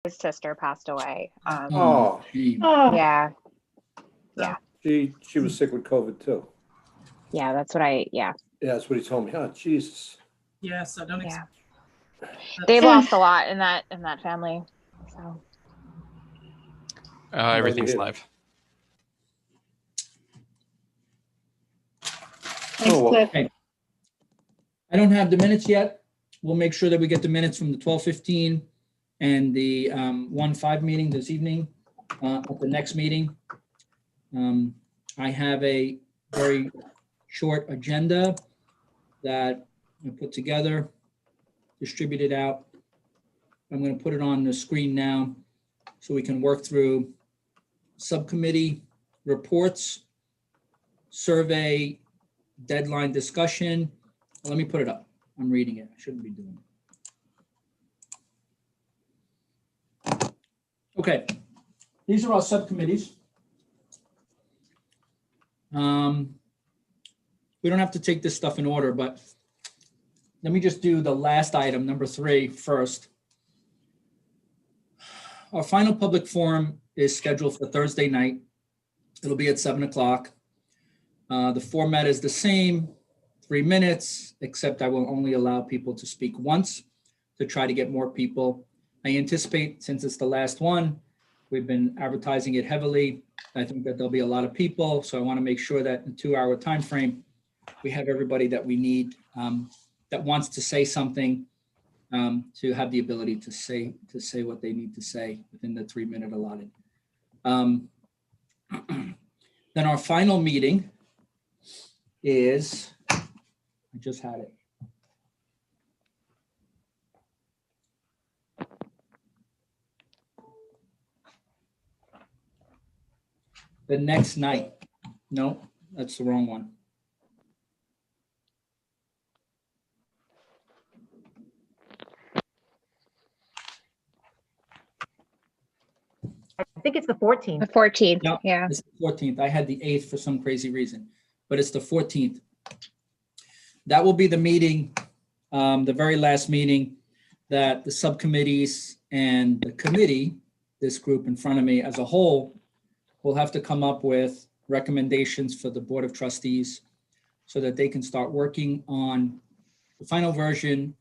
his sister passed away. Oh, Oh, Yeah. Yeah. she was sick with COVID too. Yeah. That's what Yeah, that's what he told me. Oh, Jesus. Yes, I don't. Yeah. That's- They've lost a lot in that family. So Everything's Sorry to hear. live. thanks, Oh, well. Cliff. Okay. I don't have the minutes yet. We'll make sure that we get the minutes from the 12:15 and the 1-5 meeting this evening at the next meeting. I have a very short agenda that I put together, distributed out. I'm going to put it on the screen now so we can work through subcommittee reports, survey, deadline discussion. Let me put it up. I'm reading it. I shouldn't be doing it. Okay, these are our subcommittees. We don't have to take this stuff in order, but let me just do the last item, number 3, first. Our final public forum is scheduled for Thursday night. It'll be at 7 o'clock. The format is the same, 3 minutes, except I will only allow people to speak once to try to get more people. I anticipate, since it's the last one, we've been advertising it heavily. I think that there'll be a lot of people, so I want to make sure that in a 2-hour time frame, we have everybody that we need that wants to say something, to have the ability to say what they need to say within the 3-minute allotted. Then our final meeting is, I just had it. The next night. No, that's the wrong one. I think it's the 14th. the 14th. No. Yeah. It's the 14th. I had the 8th for some crazy reason, but it's the 14th. That will be the meeting, the very last meeting that the subcommittees and the committee, this group in front of me as a whole, will have to come up with recommendations for the Board of Trustees so that they can start working on the final version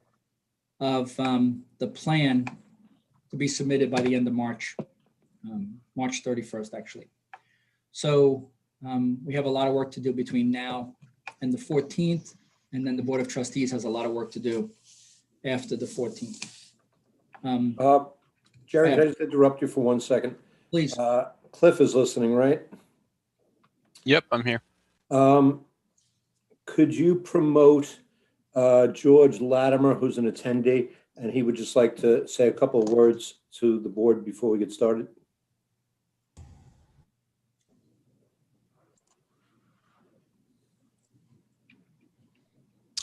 of the plan to be submitted by the end of March. March 31st, actually. So we have a lot of work to do between now and the 14th, and then the Board of Trustees has a lot of work to do after the 14th. Jerry, can I just interrupt you for 1 second? Please. Cliff is listening, right? Yep, I'm here. Could you promote George Latimer, who's an attendee, and he would just like to say a couple of words to the board before we get started?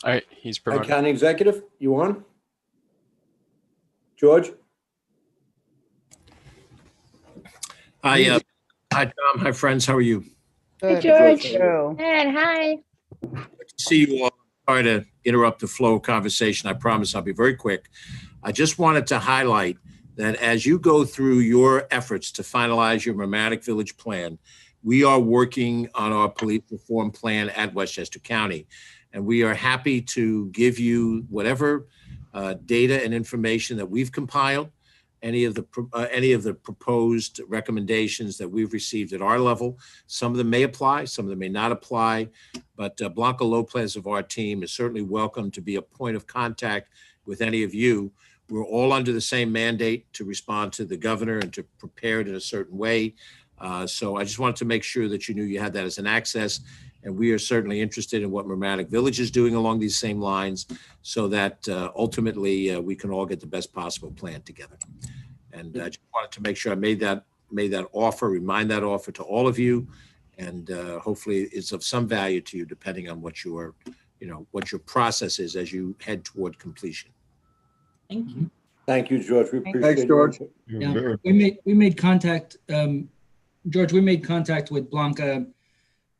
All right, he's Hi, promoted. County Executive, you on? George? Hi, Tom. Hi, friends. How are you? Hey, George. And hi. Good to see you all. Sorry to interrupt the flow of conversation. I promise I'll be very quick. I just wanted to highlight that as you go through your efforts to finalize your Mamaroneck Village plan, we are working on our police reform plan at Westchester County. And we are happy to give you whatever data and information that we've compiled, any of the proposed recommendations that we've received at our level. Some of them may apply, some of them may not apply, but Blanca Lopez of our team is certainly welcome to be a point of contact with any of you. We're all under the same mandate to respond to the governor and to prepare it in a certain way. So I just wanted to make sure that you knew you had that as an access. And we are certainly interested in what Mamaroneck Village is doing along these same lines so that ultimately we can all get the best possible plan together. And I just wanted to make sure I made that offer, remind that offer to all of you. And hopefully it's of some value to you depending on what your process is as you head toward completion. Thank you. Thank you, George. We appreciate Thanks, George. it. Yeah, we made contact, George, we made contact with Blanca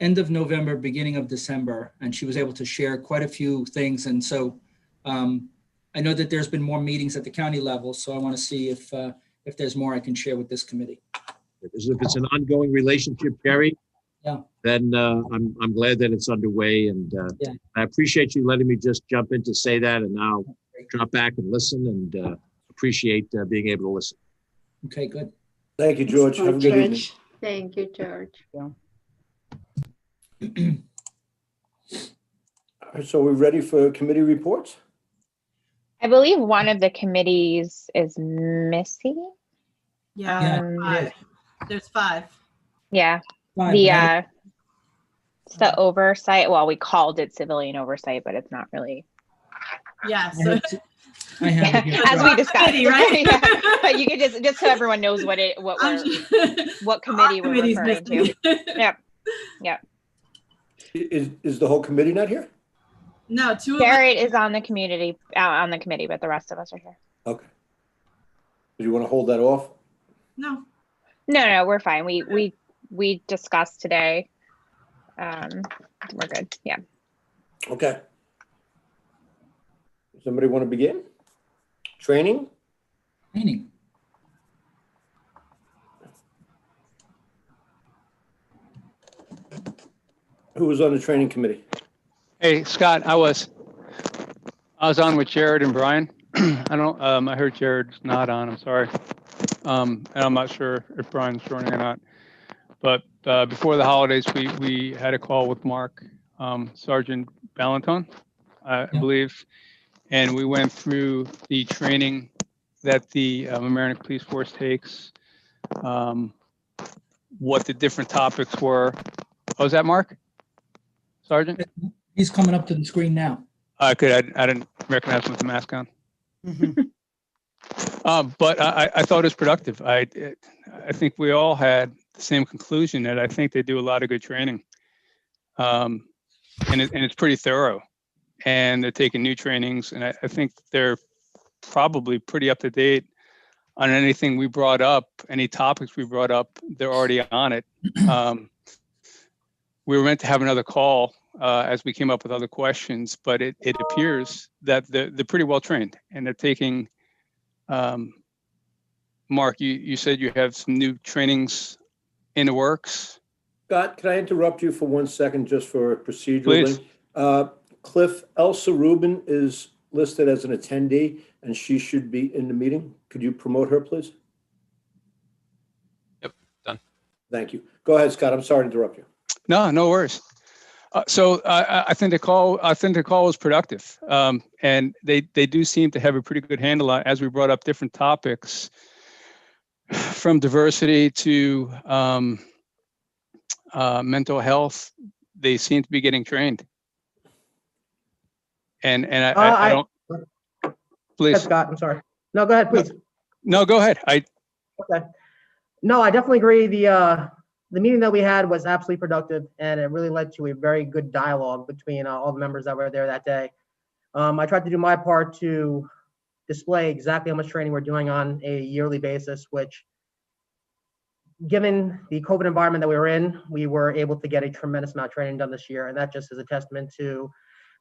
end of November, beginning of December, and she was able to share quite a few things. And so I know that there's been more meetings at the county level, so I want to see if if there's more I can share with this committee. Because if it's an ongoing relationship, Jerry, Yeah. then I'm glad that it's underway, and Yeah. I appreciate you letting me just jump in to say that, and now drop back and listen, and appreciate being able to listen. Okay, good. Thank you, George. Have a good evening. Thank you, George. All right, so we're ready for committee reports? I believe one of the committees is missing. Yeah, Um, five. There's five. Yeah, Fine, the I have- it's the oversight. Well, we called it civilian oversight, but it's not really. Yeah, I so have two- I have it here. As we discussed, Committee, right? Yeah. But you could just so everyone knows what what committee we're committee's referring to. missing. Yep. Is the whole committee not here? No, two of us. Garrett is on the committee, but the rest of us are here. Okay. Do you want to hold that off? No. No, we're fine. We discussed today. We're good. Yeah. Okay. Somebody want to begin? Training? Training. Who was on the training committee? Hey, Scott, I was on with Jared and Brian. I heard Jared's not on, I'm sorry. And I'm not sure if Brian's joining or not. But before the holidays, we had a call with Mark, Sergeant Ballantyne, I believe. And we went through the training that the American Police Force takes, what the different topics were. Oh, was that Mark? Sergeant? He's coming up to the screen now. I didn't recognize him with the mask on. But I thought it was productive. I think we all had the same conclusion that I think they do a lot of good training. And it's pretty thorough. And they're taking new trainings. And I think they're probably pretty up to date on anything we brought up, any topics we brought up, they're already on it. We were meant to have another call as we came up with other questions, but it appears that they're pretty well trained and they're taking, Mark, you said you have some new trainings in the works. Scott, can I interrupt you for 1 second just for a procedural Please. thing? Cliff, Elsa Rubin is listed as an attendee and she should be in the meeting. Could you promote her, please? Yep, done. Thank you. Go ahead, Scott. I'm sorry to interrupt you. No worries. So I think the call was productive, and they do seem to have a pretty good handle on, as we brought up different topics, from diversity to mental health. They seem to be getting trained, and I don't. Please. Scott, I'm sorry. No, go ahead, please. No, go ahead. Okay. No, I definitely agree. The meeting that we had was absolutely productive, and it really led to a very good dialogue between all the members that were there that day. I tried to do my part to display exactly how much training we're doing on a yearly basis, which, given the COVID environment that we were in, we were able to get a tremendous amount of training done this year. And that just is a testament to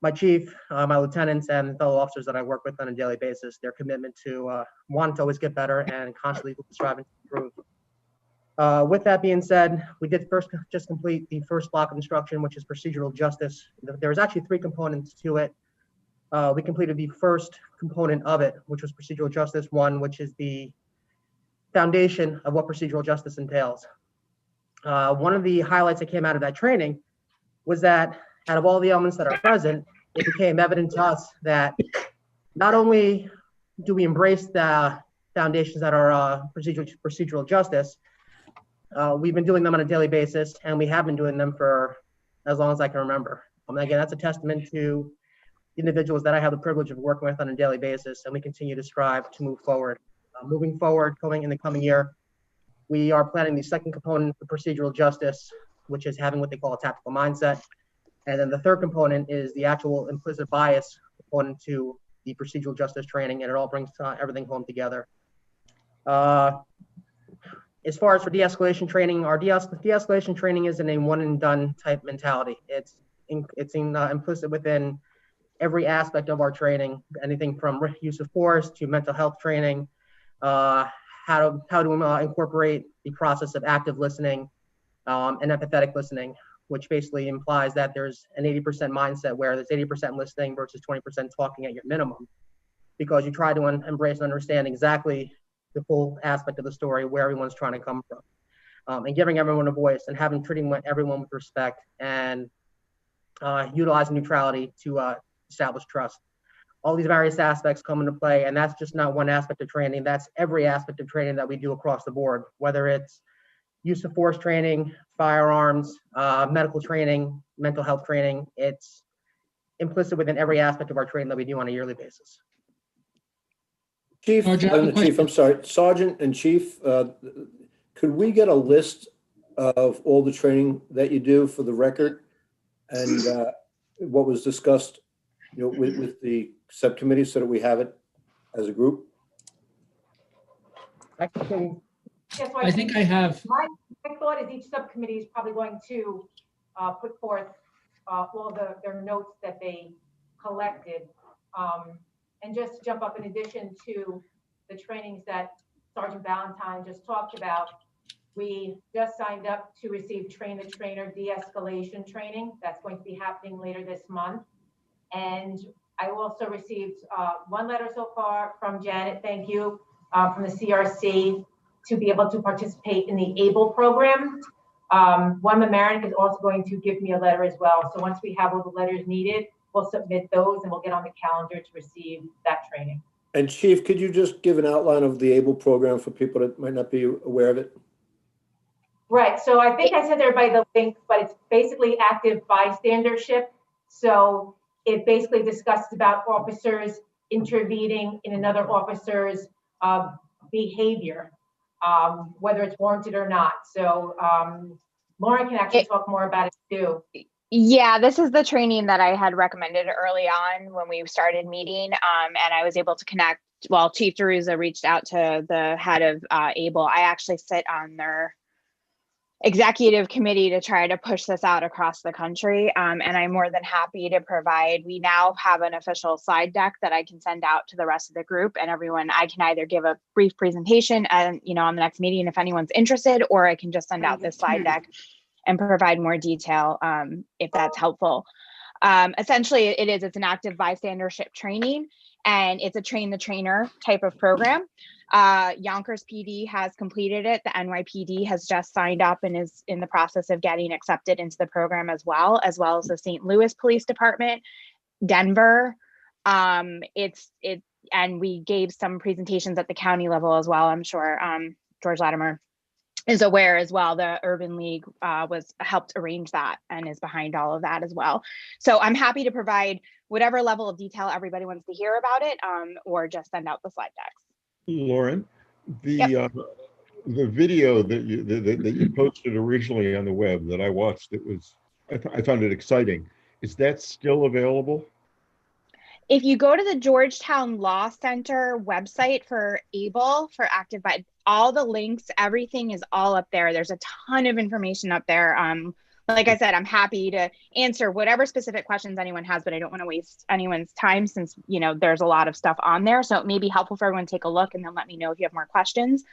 my chief, my lieutenants, and fellow officers that I work with on a daily basis, their commitment to want to always get better and constantly striving to improve. With that being said, we did just complete the first block of instruction, which is procedural justice. There was actually 3 components to it. We completed the first component of it, which was procedural justice 1, which is the foundation of what procedural justice entails. One of the highlights that came out of that training was that out of all the elements that are present, it became evident to us that not only do we embrace the foundations that are procedural justice, we've been doing them on a daily basis, and we have been doing them for as long as I can remember. Again, that's a testament to individuals that I have the privilege of working with on a daily basis, and we continue to strive to move forward. Moving forward, going in the coming year, we are planning the second component for procedural justice, which is having what they call a tactical mindset. And then the third component is the actual implicit bias component to the procedural justice training, and it all brings everything home together. As far as for de-escalation training, our de-escalation training isn't a one and done type mentality. It's implicit within every aspect of our training, anything from use of force to mental health training, how to incorporate the process of active listening and empathetic listening, which basically implies that there's an 80% mindset where there's 80% listening versus 20% talking at your minimum, because you try to embrace and understand exactly the full aspect of the story, where everyone's trying to come from, and giving everyone a voice and treating everyone with respect and utilizing neutrality to establish trust. All these various aspects come into play, and that's just not one aspect of training. That's every aspect of training that we do across the board, whether it's use of force training, firearms, medical training, mental health training. It's implicit within every aspect of our training that we do on a yearly basis. Chief, Sergeant, I have a Chief, I'm sorry, Sergeant and Chief, could we get a list of all the training that you do for the record and what was discussed, with the subcommittee, so that we have it as a group? I can, Yes, so I think I have, My thought is each subcommittee is probably going to put forth all their notes that they collected. And just to jump up, in addition to the trainings that Sergeant Valentine just talked about, we just signed up to receive Train the Trainer de-escalation training. That's going to be happening later this month. And I also received one letter so far from Janet, thank you, from the CRC, to be able to participate in the ABLE program. Wanda Marinik is also going to give me a letter as well. So once we have all the letters needed, we'll submit those and we'll get on the calendar to receive that training. And Chief, could you just give an outline of the ABLE program for people that might not be aware of it? Right, so I think I sent everybody the link, but it's basically active bystandership. So it basically discusses about officers intervening in another officer's behavior, whether it's warranted or not. So Lauren can actually talk more about it too. Yeah, this is the training that I had recommended early on when we started meeting, and I was able to connect. Well, Chief Deruza reached out to the head of ABLE. I actually sit on their executive committee to try to push this out across the country, and I'm more than happy to provide. We now have an official slide deck that I can send out to the rest of the group, and everyone. I can either give a brief presentation and on the next meeting if anyone's interested, or I can just send out this slide deck and provide more detail if that's helpful. Essentially, it's an active bystandership training, and it's a train the trainer type of program. Yonkers PD has completed it. The NYPD has just signed up and is in the process of getting accepted into the program as well as the St. Louis Police Department, Denver. And we gave some presentations at the county level as well. I'm sure George Latimer is aware as well. The Urban League was helped arrange that and is behind all of that as well. So I'm happy to provide whatever level of detail everybody wants to hear about it, or just send out the slide decks. Lauren, the video that you posted originally on the web that I watched, I found it exciting. Is that still available? If you go to the Georgetown Law Center website for ABLE, for active by, all the links, everything is all up there. There's a ton of information up there. Like I said, I'm happy to answer whatever specific questions anyone has, but I don't want to waste anyone's time since, there's a lot of stuff on there. So it may be helpful for everyone to take a look and then let me know if you have more questions.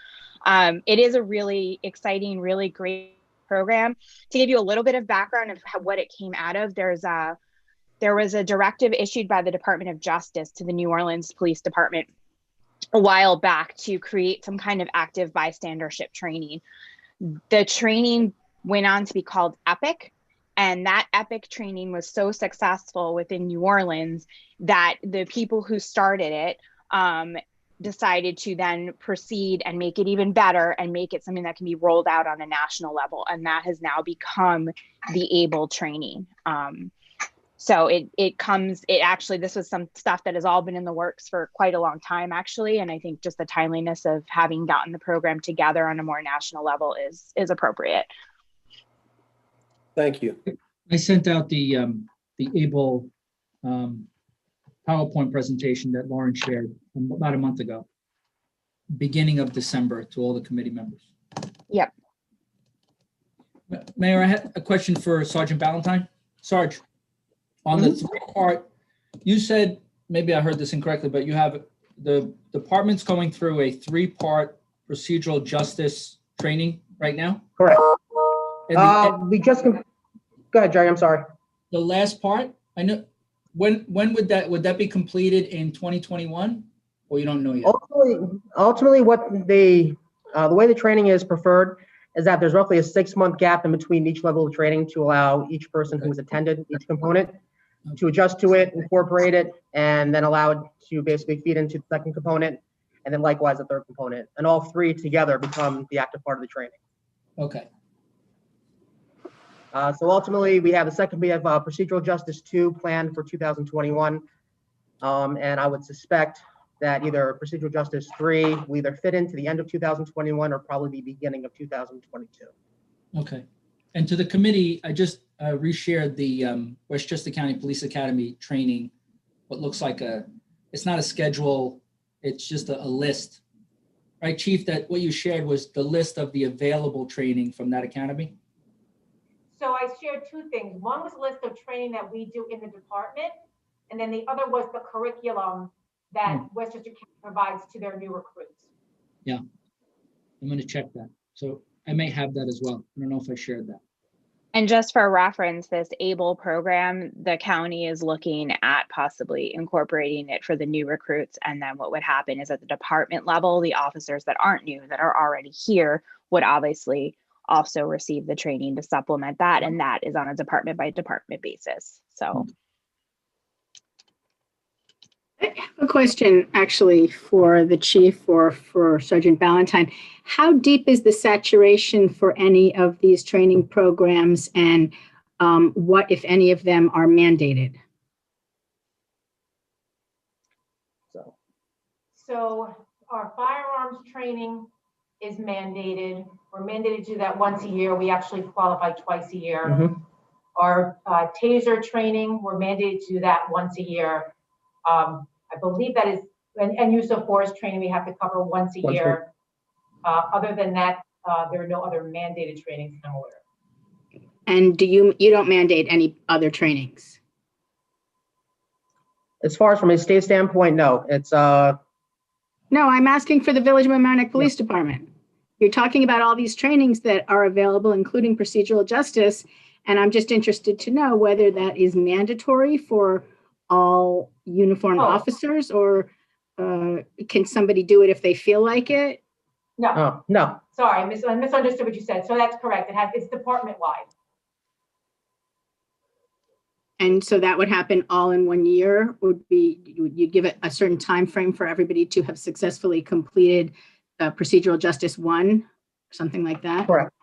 It is a really exciting, really great program. To give you a little bit of background of what it came out of, there was a directive issued by the Department of Justice to the New Orleans Police Department a while back to create some kind of active bystandership training. The training went on to be called EPIC, and that EPIC training was so successful within New Orleans that the people who started it decided to then proceed and make it even better and make it something that can be rolled out on a national level, and that has now become the ABLE training. So this was some stuff that has all been in the works for quite a long time, actually. And I think just the timeliness of having gotten the program together on a more national level is appropriate. Thank you. I sent out the ABLE PowerPoint presentation that Lauren shared about a month ago, beginning of December, to all the committee members. Yep. Mayor, I had a question for Sergeant Valentine. Sarge, on the three-part, you said, maybe I heard this incorrectly, but you have the department's going through a three-part procedural justice training right now? Correct. And the, We just, go ahead, Jerry, I'm sorry. the last part, I know, when would that be completed in 2021? Or you don't know yet? Ultimately, what the way the training is preferred is that there's roughly a 6-month gap in between each level of training to allow each person who has attended each component to adjust to it, incorporate it, and then allow it to basically feed into the second component, and then likewise the third component. And all three together become the active part of the training. Okay. So ultimately, we have Procedural Justice 2 planned for 2021. And I would suspect that either Procedural Justice 3 will either fit into the end of 2021 or probably the beginning of 2022. Okay. And to the committee, I just reshared the Westchester County Police Academy training. What looks like it's not a schedule, it's just a list. Right, Chief, that what you shared was the list of the available training from that academy? So I shared two things. One was a list of training that we do in the department, and then the other was the curriculum that Westchester County provides to their new recruits. Yeah, I'm going to check that. So I may have that as well. I don't know if I shared that. And just for reference, this ABLE program, the county is looking at possibly incorporating it for the new recruits. And then what would happen is at the department level, the officers that aren't new, that are already here, would obviously also receive the training to supplement that. And that is on a department by department basis. So. I have a question actually for the chief or for Sergeant Ballantyne. How deep is the saturation for any of these training programs, and what, if any of them, are mandated? So our firearms training is mandated. We're mandated to do that once a year. We actually qualify twice a year. Mm-hmm. Our taser training, we're mandated to do that once a year. I believe that is, and use of force training we have to cover once a year. Other than that, there are no other mandated trainings I'm aware of. And you don't mandate any other trainings? As far as from a state standpoint, no. It's No, I'm asking for the Village of Mamaroneck Police Department. You're talking about all these trainings that are available, including procedural justice, and I'm just interested to know whether that is mandatory for all uniformed officers, or can somebody do it if they feel like it? No. No. Sorry, I misunderstood what you said. So that's correct. It's department-wide. And so that would happen all in 1 year? You'd give it a certain time frame for everybody to have successfully completed procedural justice 1, something like that? Correct.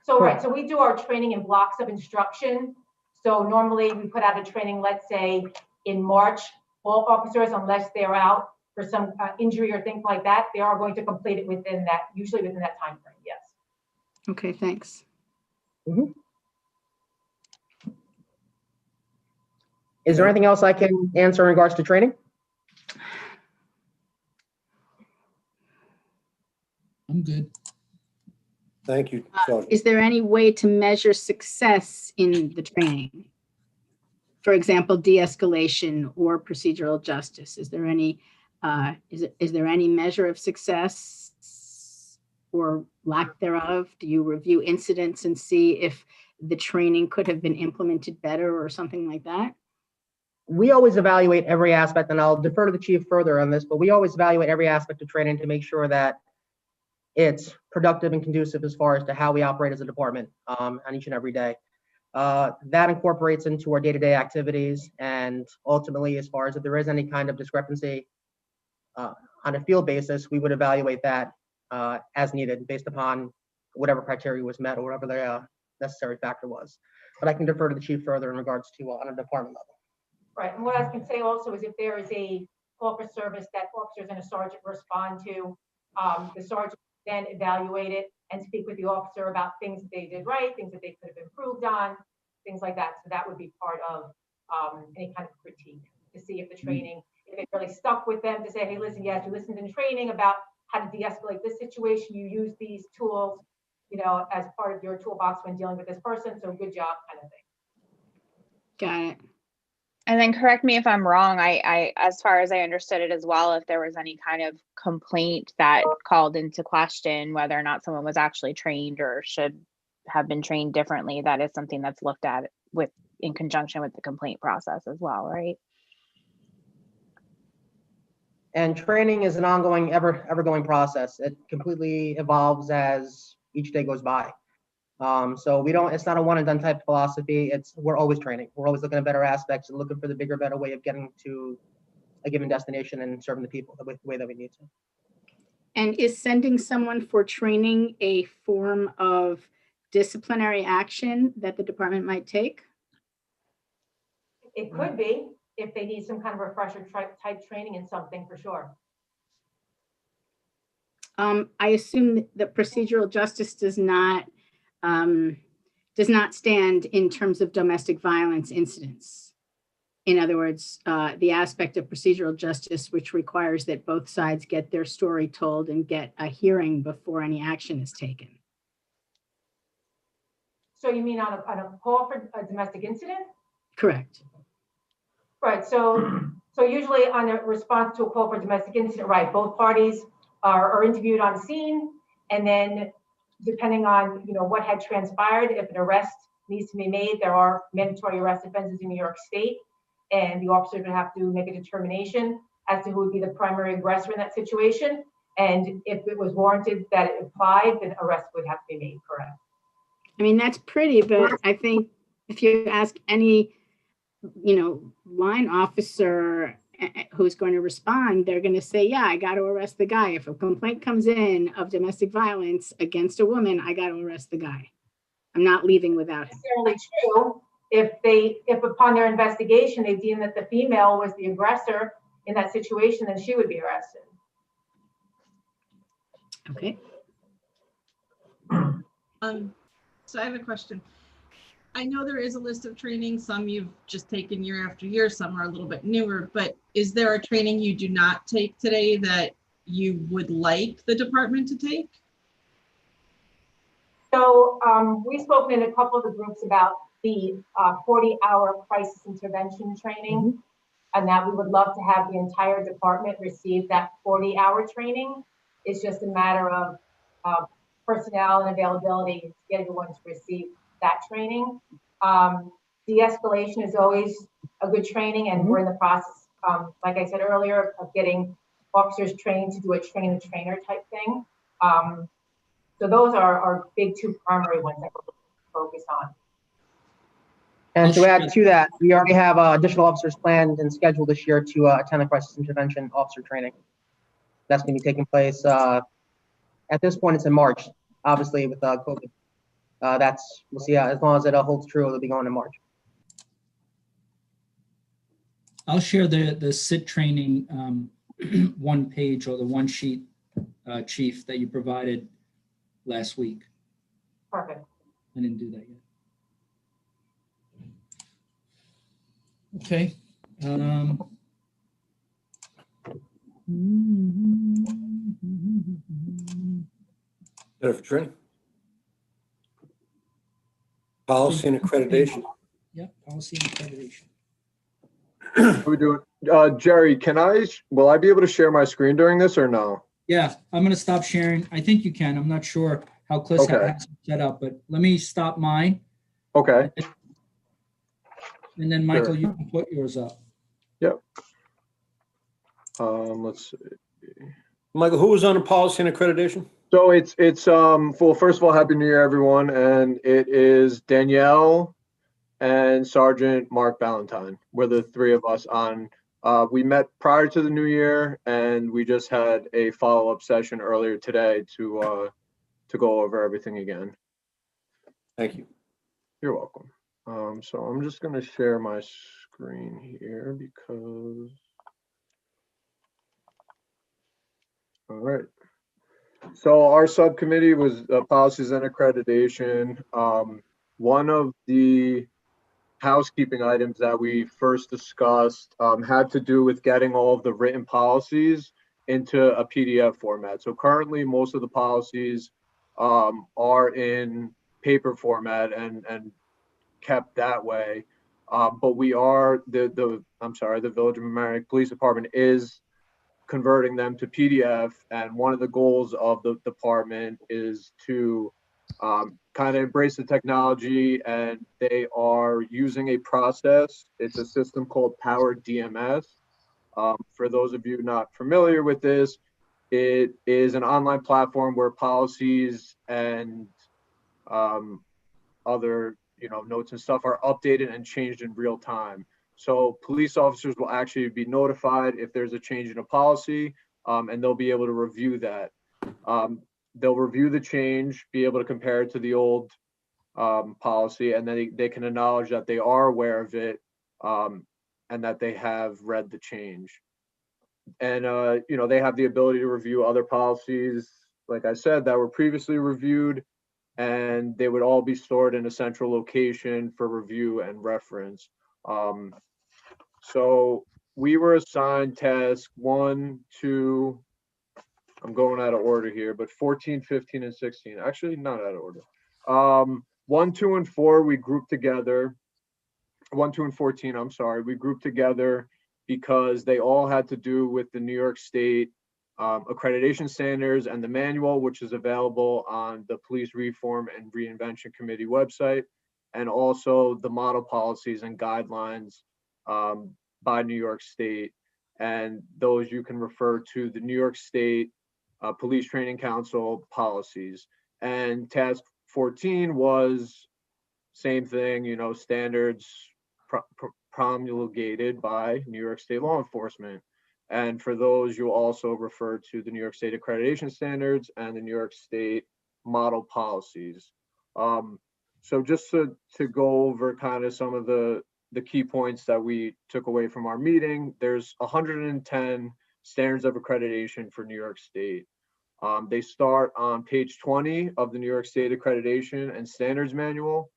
So right, so we do our training in blocks of instruction. So normally we put out a training, let's say in March. All officers, unless they're out for some injury or things like that, they are going to complete it within that, usually within that time frame. Yes. Okay, thanks. Mm-hmm. Is there anything else I can answer in regards to training? I'm good. Thank you, Sergeant. Is there any way to measure success in the training? For example, de-escalation or procedural justice. Is there any is there any measure of success or lack thereof? Do you review incidents and see if the training could have been implemented better or something like that? We always evaluate every aspect, and I'll defer to the chief further on this, but we always evaluate every aspect of training to make sure that it's productive and conducive as far as to how we operate as a department on each and every day. That incorporates into our day-to-day activities, and ultimately, as far as if there is any kind of discrepancy on a field basis, we would evaluate that as needed based upon whatever criteria was met or whatever the necessary factor was. But I can defer to the chief further in regards to on a department level. Right, and what I can say also is if there is a call for service that officers and a sergeant respond to, the sergeant then evaluate it and speak with the officer about things that they did right, things that they could have improved on, things like that. So that would be part of any kind of critique to see if the training, if it really stuck with them to say, hey, listen, yes, you listened in training about how to de-escalate this situation, you use these tools, you know, as part of your toolbox when dealing with this person. So good job, kind of thing. Got it. And then correct me if I'm wrong, as far as I understood it as well, if there was any kind of complaint that called into question whether or not someone was actually trained or should have been trained differently, that is something that's looked at in conjunction with the complaint process as well, right? And training is an ongoing, ever-going process. It completely evolves as each day goes by. So it's not a one and done type of philosophy. We're always training. We're always looking at better aspects and looking for the bigger, better way of getting to a given destination and serving the people the way that we need to. And is sending someone for training a form of disciplinary action that the department might take? It could be, if they need some kind of refresher type training in something, for sure. I assume that procedural justice does not stand in terms of domestic violence incidents. In other words, the aspect of procedural justice, which requires that both sides get their story told and get a hearing before any action is taken. So you mean on a call for a domestic incident? Correct. Right, so usually on a response to a call for domestic incident, right, both parties are interviewed on scene, and then depending on what had transpired, if an arrest needs to be made, there are mandatory arrest offenses in New York State, and the officer would have to make a determination as to who would be the primary aggressor in that situation. And if it was warranted that it applied, then arrest would have to be made, correct? I mean, that's pretty, but I think if you ask any, line officer who's going to respond, they're going to say, yeah, I got to arrest the guy. If a complaint comes in of domestic violence against a woman, I got to arrest the guy. I'm not leaving without him. Necessarily true. If upon their investigation, they deem that the female was the aggressor in that situation, then she would be arrested. Okay. So I have a question. I know there is a list of training. Some you've just taken year after year, some are a little bit newer, but is there a training you do not take today that you would like the department to take? So we've spoken in a couple of the groups about the 40-hour crisis intervention training, and that we would love to have the entire department receive that 40-hour training. It's just a matter of personnel and availability to get everyone to receive that training. De-escalation is always a good training, and we're in the process, like I said earlier, of getting officers trained to do a train-the-trainer type thing. So those are our big two primary ones that we're focused on. And to add to that, we already have additional officers planned and scheduled this year to attend the crisis intervention officer training. That's going to be taking place, at this point, it's in March, obviously with COVID. We'll see, as long as it holds true, it'll be going in March. I'll share the SIT training one page or the one sheet, Chief, that you provided last week. Perfect. I didn't do that yet. Okay. Better for training. Policy and accreditation. Yep, policy and accreditation. How are we doing? Jerry, will I be able to share my screen during this or no? Yeah, I'm going to stop sharing. I think you can. I'm not sure how Chris Okay. has it set up, but let me stop mine. Okay. And then Michael, Sure. you can put yours up. Yep. Let's see. Michael, who was on the policy and accreditation? So it's well, first of all, Happy New Year, everyone. And it is Danielle and Sergeant Mark Valentine. We're the three of us on. We met prior to the new year, and we just had a follow-up session earlier today to go over everything again. Thank you. You're welcome. So I'm just going to share my screen here because. All right. So our subcommittee was policies and accreditation. One of the housekeeping items that we first discussed had to do with getting all of the written policies into a PDF format. So currently, most of the policies are in paper format and kept that way. But we are, the Village of Mamaroneck Police Department is converting them to PDF. And one of the goals of the department is to kind of embrace the technology, and they are using a process. It's a system called Power DMS. For those of you not familiar with this, it is an online platform where policies and other notes and stuff are updated and changed in real time. So police officers will actually be notified if there's a change in a policy, and they'll be able to review that. They'll review the change, be able to compare it to the old policy, and then they can acknowledge that they are aware of it, and that they have read the change. And they have the ability to review other policies, like I said, that were previously reviewed, and they would all be stored in a central location for review and reference. So we were assigned task 1, 2, I'm going out of order here, but 14, 15, and 16, actually not out of order. 1, 2, and 4, we grouped together. 1, 2, and 14, I'm sorry, we grouped together because they all had to do with the New York State accreditation standards and the manual, which is available on the Police Reform and Reinvention Committee website, and also the model policies and guidelines by New York State. And those you can refer to the New York State Police Training Council policies. And task 14 was same thing, standards promulgated by New York State law enforcement. And for those, you'll also refer to the New York State accreditation standards and the New York State model policies. So just to go over kind of some of the key points that we took away from our meeting, there's 110 standards of accreditation for New York State. They start on page 20 of the New York State Accreditation and Standards Manual.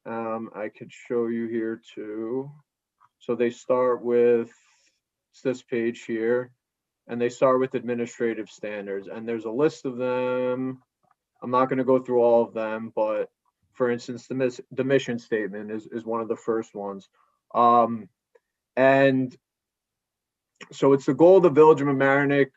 I could show you here too. So they start with this page here, and they start with administrative standards, and there's a list of them. I'm not going to go through all of them, but for instance, the mission statement is one of the first ones. And so it's the goal of the Village of Mamaroneck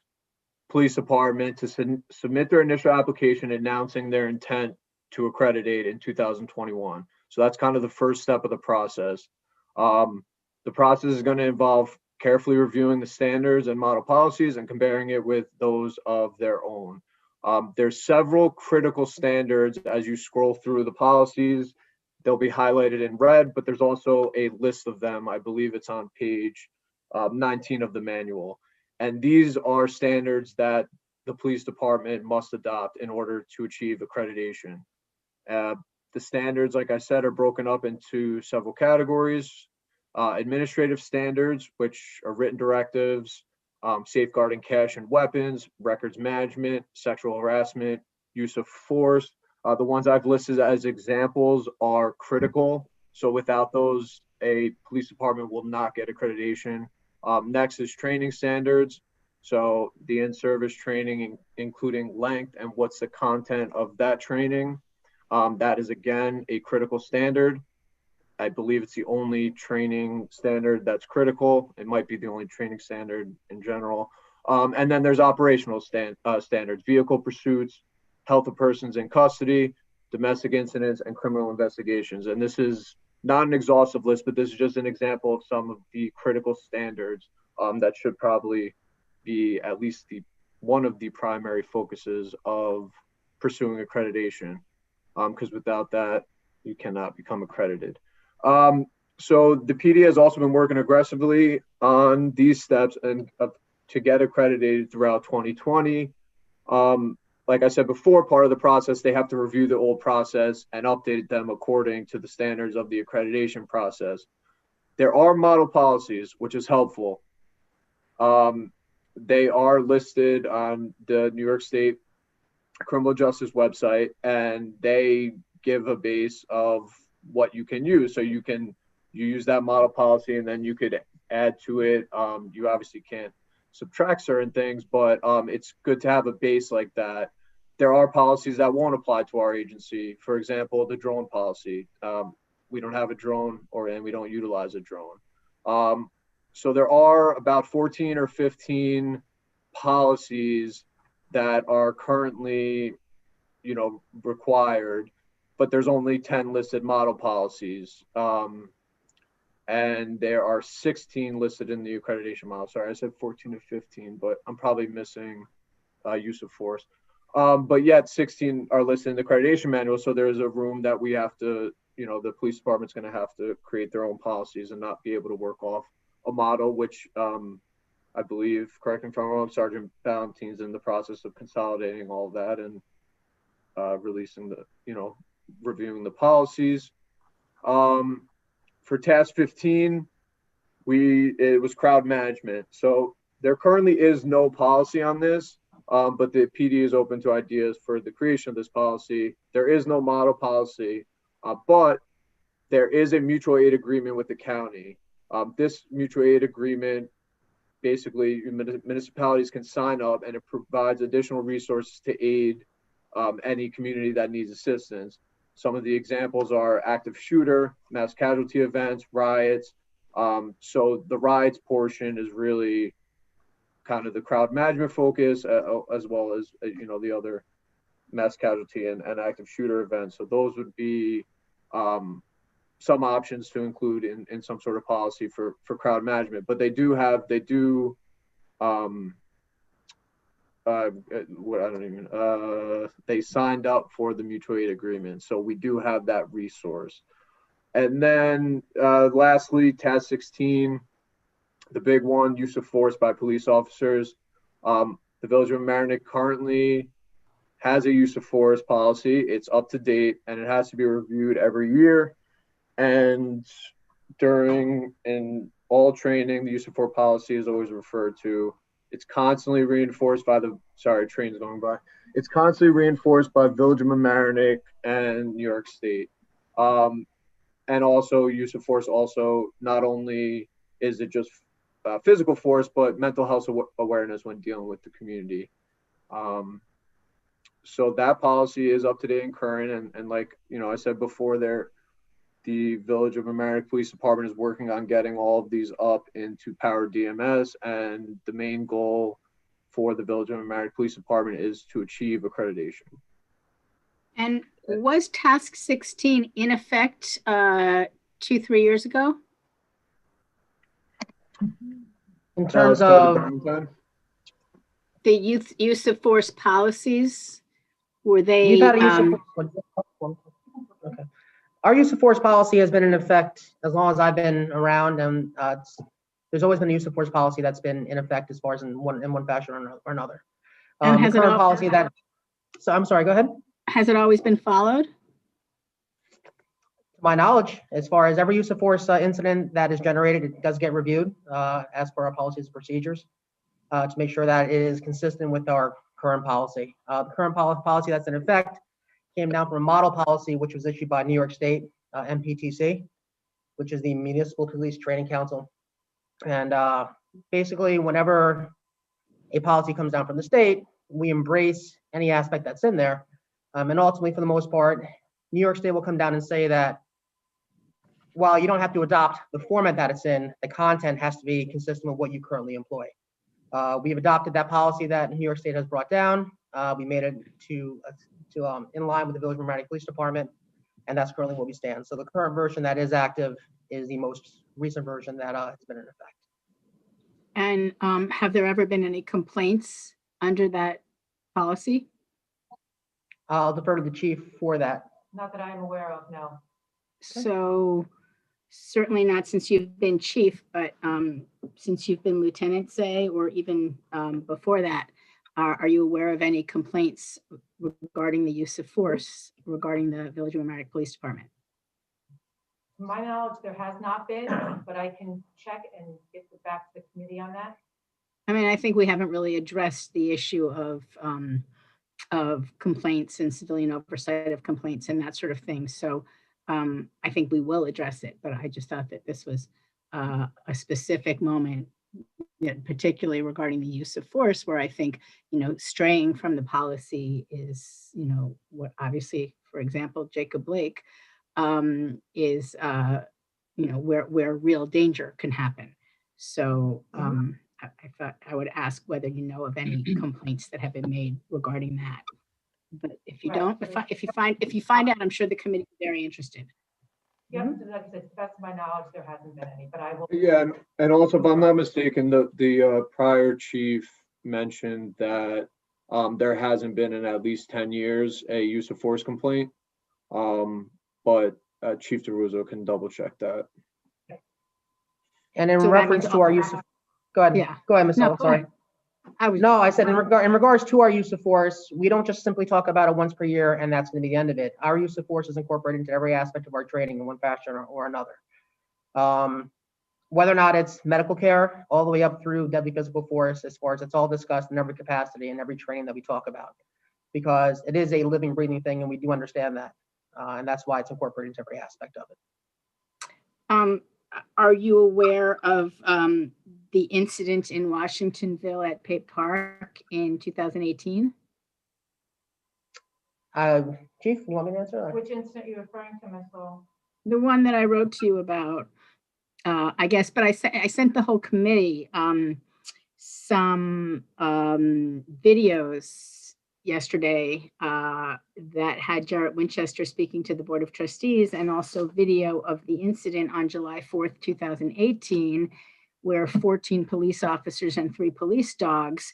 Police Department to submit their initial application announcing their intent to accreditate in 2021. So that's kind of the first step of the process. The process is going to involve carefully reviewing the standards and model policies and comparing it with those of their own. There's several critical standards as you scroll through the policies. They'll be highlighted in red, but there's also a list of them. I believe it's on page 19 of the manual. And these are standards that the police department must adopt in order to achieve accreditation. The standards, like I said, are broken up into several categories. Administrative standards, which are written directives, safeguarding cash and weapons, records management, sexual harassment, use of force. The ones I've listed as examples are critical. So without those, a police department will not get accreditation. Next is training standards. So the in-service training, including length and what's the content of that training. That is, again, a critical standard. I believe it's the only training standard that's critical. It might be the only training standard in general. And then there's operational standards, vehicle pursuits, health of persons in custody, domestic incidents, and criminal investigations. And this is not an exhaustive list, but this is just an example of some of the critical standards that should probably be at least one of the primary focuses of pursuing accreditation. Because without that, you cannot become accredited. So the PD has also been working aggressively on these steps and to get accredited throughout 2020. Like I said before, part of the process, they have to review the old process and update them according to the standards of the accreditation process. There are model policies, which is helpful. They are listed on the New York State Criminal Justice website, and they give a base of what you can use. So you use that model policy, and then you could add to it. You obviously can't subtract certain things, but it's good to have a base like that. There are policies that won't apply to our agency. For example, the drone policy. we don't have a drone and we don't utilize a drone. So there are about 14 or 15 policies that are currently, required, but there's only 10 listed model policies. And there are 16 listed in the accreditation model. Sorry, I said 14 to 15, but I'm probably missing use of force. But yet 16 are listed in the accreditation manual. So there's a room that we have to, the police department's going to have to create their own policies and not be able to work off a model, which I believe, correct me if I'm wrong, Sergeant Valentine's in the process of consolidating all of that and releasing reviewing the policies. For task 15, it was crowd management. So there currently is no policy on this, but the PD is open to ideas for the creation of this policy. There is no model policy, but there is a mutual aid agreement with the county. This mutual aid agreement, basically municipalities can sign up, and it provides additional resources to aid any community that needs assistance. Some of the examples are active shooter, mass casualty events, riots. So the riots portion is really kind of the crowd management focus, as well as, the other mass casualty and active shooter events. So those would be some options to include in some sort of policy for crowd management. But they signed up for the mutual aid agreement. So we do have that resource. And then lastly, task 16, the big one, use of force by police officers. The Village of Mamaroneck currently has a use of force policy. It's up to date and it has to be reviewed every year. And in all training, the use of force policy is always referred to. It's constantly reinforced by train's going by. It's constantly reinforced by Village of Mamaroneck and New York State. And also use of force also, not only is it just physical force, but mental health awareness when dealing with the community. So that policy is up to date and current. And like, I said before the Village of Mamaroneck Police Department is working on getting all of these up into Power DMS, and the main goal for the Village of Mamaroneck Police Department is to achieve accreditation. And was task 16 in effect 2-3 years ago? In terms of the use of force policies, were they? You've had a use of force. Okay. Our use of force policy has been in effect as long as I've been around, and there's always been a use of force policy that's been in effect as far as in one fashion or another. And has the current policy that? So I'm sorry. Go ahead. Has it always been followed? To my knowledge, as far as every use of force incident that is generated, it does get reviewed as per our policies and procedures to make sure that it is consistent with our current policy. The current policy that's in effect came down from a model policy, which was issued by New York State MPTC, which is the Municipal Police Training Council. And basically, whenever a policy comes down from the state, we embrace any aspect that's in there. And ultimately, for the most part, New York State will come down and say that while you don't have to adopt the format that it's in, the content has to be consistent with what you currently employ. We've adopted that policy that New York State has brought down. We made it to in line with the Village of Mamaroneck Police Department, and that's currently where we stand. So the current version that is active is the most recent version that has been in effect. And have there ever been any complaints under that policy? I'll defer to the chief for that. Not that I'm aware of, no. So certainly not since you've been chief, but since you've been lieutenant, say, or even before that, are you aware of any complaints regarding the use of force regarding the Village of Mamaroneck Police Department? To my knowledge, there has not been, but I can check and get back to the committee on that. I mean, I think we haven't really addressed the issue of complaints and civilian oversight of complaints and that sort of thing. So I think we will address it, but I just thought that this was a specific moment, particularly regarding the use of force, where I think, straying from the policy is, what obviously, for example, Jacob Blake is, where real danger can happen. So I thought I would ask whether you know of any complaints that have been made regarding that. But if you don't, if you find out, I'm sure the committee is very interested. Yep, like I said, to the best of my knowledge, there hasn't been any, but I will. Yeah, and also, if I'm not mistaken, the prior chief mentioned that there hasn't been in at least 10 years a use of force complaint. But Chief DeRusso can double check that. And in So that reference means to our use of, go ahead. Yeah. Go ahead, Ms. No, Sullivan, go sorry. ahead. I was, No, I said in regards to our use of force, we don't just simply talk about it once per year and that's going to be the end of it. Our use of force is incorporated into every aspect of our training in one fashion or another. Whether or not it's medical care, all the way up through deadly physical force, as far as it's all discussed in every capacity and every training that we talk about, because it is a living, breathing thing, and we do understand that, and that's why it's incorporated into every aspect of it. Are you aware of the incident in Washingtonville at Pape Park in 2018? Chief, you want me to answer? Which incident are you referring to, Ms. Lowell? The one that I wrote to you about, I guess, but I sent the whole committee some videos yesterday that had Jarrett Winchester speaking to the Board of Trustees, and also video of the incident on July 4th, 2018, where 14 police officers and 3 police dogs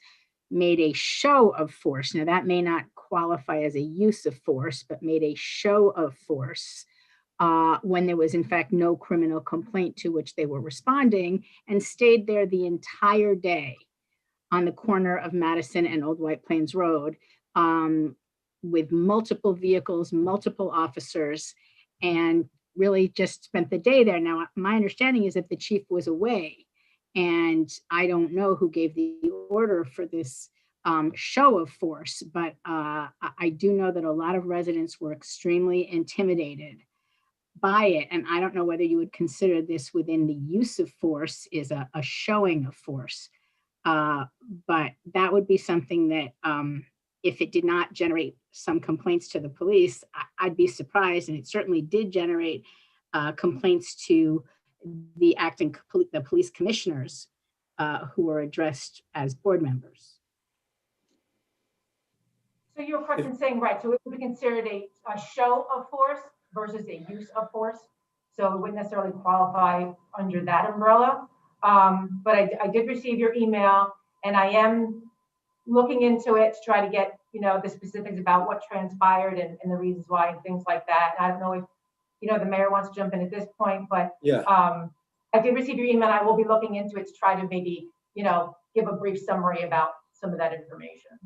made a show of force. Now, that may not qualify as a use of force, but made a show of force when there was in fact no criminal complaint to which they were responding, and stayed there the entire day on the corner of Madison and Old White Plains Road with multiple vehicles, multiple officers, and really just spent the day there. Now, my understanding is that the chief was away, and I don't know who gave the order for this show of force, but I do know that a lot of residents were extremely intimidated by it. And I don't know whether you would consider this within the use of force is a showing of force. But that would be something that if it did not generate some complaints to the police, I'd be surprised. And it certainly did generate complaints to the the police commissioners who were addressed as board members. So you're correct in saying, right, so it would be considered a show of force versus a use of force. So it wouldn't necessarily qualify under that umbrella. But I did receive your email, and I am looking into it to try to get, the specifics about what transpired and the reasons why and things like that. And I don't know if, the mayor wants to jump in at this point, but Yeah. I did receive your email. I will be looking into it to try to maybe, give a brief summary about some of that information.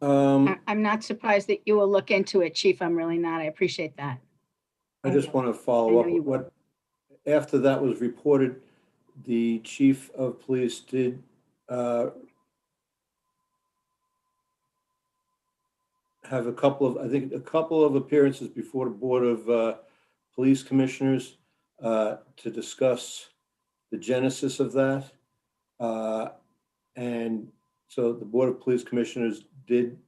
I'm not surprised that you will look into it, Chief. I'm really not. I appreciate that. I just want to follow up with what, after that was reported, the chief of police did have a couple of appearances before the Board of Police Commissioners to discuss the genesis of that. And so the Board of Police Commissioners did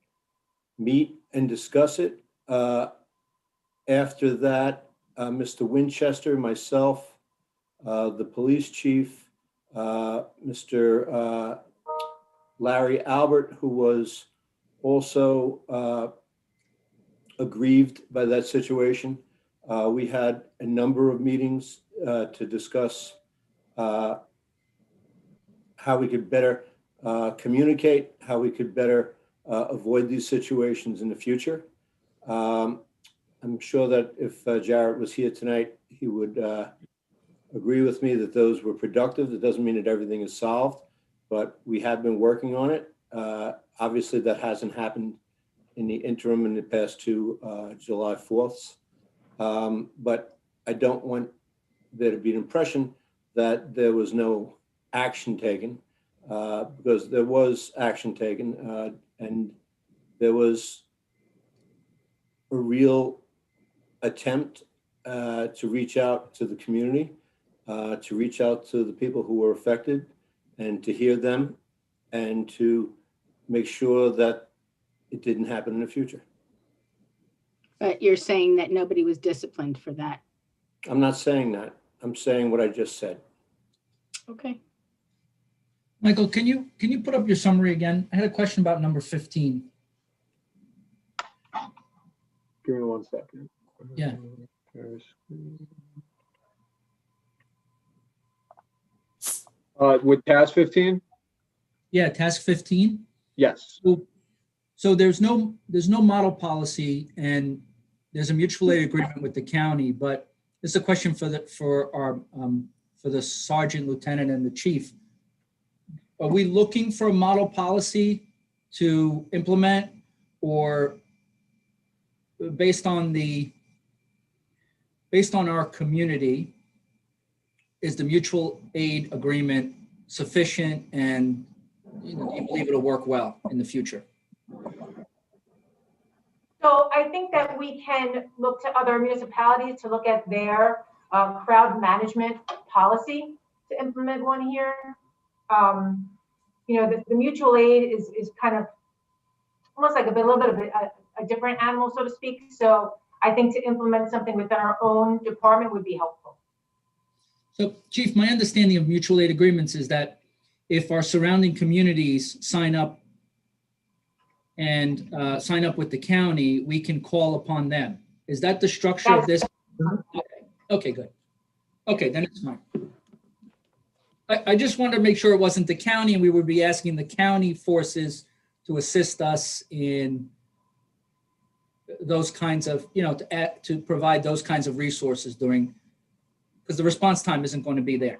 meet and discuss it. After that, Mr. Winchester, myself, the police chief, Mr. Larry Albert, who was also aggrieved by that situation. We had a number of meetings to discuss how we could better communicate, how we could better avoid these situations in the future. I'm sure that if Jarrett was here tonight, he would agree with me that those were productive. That doesn't mean that everything is solved, but we have been working on it. Obviously, that hasn't happened in the interim in the past 2 July 4ths. But I don't want there to be an impression that there was no action taken, because there was action taken, and there was a real attempt to reach out to the community, to reach out to the people who were affected, and to hear them, and to make sure that it didn't happen in the future. But you're saying that nobody was disciplined for that. I'm not saying that. I'm saying what I just said. Okay. Michael, can you put up your summary again? I had a question about number 15. Give me 1 second. Yeah. With task 15? Yeah, task 15. Yes. So there's no model policy and there's a mutual aid agreement with the county, but this is a question for the sergeant, lieutenant, and the chief. Are we looking for a model policy to implement, or based on our community, is the mutual aid agreement sufficient, and do you believe it'll work well in the future? So I think that we can look to other municipalities to look at their crowd management policy to implement one here. The mutual aid is kind of almost like a little bit of a different animal, so to speak. So I think to implement something within our own department would be helpful. So, Chief, my understanding of mutual aid agreements is that if our surrounding communities sign up with the county, we can call upon them. Is that the structure of this? Okay, good. Okay, then it's fine. I just wanted to make sure it wasn't the county and we would be asking the county forces to assist us in those kinds of, to provide those kinds of resources because the response time isn't going to be there.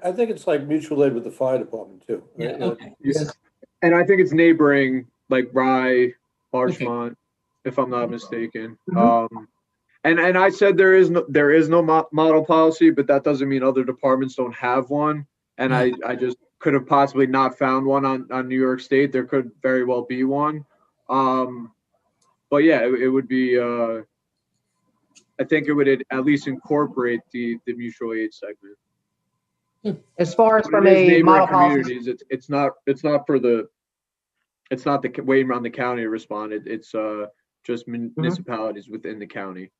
I think it's like mutual aid with the fire department too. Yeah, okay. Yes. And I think it's neighboring, like Rye, Larchmont, if I'm not mistaken. And I said there is no model policy, but that doesn't mean other departments don't have one. And I just could have possibly not found one on New York State. There could very well be one. But yeah, it would be, I think it would at least incorporate the mutual aid segment. As far as But from it is a neighboring model policy, communities. It's not the waiting on the county to respond. It's just municipalities within the county.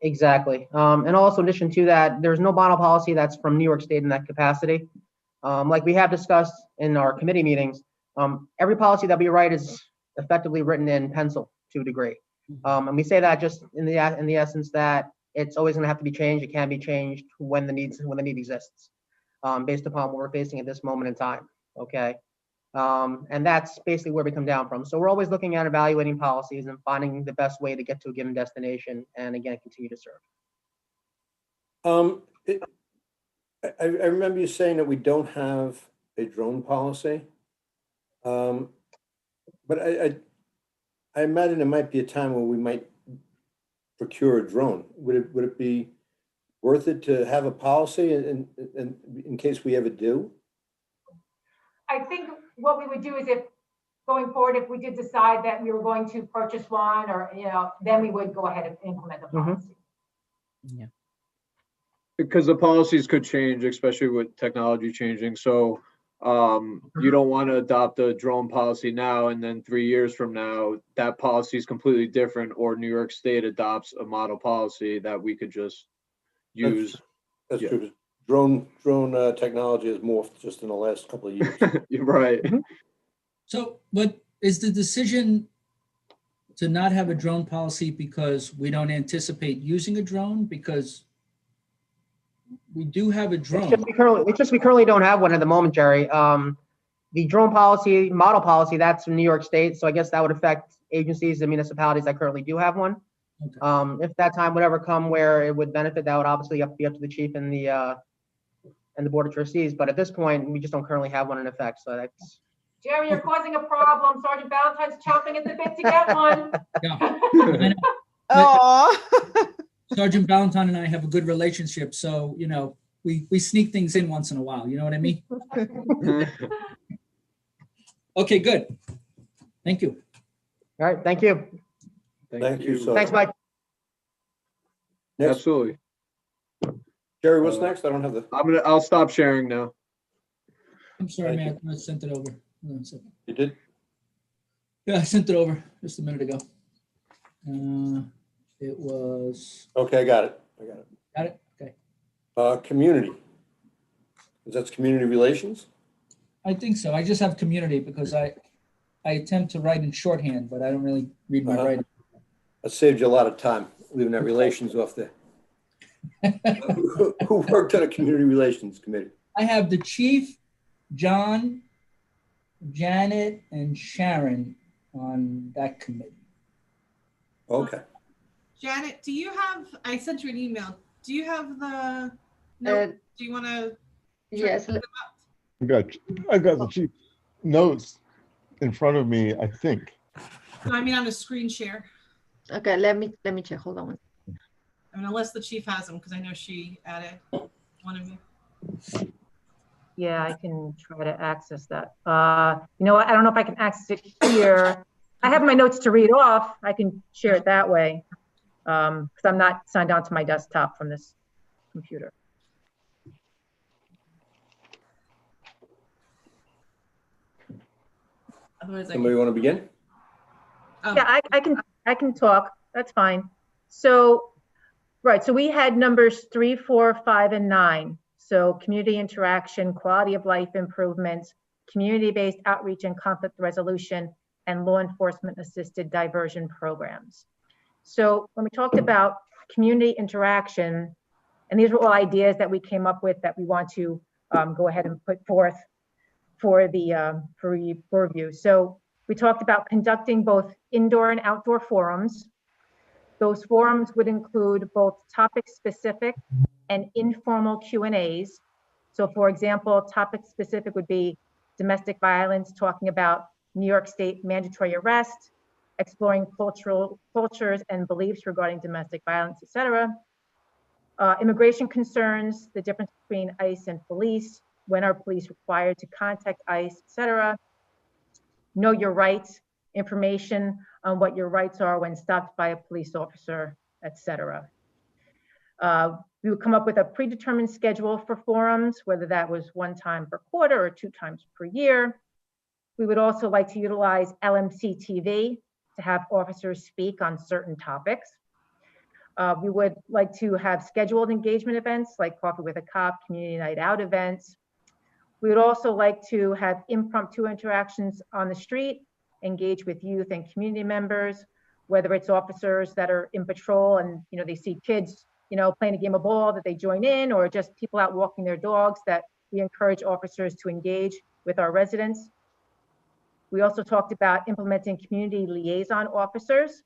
exactly. And also in addition to that, there's no model policy that's from New York State in that capacity. Like we have discussed in our committee meetings, every policy that we write is effectively written in pencil to a degree. And we say that just in the essence that it's always going to have to be changed. It can be changed when the need exists, based upon what we're facing at this moment in time. Okay. And that's basically where we come down from. So we're always looking at evaluating policies and finding the best way to get to a given destination and again, continue to serve. I remember you saying that we don't have a drone policy. But I imagine there might be a time where we might procure a drone. Would it be worth it to have a policy in case we ever do? I think what we would do is, if going forward, if we did decide that we were going to purchase one, or then we would go ahead and implement the policy. Yeah. Because the policies could change, especially with technology changing. So you don't want to adopt a drone policy now, and then 3 years from now, that policy is completely different, or New York State adopts a model policy that we could just use. That's true. Drone technology has morphed just in the last couple of years. You're right. So, but is the decision to not have a drone policy because we don't anticipate using a drone? Because we do have a drone. It's just we currently don't have one at the moment, Jerry. The drone policy, model policy, that's from New York State. So I guess that would affect agencies and municipalities that currently do have one. Okay. If that time would ever come where it would benefit, that would obviously be up to the chief and the board of trustees. But at this point, we just don't currently have one in effect. So that's. Jerry, you're causing a problem. Sergeant Valentine's chomping at the bit to get one. Yeah. Oh. Sergeant Valentine and I have a good relationship, so we sneak things in once in a while. You know what I mean? Okay, good. Thank you. All right, thank you. Thank you. Thanks, Mike. Next. Absolutely. Jerry, what's next? I don't have the. I'll stop sharing now. I'm sorry, man. I sent it over. You did? Yeah, I sent it over just a minute ago. It was, Okay, I got it. got it? Okay. Community. That's community relations? I think so. I just have community because I attempt to write in shorthand, but I don't really read my writing. That saved you a lot of time, leaving that relations off there. Who worked on a community relations committee? I have the chief, John, Janet, and Sharon on that committee. Okay. Janet, do you have, I sent you an email. Do you have the, no, do you want to? Yes. I got the chief notes in front of me, I think. No, I mean on a screen share. Okay, let me check. Hold on. I mean, unless the chief has them, because I know she added one of you. Yeah, I can try to access that. You know what? I don't know if I can access it here. I have my notes to read off. I can share it that way because I'm not signed on to my desktop from this computer. Otherwise, Somebody want to begin? Yeah, I can talk. That's fine. So, right. So we had numbers 3, 4, 5, and 9. So community interaction, quality of life improvements, community-based outreach and conflict resolution, and law enforcement assisted diversion programs. So when we talked about community interaction, and these were all ideas that we came up with that we want to go ahead and put forth for the for review. So we talked about conducting both indoor and outdoor forums. Those forums would include both topic-specific and informal Q&As. So for example, topic-specific would be domestic violence, talking about New York State mandatory arrest, exploring cultures and beliefs regarding domestic violence, etc. Immigration concerns, the difference between ICE and police, when are police required to contact ICE, etc. Know your rights, information on what your rights are when stopped by a police officer, etc. We would come up with a predetermined schedule for forums, whether that was 1 time per quarter or 2 times per year. We would also like to utilize LMC TV to have officers speak on certain topics. We would like to have scheduled engagement events like Coffee with a Cop, Community Night Out events. We would also like to have impromptu interactions on the street, engage with youth and community members, whether it's officers that are in patrol and they see kids playing a game of ball that they join in, or just people out walking their dogs, that we encourage officers to engage with our residents. We also talked about implementing community liaison officers.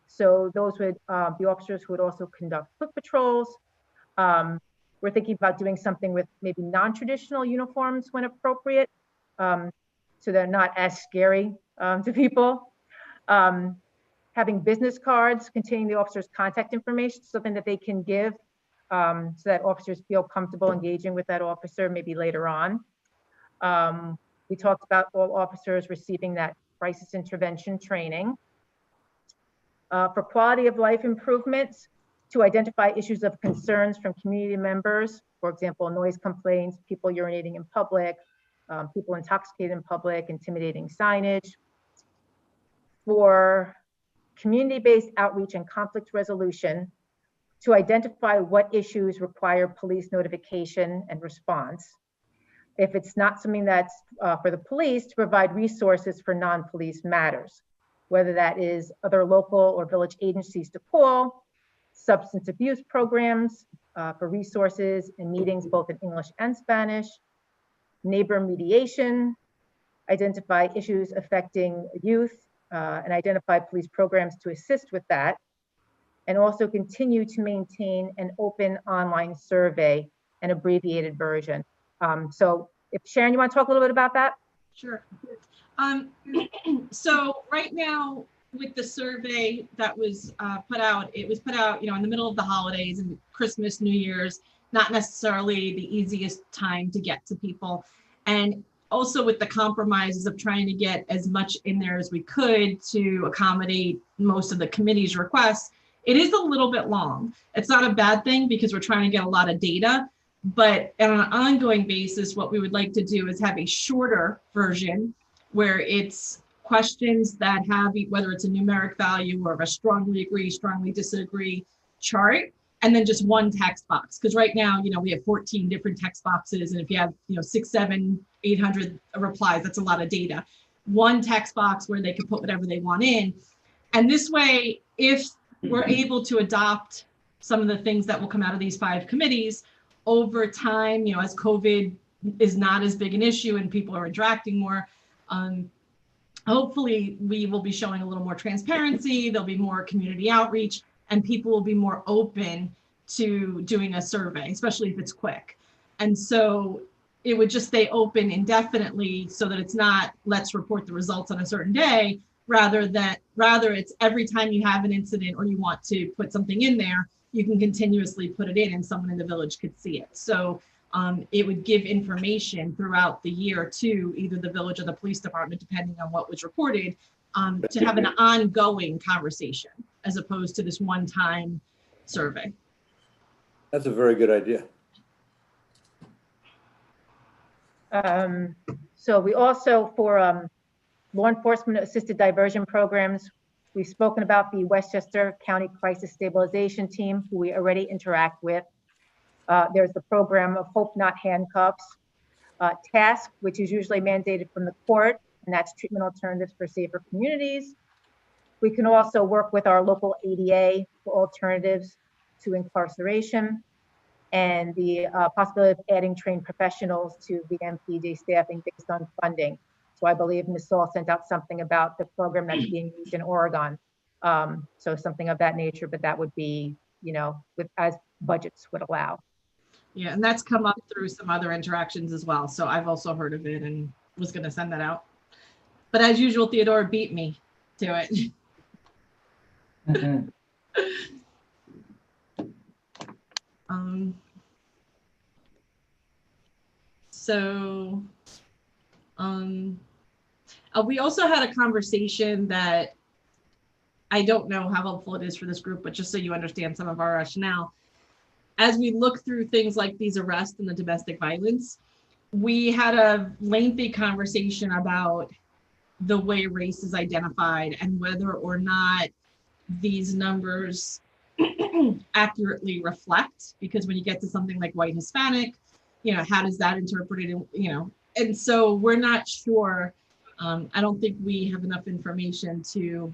So those would be officers who would also conduct foot patrols. We're thinking about doing something with maybe non-traditional uniforms when appropriate, so they're not as scary to people. Having business cards containing the officer's contact information, something that they can give so that officers feel comfortable engaging with that officer maybe later on. We talked about all officers receiving that crisis intervention training. For quality of life improvements, to identify issues of concerns from community members, for example, noise complaints, people urinating in public, people intoxicated in public, intimidating signage. For community-based outreach and conflict resolution, to identify what issues require police notification and response. If it's not something that's for the police, to provide resources for non-police matters, whether that is other local or village agencies to call, substance abuse programs for resources and meetings both in English and Spanish, neighbor mediation, identify issues affecting youth, and identify police programs to assist with that, and also continue to maintain an open online survey, an abbreviated version. So if Sharon, you want to talk a little bit about that? Sure. So right now with the survey that was put out, it was put out, in the middle of the holidays and Christmas, New Year's, not necessarily the easiest time to get to people. And also with the compromises of trying to get as much in there as we could to accommodate most of the committee's requests, it is a little bit long. It's not a bad thing because we're trying to get a lot of data, but on an ongoing basis, what we would like to do is have a shorter version where it's questions that have, whether it's a numeric value or a strongly agree, strongly disagree chart, and then just one text box. Because right now, we have 14 different text boxes. And if you have, 6, 7, 800 replies, that's a lot of data. One text box where they can put whatever they want in. And this way, if we're able to adopt some of the things that will come out of these 5 committees over time, as COVID is not as big an issue and people are interacting more, hopefully we will be showing a little more transparency, there'll be more community outreach, and people will be more open to doing a survey, especially if it's quick. And so it would just stay open indefinitely so that it's not, let's report the results on a certain day, rather it's every time you have an incident or you want to put something in there, you can continuously put it in and someone in the village could see it. So it would give information throughout the year to either the village or the police department, depending on what was reported, to have an ongoing conversation as opposed to this one-time survey. That's a very good idea. So we also, for law enforcement assisted diversion programs, we've spoken about the Westchester County Crisis Stabilization Team, who we already interact with. There's the program of Hope Not Handcuffs, TASK, which is usually mandated from the court, and that's treatment alternatives for safer communities. We can also work with our local ADA for alternatives to incarceration, and the possibility of adding trained professionals to the MPD staffing based on funding. So I believe Ms. Saul sent out something about the program that's being used in Oregon. So something of that nature, but that would be, as budgets would allow. Yeah, and that's come up through some other interactions as well. So I've also heard of it and was going to send that out. But as usual, Theodora beat me to it. We also had a conversation that I don't know how helpful it is for this group, but just so you understand some of our rationale. As we look through things like these arrests and the domestic violence, we had a lengthy conversation about the way race is identified and whether or not these numbers accurately reflect, because when you get to something like white Hispanic, how does that interpreted, and so we're not sure. I don't think we have enough information to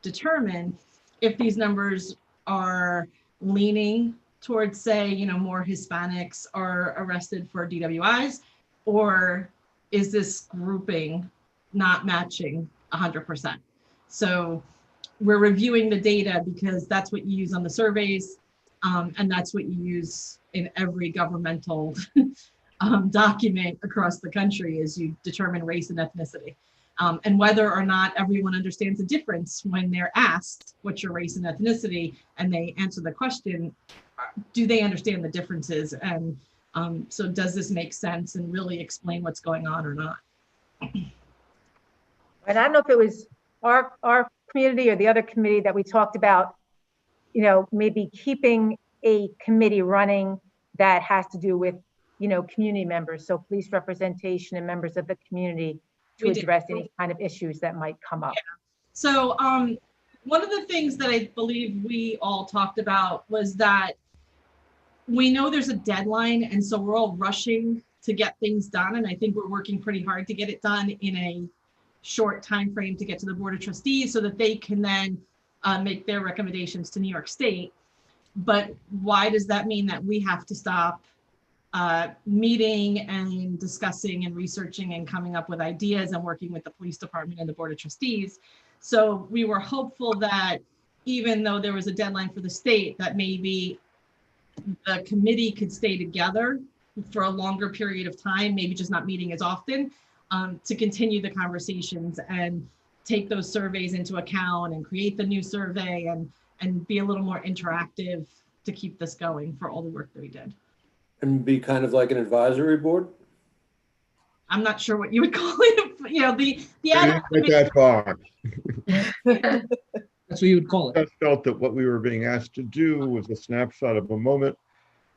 determine if these numbers are leaning towards, say, more Hispanics are arrested for DWIs, or is this grouping not matching 100%? So we're reviewing the data because that's what you use on the surveys, and that's what you use in every governmental document across the country, is you determine race and ethnicity. And whether or not everyone understands the difference when they're asked what's your race and ethnicity and they answer the question, do they understand the differences? And so does this make sense and really explain what's going on or not? And I don't know if it was our community or the other committee that we talked about, maybe keeping a committee running that has to do with, community members. So police representation and members of the community to address any kind of issues that might come up. Yeah. So one of the things that I believe we all talked about was that we know there's a deadline, and so we're all rushing to get things done. And I think we're working pretty hard to get it done in a short time frame to get to the Board of Trustees so that they can then make their recommendations to New York State. But why does that mean that we have to stop meeting and discussing and researching and coming up with ideas and working with the police department and the Board of Trustees? So we were hopeful that even though there was a deadline for the state, that maybe the committee could stay together for a longer period of time, maybe just not meeting as often, to continue the conversations and take those surveys into account and create the new survey and be a little more interactive to keep this going for all the work that we did. And be kind of like an advisory board? I'm not sure what you would call it. The ad hoc Get that far. That's what you would call it. I felt that what we were being asked to do was a snapshot of a moment.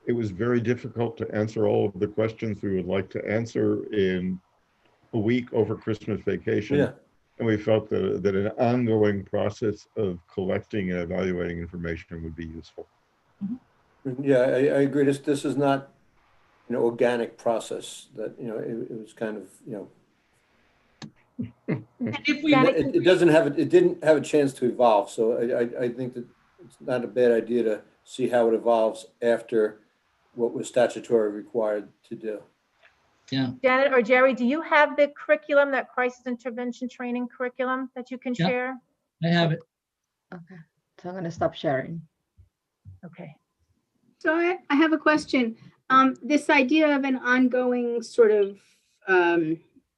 It was very difficult to answer all of the questions we would like to answer in a week over Christmas vacation. Yeah. And we felt that an ongoing process of collecting and evaluating information would be useful. Yeah, I agree. This is not, organic process that, it was kind of, And if we, it doesn't have, it didn't have a chance to evolve. So I think that it's not a bad idea to see how it evolves after what was statutory required to do. Yeah. Janet or Jerry, do you have the curriculum, that crisis intervention training curriculum that you can Yeah. share? I have it. Okay, so I'm gonna stop sharing. Okay. So I have a question. This idea of an ongoing sort of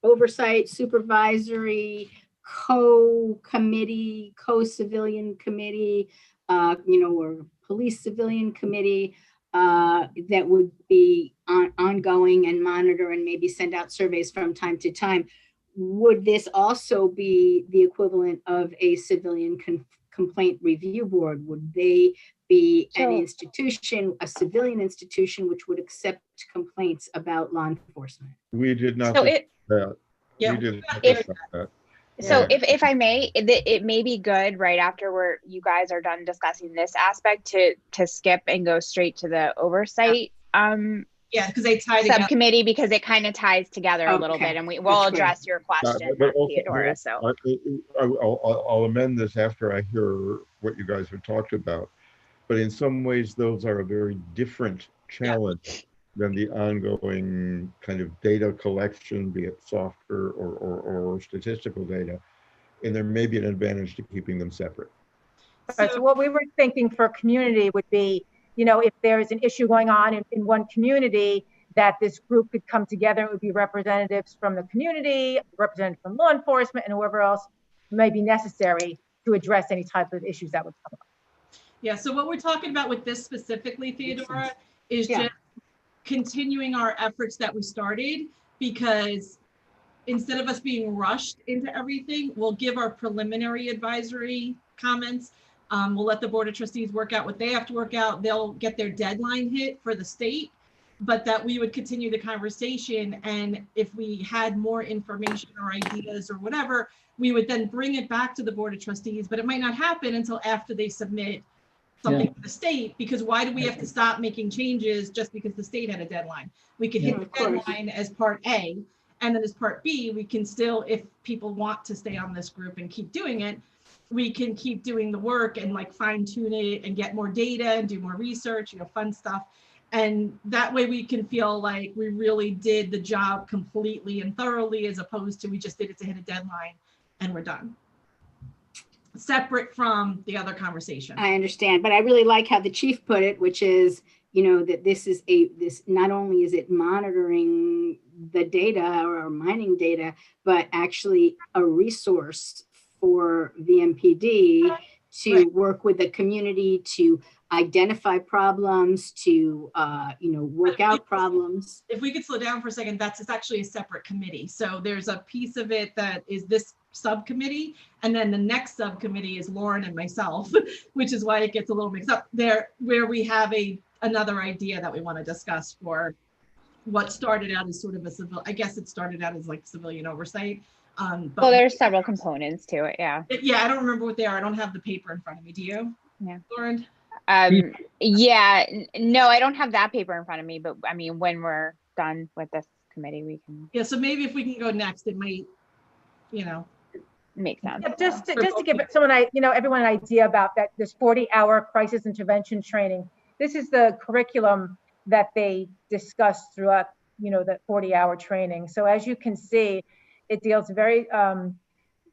oversight, supervisory, co-committee, co-civilian committee, or police civilian committee that would be ongoing and monitor and maybe send out surveys from time to time. Would this also be the equivalent of a civilian complaint review board? Would they be an institution, a civilian institution, which would accept complaints about law enforcement? We did not So discuss that. Yeah, We did not if- discuss that. So Yeah. if I may, it may be good right after you guys are done discussing this aspect to skip and go straight to the oversight yeah, because they tie together. subcommittee, because it kind of ties together a little Okay. bit, and we'll That's great. address your question, But also- Theodora. So I'll amend this after I hear what you guys have talked about. But in some ways, those are a very different challenge than the ongoing kind of data collection, be it software or statistical data. And there may be an advantage to keeping them separate. All right, so what we were thinking for community would be, if there's an issue going on in one community, that this group could come together. It would be representatives from the community, representatives from law enforcement, and whoever else may be necessary to address any type of issues that would come up. Yeah, so what we're talking about with this specifically, Theodora, is just continuing our efforts that we started, because instead of us being rushed into everything, we'll give our preliminary advisory comments. We'll let the Board of Trustees work out what they have to work out. They'll get their deadline hit for the state, but that we would continue the conversation. And if we had more information or ideas or whatever, we would then bring it back to the Board of Trustees, but it might not happen until after they submit something to the state, because why do we have to stop making changes just because the state had a deadline? We could hit the deadline as part A, and then as part B, we can still, if people want to stay on this group and keep doing it, we can keep doing the work and like fine tune it and get more data and do more research, fun stuff. And that way we can feel like we really did the job completely and thoroughly, as opposed to we just did it to hit a deadline and we're done. Separate from the other conversation. I understand, but I really like how the chief put it, which is, that this not only is it monitoring the data or mining data, but actually a resource for VMPD to work with the community to identify problems, to work out problems. If we could slow down for a second, it's actually a separate committee. So there's a piece of it that is this subcommittee, and then the next subcommittee is Lauren and myself, which is why it gets a little mixed up there, where we have another idea that we want to discuss for what started out as sort of a civil, I guess it started out as like civilian oversight. But well, there's several components to it. Yeah, I don't remember what they are. I don't have the paper in front of me. Do you? Yeah, Lauren? Yeah, no, I don't have that paper in front of me, but I mean, when we're done with this committee, we can. Yeah, so maybe if we can go next, it might, make sense. Yeah, just to give everyone an idea about that, this 40-hour crisis intervention training. This is the curriculum that they discussed throughout, that 40-hour training. So as you can see, it deals very,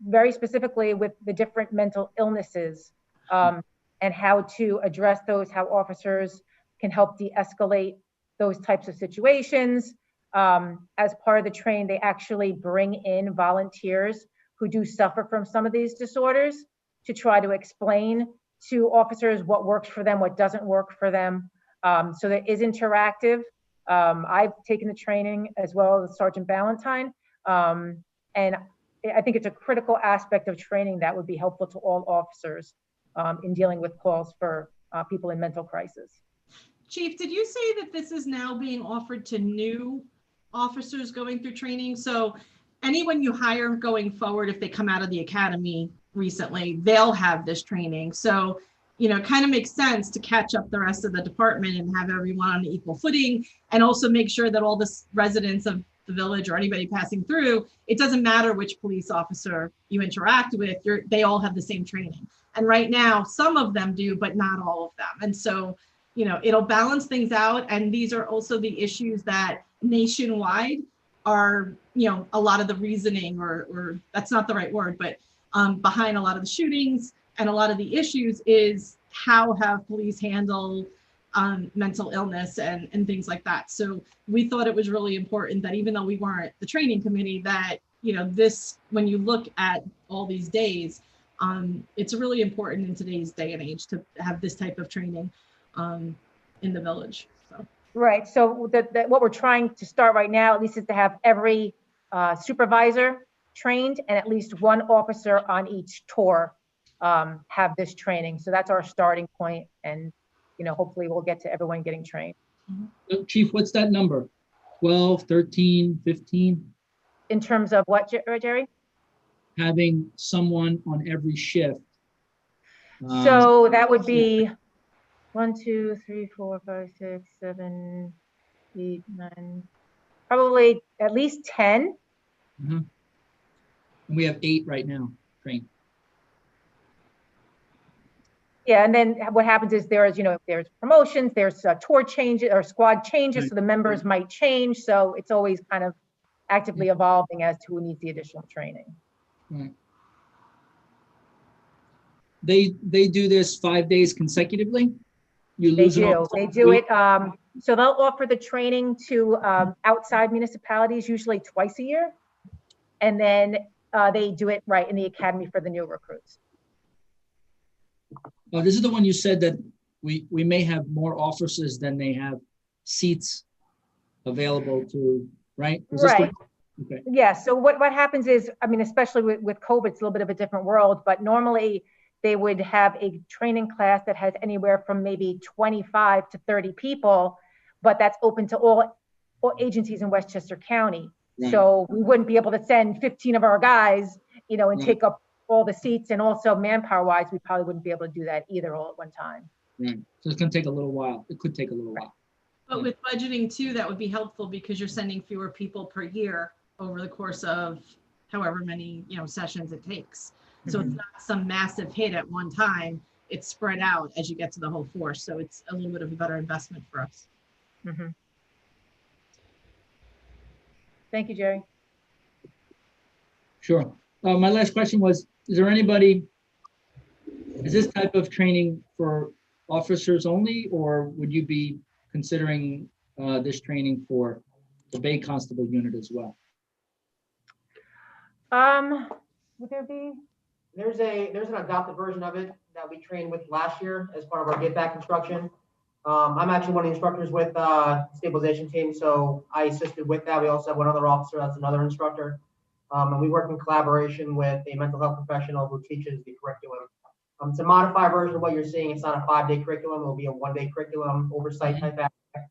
very specifically with the different mental illnesses and how to address those, how officers can help de-escalate those types of situations. As part of the training, they actually bring in volunteers who do suffer from some of these disorders to try to explain to officers what works for them, what doesn't work for them. So that is interactive. I've taken the training as well as Sergeant Ballantyne. And I think it's a critical aspect of training that would be helpful to all officers in dealing with calls for people in mental crisis. Chief, did you say that this is now being offered to new officers going through training? So anyone you hire going forward, if they come out of the academy recently, they'll have this training. So, you know, it kind of makes sense to catch up the rest of the department and have everyone on equal footing, and also make sure that all the residents of the village or anybody passing through, it doesn't matter which police officer you interact with, they all have the same training. And right now, some of them do, but not all of them. And so, you know, it'll balance things out. And these are also the issues that nationwide are, you know, a lot of the reasoning, or that's not the right word, but behind a lot of the shootings and a lot of the issues is how have police handle mental illness and things like that. So we thought it was really important that even though we weren't the training committee, that, you know, this, when you look at all these days, it's really important in today's day and age to have this type of training in the village. So. Right. So what we're trying to start right now, at least, is to have every supervisor trained and at least one officer on each tour have this training. So that's our starting point. And, you know, hopefully we'll get to everyone getting trained. Chief, what's that number? 12, 13, 15? In terms of what, Jerry? Having someone on every shift. So that would be 1, 2, 3, 4, 5, 6, 7, 8, 9, probably at least 10. Mm-hmm. And we have 8 right now trained. Yeah, and then what happens is there's, you know, there's promotions, there's tour changes or squad changes, Right. so the members might change. So it's always kind of actively evolving as to who needs the additional training. Right. They do this 5 days consecutively? They do it. So they'll offer the training to outside municipalities, usually twice a year. And then they do it right in the academy for the new recruits. This is the one you said that we may have more officers than they have seats available to, right? Right. Okay. Yeah. So what happens is, I mean, especially with COVID, it's a little bit of a different world, but normally they would have a training class that has anywhere from maybe 25 to 30 people, but that's open to all agencies in Westchester County. Right. So we wouldn't be able to send 15 of our guys, you know, and take up all the seats, and also manpower wise, we probably wouldn't be able to do that either all at one time. Right. So it's going to take a little while. It could take a little while. But with budgeting too, that would be helpful because you're sending fewer people per year over the course of however many, you know, sessions it takes. So it's not some massive hit at one time. It's spread out as you get to the whole force. So it's a little bit of a better investment for us. Mm-hmm. Thank you, Jerry. Sure. My last question was, is this type of training for officers only, or would you be considering this training for the Bay Constable unit as well? Would there be? There's an adopted version of it that we trained with last year as part of our Get Back instruction. I'm actually one of the instructors with stabilization team, so I assisted with that. We also have one other officer that's another instructor. And we work in collaboration with a mental health professional who teaches the curriculum. It's a modified version of what you're seeing. It's not a 5-day curriculum. It will be a 1-day curriculum oversight type aspect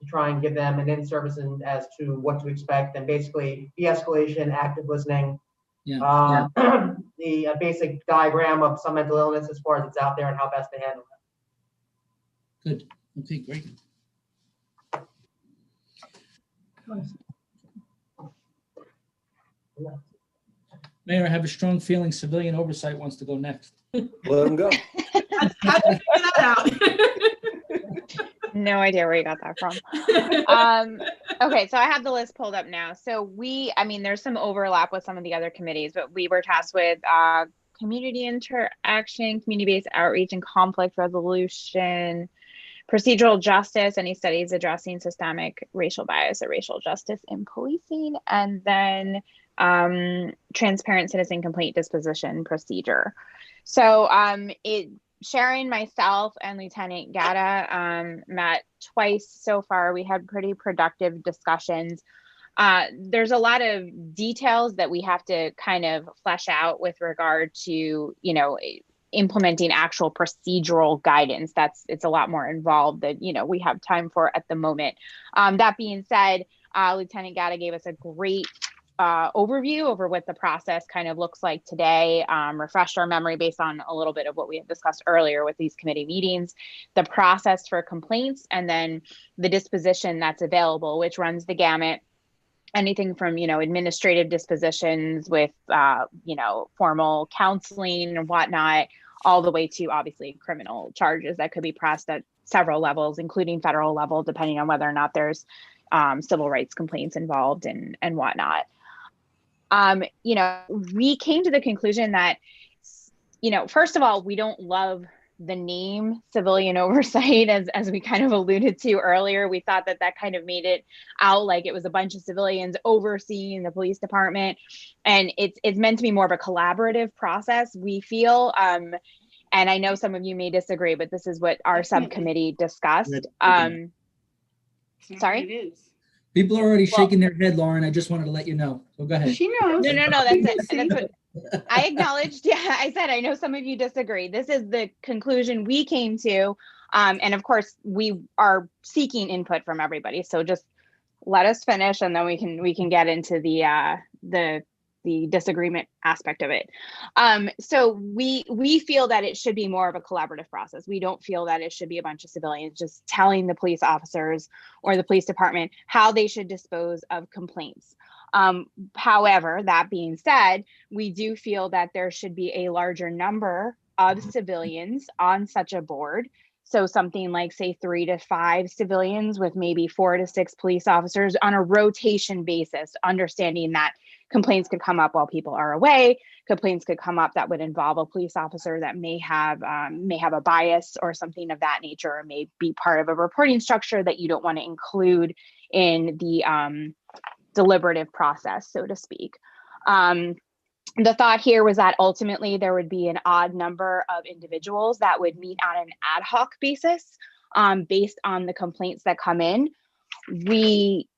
to try and give them an in-service as to what to expect, and basically de-escalation, active listening, the basic diagram of some mental illness as far as it's out there and how best to handle it. Good. Okay, great. Mayor, I have a strong feeling civilian oversight wants to go next. Let him go. How'd you figure that out? No idea where you got that from. Okay, so I have the list pulled up now. So I mean, there's some overlap with some of the other committees, but we were tasked with community interaction, community-based outreach and conflict resolution, procedural justice, any studies addressing systemic racial bias or racial justice in policing, and then transparent citizen complaint disposition procedure. So Sharon, myself, and Lieutenant Gatta met twice so far. We had pretty productive discussions. There's a lot of details that we have to kind of flesh out with regard to, you know, implementing actual procedural guidance. It's a lot more involved that, you know, we have time for at the moment. That being said, Lieutenant Gatta gave us a great overview over what the process kind of looks like today, refreshed our memory based on a little bit of what we had discussed earlier with these committee meetings, the process for complaints, and then the disposition that's available, which runs the gamut. Anything from, administrative dispositions with, formal counseling and whatnot, all the way to obviously criminal charges that could be pressed at several levels, including federal level, depending on whether or not there's civil rights complaints involved and whatnot. We came to the conclusion that, first of all, we don't love the name civilian oversight, as we kind of alluded to earlier. We thought that kind of made it out like it was a bunch of civilians overseeing the police department, and it's meant to be more of a collaborative process, we feel. And I know some of you may disagree, but this is what our subcommittee discussed. Sorry? People are already shaking their head, Lauren. I just wanted to let you know. So go ahead. She knows. No, that's it. That's what I acknowledged. Yeah, I said, I know some of you disagree. This is the conclusion we came to. And of course, we are seeking input from everybody. So just let us finish, and then we can get into the disagreement aspect of it. So we feel that it should be more of a collaborative process. We don't feel that it should be a bunch of civilians just telling the police officers or the police department how they should dispose of complaints. However, that being said, we do feel that there should be a larger number of civilians on such a board. So something like, say, 3 to 5 civilians with maybe 4 to 6 police officers on a rotation basis, understanding that complaints could come up while people are away. Complaints could come up that would involve a police officer that may have a bias or something of that nature, or may be part of a reporting structure that you don't want to include in the deliberative process, so to speak. The thought here was that ultimately there would be an odd number of individuals that would meet on an ad hoc basis based on the complaints that come in. We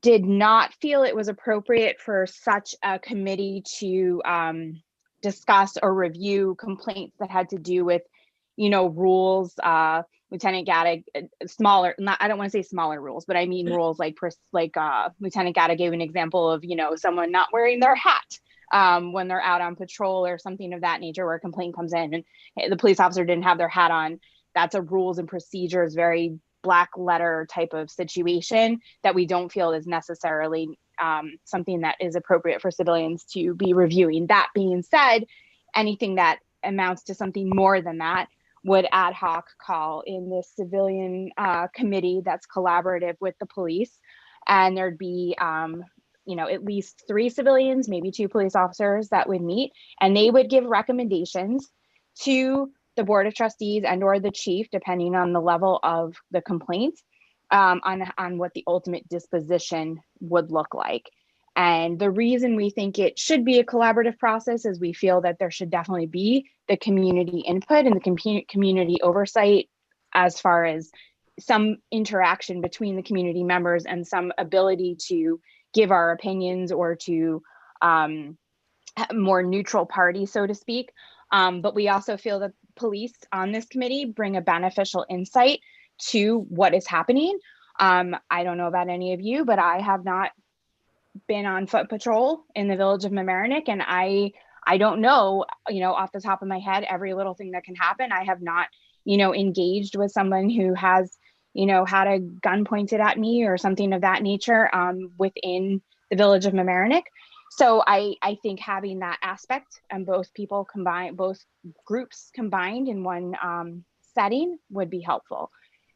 did not feel it was appropriate for such a committee to discuss or review complaints that had to do with, rules. Lieutenant Gatta, I don't want to say smaller rules, but I mean rules like Lieutenant Gatta gave an example of, someone not wearing their hat when they're out on patrol or something of that nature, where a complaint comes in and the police officer didn't have their hat on. That's a rules and procedures, very black letter type of situation that we don't feel is necessarily something that is appropriate for civilians to be reviewing. That being said, anything that amounts to something more than that would ad hoc call in this civilian committee that's collaborative with the police. And there'd be, at least 3 civilians, maybe 2 police officers that would meet, and they would give recommendations to the board of trustees and or the chief, depending on the level of the complaint, on what the ultimate disposition would look like. And the reason we think it should be a collaborative process is we feel that there should definitely be the community input and the community oversight, as far as some interaction between the community members and some ability to give our opinions or to more neutral party, so to speak. But we also feel that police on this committee bring a beneficial insight to what is happening. I don't know about any of you, but I have not been on foot patrol in the village of Mamaroneck, and I don't know, off the top of my head, every little thing that can happen. I have not, engaged with someone who has, had a gun pointed at me or something of that nature within the village of Mamaroneck. So I think having that aspect and both groups combined in one setting would be helpful.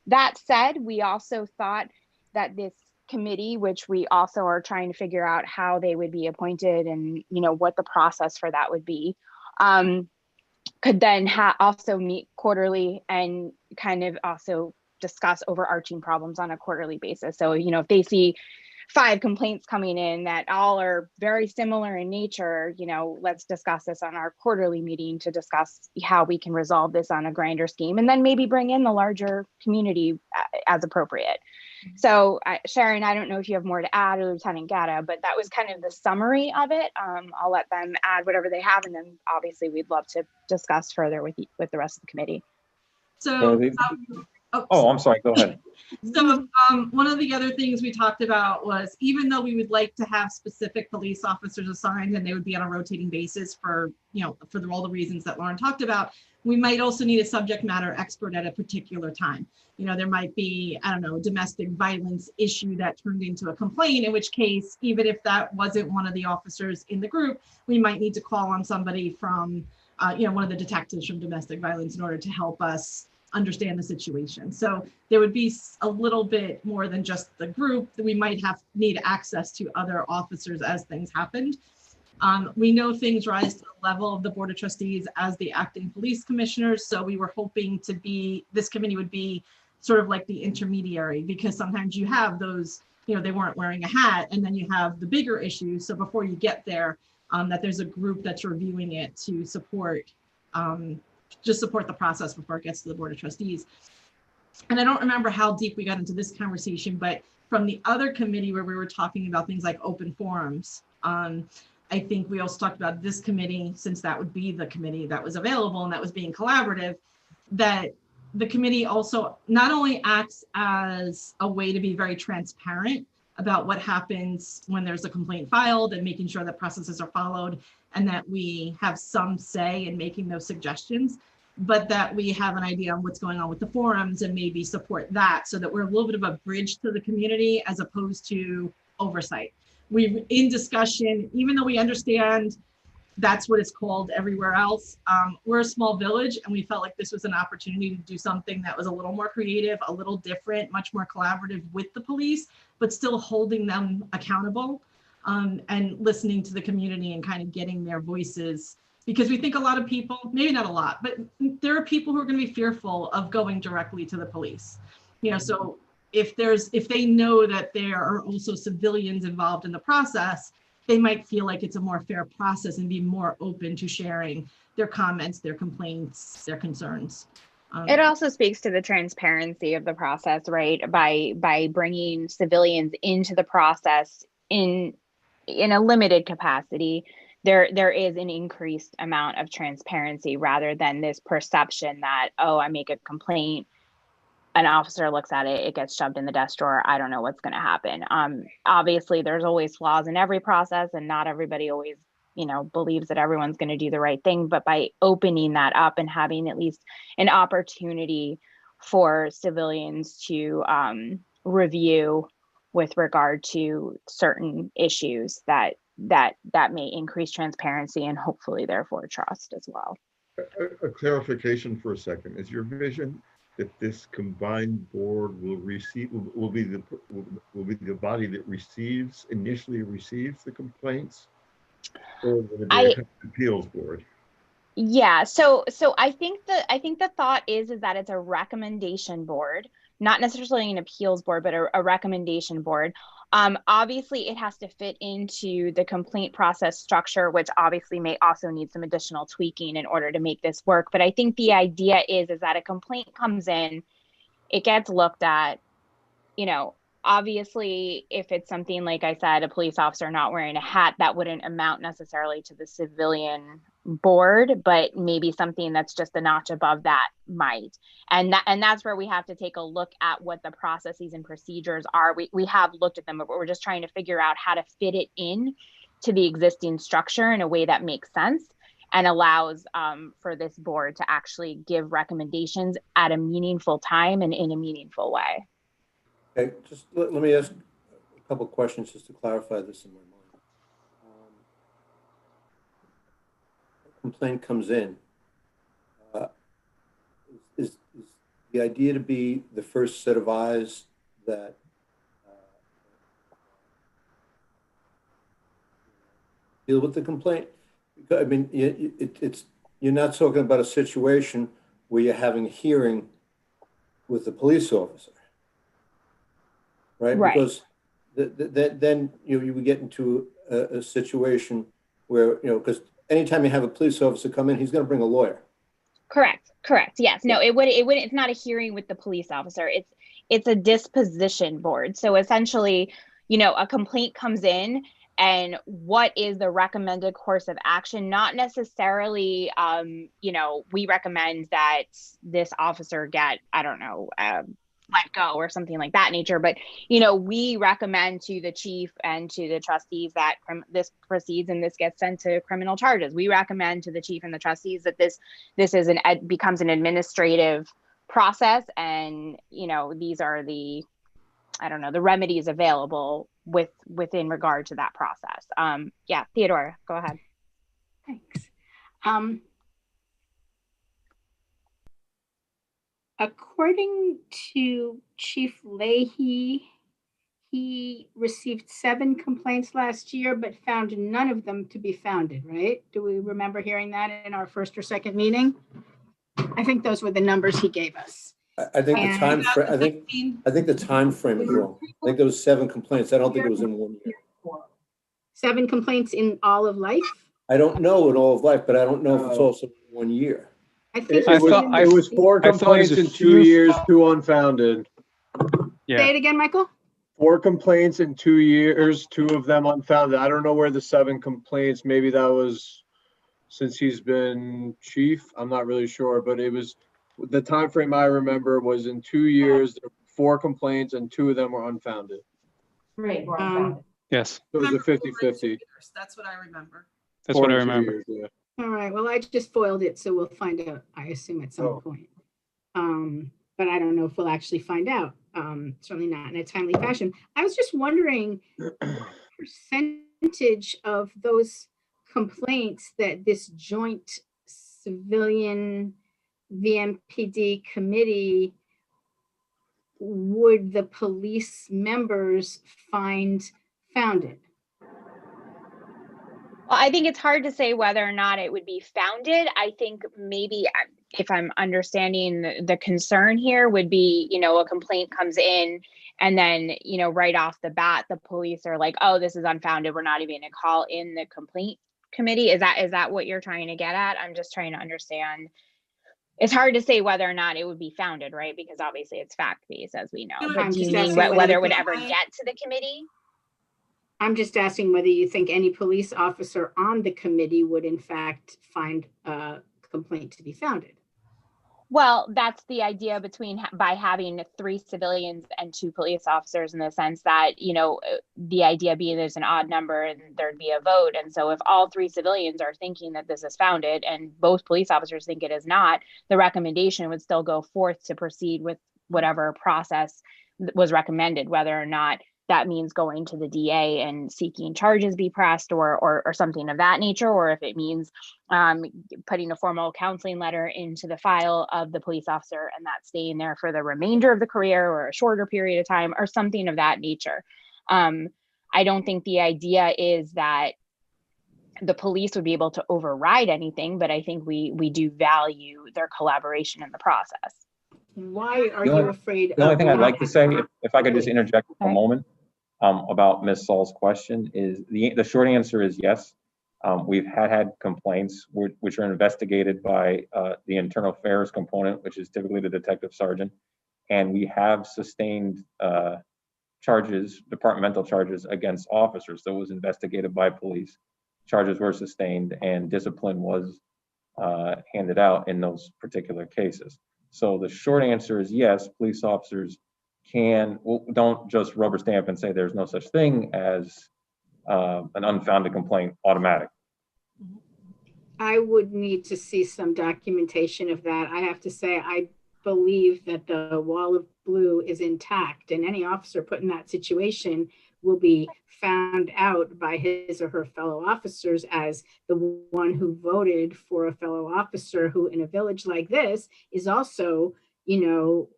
That said, we also thought that this committee, which we also are trying to figure out how they would be appointed and what the process for that would be, could then also meet quarterly and kind of also discuss overarching problems on a quarterly basis. So if they see 5 complaints coming in that all are very similar in nature, let's discuss this on our quarterly meeting to discuss how we can resolve this on a grander scheme, and then maybe bring in the larger community as appropriate. So Sharon, I don't know if you have more to add, or Lieutenant Gatta, but that was kind of the summary of it. I'll let them add whatever they have, and then obviously we'd love to discuss further with the rest of the committee. So Oh, I'm sorry, go ahead. So one of the other things we talked about was, even though we would like to have specific police officers assigned and they would be on a rotating basis for, for all the reasons that Lauren talked about, we might also need a subject matter expert at a particular time. There might be, I don't know, a domestic violence issue that turned into a complaint, in which case, even if that wasn't one of the officers in the group, we might need to call on somebody from, one of the detectives from domestic violence in order to help us understand the situation. So there would be a little bit more than just the group that we might need access to other officers as things happened. We know things rise to the level of the Board of Trustees as the acting police commissioners. So we were hoping this committee would be sort of like the intermediary, because sometimes you have those, they weren't wearing a hat, and then you have the bigger issues. So before you get there, that there's a group that's reviewing it to support, just support the process before it gets to the Board of Trustees. And I don't remember how deep we got into this conversation, but from the other committee where we were talking about things like open forums, I think we also talked about this committee, since that would be the committee that was available and that was being collaborative, that the committee also not only acts as a way to be very transparent about what happens when there's a complaint filed and making sure that processes are followed and that we have some say in making those suggestions, but that we have an idea on what's going on with the forums and maybe support that, so that we're a little bit of a bridge to the community as opposed to oversight. We've in discussion, even though we understand that's what it's called everywhere else, we're a small village, and we felt like this was an opportunity to do something that was a little more creative, a little different, much more collaborative with the police, but still holding them accountable, and listening to the community and kind of getting their voices. Because we think a lot of people, maybe not a lot, but there are people who are going to be fearful of going directly to the police. So if they know that there are also civilians involved in the process, they might feel like it's a more fair process and be more open to sharing their comments, their complaints, their concerns. It also speaks to the transparency of the process, right? By bringing civilians into the process in a limited capacity, there is an increased amount of transparency, rather than this perception that, oh, I make a complaint, an officer looks at it, it gets shoved in the desk drawer, I don't know what's going to happen. Obviously, there's always flaws in every process, and not everybody always, believes that everyone's going to do the right thing. But by opening that up and having at least an opportunity for civilians to review with regard to certain issues, that may increase transparency and hopefully therefore trust as well. A clarification for a second. Is your vision that this combined board will be the body that initially receives the complaints, or will it be an appeals board? Yeah, so I think the thought is that it's a recommendation board, not necessarily an appeals board, but a recommendation board. Obviously, it has to fit into the complaint process structure, which obviously may also need some additional tweaking in order to make this work. But I think the idea is that a complaint comes in, it gets looked at, obviously, if it's something, like I said, a police officer not wearing a hat, that wouldn't amount necessarily to the civilian board, but maybe something that's just a notch above that might. And that's where we have to take a look at what the processes and procedures are. We have looked at them, but we're just trying to figure out how to fit it in to the existing structure in a way that makes sense and allows for this board to actually give recommendations at a meaningful time and in a meaningful way. Okay, just let me ask a couple of questions just to clarify this in my mind. Complaint comes in. Is the idea to be the first set of eyes that deal with the complaint? I mean, you're not talking about a situation where you're having a hearing with the police officer, right? Because then you would get into a situation where, because anytime you have a police officer come in, he's going to bring a lawyer. Correct. Yes. No, it wouldn't. It's not a hearing with the police officer. It's a disposition board. So essentially, a complaint comes in and what is the recommended course of action, not necessarily, you know, we recommend that this officer get, I don't know, let go or something like that nature, but, you know, we recommend to the chief and to the trustees that this proceeds and this gets sent to criminal charges. We recommend to the chief and the trustees that this is becomes an administrative process, and, you know, these are the, I don't know, the remedies available within regard to that process. Yeah, Theodora, go ahead. Thanks. According to Chief Leahy, he received 7 complaints last year, but found none of them to be founded, right? Do we remember hearing that in our first or second meeting? I think those were the numbers he gave us. I think the time frame, I think the time frame is wrong. I think there was 7 complaints. I don't think it was in 1 year. 7 complaints in all of life? I don't know in all of life, but I don't know if it's also 1 year. I think It was 4 complaints in 2 years, 2 unfounded. Yeah. Say it again, Michael. 4 complaints in 2 years, 2 of them unfounded. I don't know where the 7 complaints, maybe that was since he's been chief. I'm not really sure, but it was, the time frame I remember was in 2 years, there were 4 complaints and 2 of them were unfounded. Right, we're unfounded. Yes. So it was a 50-50. That's what I remember. That's what I remember. Yeah. All right, well, I just foiled it, so we'll find out, I assume, at some point. But I don't know if we'll actually find out, certainly not in a timely fashion. I was just wondering, percentage of those complaints that this joint civilian VMPD committee, would the police members find founded? Well, I think it's hard to say whether or not it would be founded. I think maybe, if I'm understanding the concern here, would be, you know, a complaint comes in and then, you know, right off the bat, the police are like, oh, this is unfounded. We're not even going to call in the complaint committee. Is that what you're trying to get at? I'm just trying to understand. It's hard to say whether or not it would be founded, right? Because obviously it's fact-based, as we know. But do you mean whether it would ever get to the committee? I'm just asking whether you think any police officer on the committee would in fact find a complaint to be founded. Well, that's the idea by having 3 civilians and 2 police officers, in the sense that, you know, the idea being there's an odd number and there'd be a vote. And so if all 3 civilians are thinking that this is founded and both police officers think it is not, the recommendation would still go forth to proceed with whatever process was recommended, whether or not that means going to the DA and seeking charges be pressed or something of that nature, or if it means putting a formal counseling letter into the file of the police officer and that staying there for the remainder of the career or a shorter period of time or something of that nature. I don't think the idea is that the police would be able to override anything, but I think we do value their collaboration in the process. Why are you afraid? The only thing I'd like to say, if I could just interject for a moment, about Ms. Saul's question, is the short answer is yes. We've had complaints which are investigated by the internal affairs component, which is typically the detective sergeant, and we have sustained charges, departmental charges against officers. So it was investigated by police. Charges were sustained and discipline was handed out in those particular cases. So the short answer is yes, police officers don't just rubber stamp and say there's no such thing as an unfounded complaint automatic. I would need to see some documentation of that. I have to say, I believe that the wall of blue is intact, and any officer put in that situation will be found out by his or her fellow officers as the one who voted for a fellow officer who in a village like this is also, you know,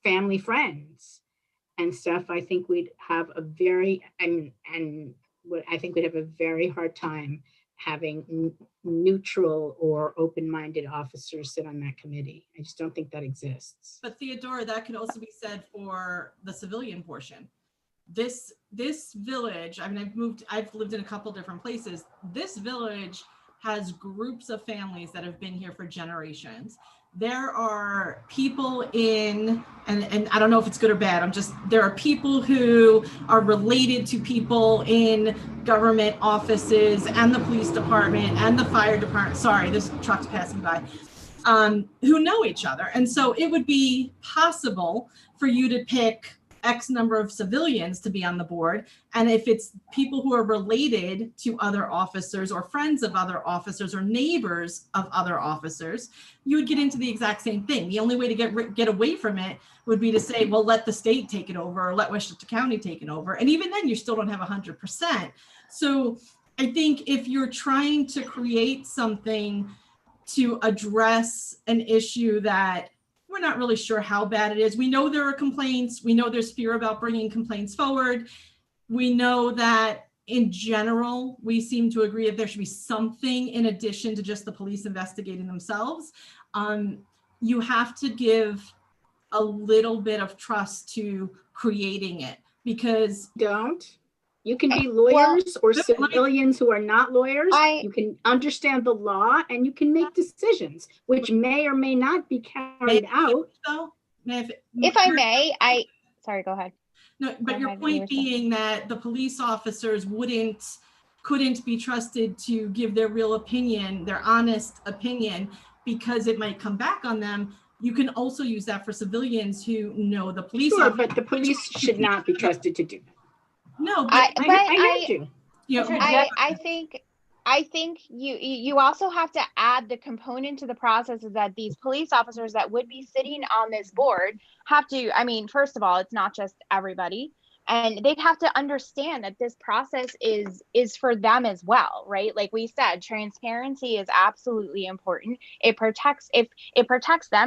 family friends and stuff. I think we'd have a very, I think we'd have a very hard time having neutral or open-minded officers sit on that committee. I just don't think that exists. But Theodora, that could also be said for the civilian portion. This village, I mean, I've lived in a couple different places. This village has groups of families that have been here for generations. there are people in, and I don't know if it's good or bad, there are people who are related to people in government offices and the police department and the fire department. Sorry, this truck's passing by. Who know each other. And so it would be possible for you to pick X number of civilians to be on the board. And if it's people who are related to other officers or friends of other officers or neighbors of other officers, you would get into the exact same thing. The only way to get away from it would be to say, well, let the state take it over or let Westchester County take it over. And even then you still don't have 100%. So I think if you're trying to create something to address an issue that we're not really sure how bad it is. We know there are complaints. We know there's fear about bringing complaints forward. We know that in general, we seem to agree that there should be something in addition to just the police investigating themselves. You have to give a little bit of trust to creating it, because you can be lawyers or civilians who are not lawyers. You can understand the law and you can make decisions, which may or may not be carried out. If I may, sorry, go ahead. No, but your point being that the police officers couldn't be trusted to give their real opinion, their honest opinion, because it might come back on them. You can also use that for civilians who know the police. Sure, but the police should not be trusted to do that. No, but I think you also have to add the component to the process is that these police officers that would be sitting on this board have to, I mean, first of all, it's not just everybody, and they have to understand that this process is for them as well, right? Like we said, transparency is absolutely important. It protects them,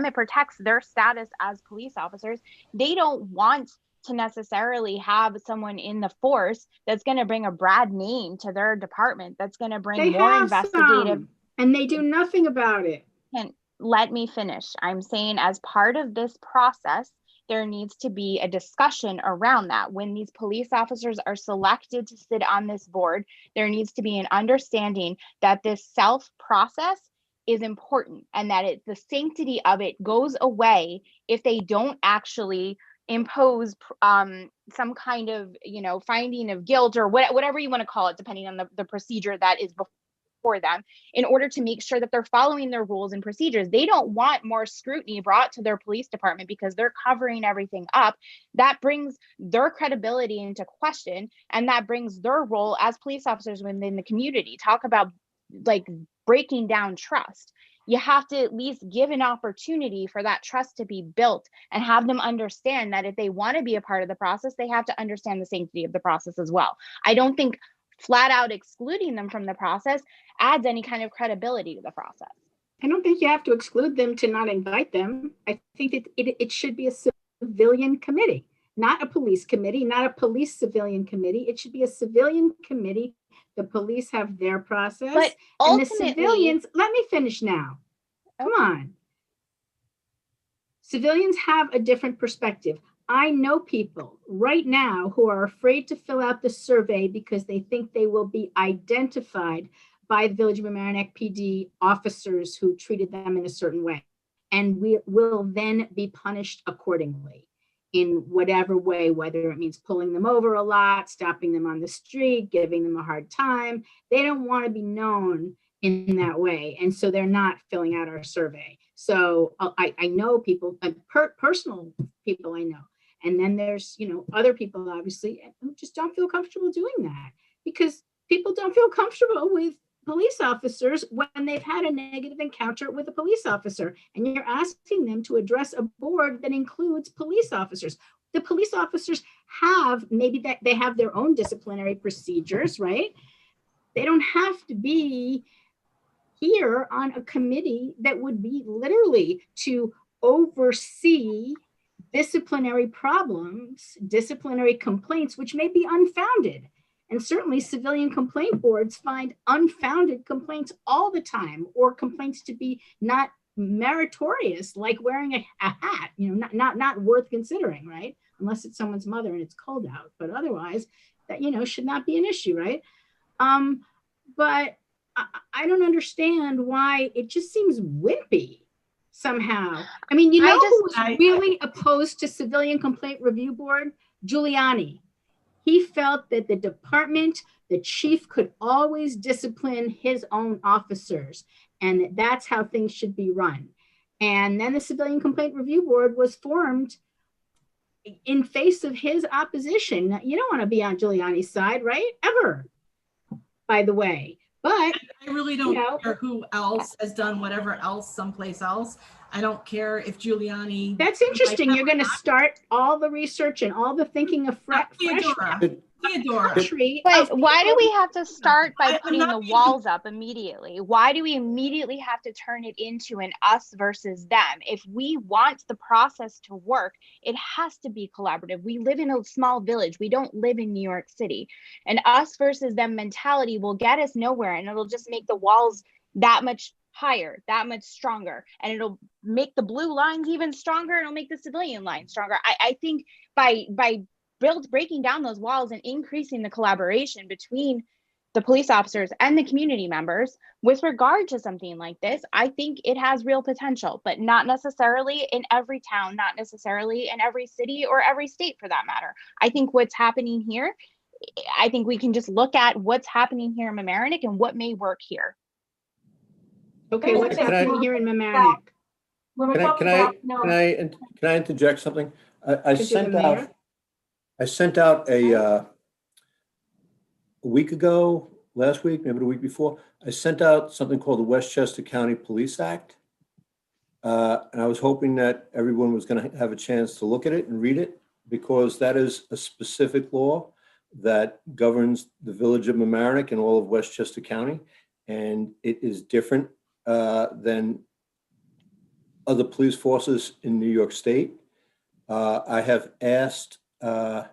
it protects their status as police officers. They don't want to necessarily have someone in the force that's going to bring a bad name to their department, that's going to bring more investigative, and they do nothing about it. And let me finish. I'm saying as part of this process, there needs to be a discussion around that. When these police officers are selected to sit on this board, there needs to be an understanding that this self process is important and that the sanctity of it goes away if they don't actually impose some kind of, finding of guilt or whatever you want to call it, depending on the procedure that is before them, in order to make sure that they're following their rules and procedures. They don't want more scrutiny brought to their police department because they're covering everything up. That brings their credibility into question, and that brings their role as police officers within the community. Talk about like breaking down trust. You have to at least give an opportunity for that trust to be built and have them understand that if they want to be a part of the process, they have to understand the sanctity of the process as well. I don't think flat out excluding them from the process adds any kind of credibility to the process. I don't think you have to exclude them to not invite them. I think that it should be a civilian committee, not a police committee, not a police civilian committee. It should be a civilian committee. The police have their process, but and the civilians, let me finish now. Come on. Civilians have a different perspective. I know people right now who are afraid to fill out the survey because they think they will be identified by the Village of Mamaroneck PD officers who treated them in a certain way. And we will then be punished accordingly in whatever way, whether it means pulling them over a lot, stopping them on the street, giving them a hard time. They don't want to be known in that way. And so they're not filling out our survey. So I know people, personal people I know. And then there's, other people obviously who just don't feel comfortable doing that because people don't feel comfortable with police officers when they've had a negative encounter with a police officer, and you're asking them to address a board that includes police officers. The police officers maybe that they have their own disciplinary procedures, right? They don't have to be here on a committee that would be literally to oversee disciplinary problems, disciplinary complaints, which may be unfounded. And certainly civilian complaint boards find unfounded complaints all the time, or complaints to be not meritorious, like wearing a hat, not worth considering, right? Unless it's someone's mother and it's cold out, but otherwise that, should not be an issue, right? But I don't understand why it just seems wimpy somehow. I mean, you I know just- who was really opposed to Civilian Complaint Review Board? Giuliani. He felt that the department, the chief could always discipline his own officers, and that that's how things should be run. And then the Civilian Complaint Review Board was formed in face of his opposition. You don't want to be on Giuliani's side, right? Ever, by the way. But I really don't you know, care who else has done whatever else someplace else. I don't care if Giuliani. that's interesting. You're going to start all the research and all the thinking of Theodora. country. But why do we have to start by I'm putting not the being- walls up immediately? Why do we immediately have to turn it into an us versus them? If we want the process to work, it has to be collaborative. We live in a small village. We don't live in New York City. An us versus them mentality will get us nowhere, and it'll just make the walls that much higher, that much stronger, and it'll make the blue lines even stronger, and it'll make the civilian lines stronger. I think by breaking down those walls and increasing the collaboration between the police officers and the community members with regard to something like this, I think it has real potential, but not necessarily in every town, not necessarily in every city or every state for that matter. I think what's happening here, I think we can just look at what's happening here in Mamaroneck and what may work here. Okay, what's Can I- happening here in Mamaroneck? When we're Can talking about, no, I interject something? I Because you're the mayor? sent out a week ago, last week, maybe the week before, I sent out something called the Westchester County Police Act. And I was hoping that everyone was going to have a chance to look at it and read it, because that is a specific law that governs the village of Mamaroneck and all of Westchester County. And it is different than other police forces in New York State. I have asked the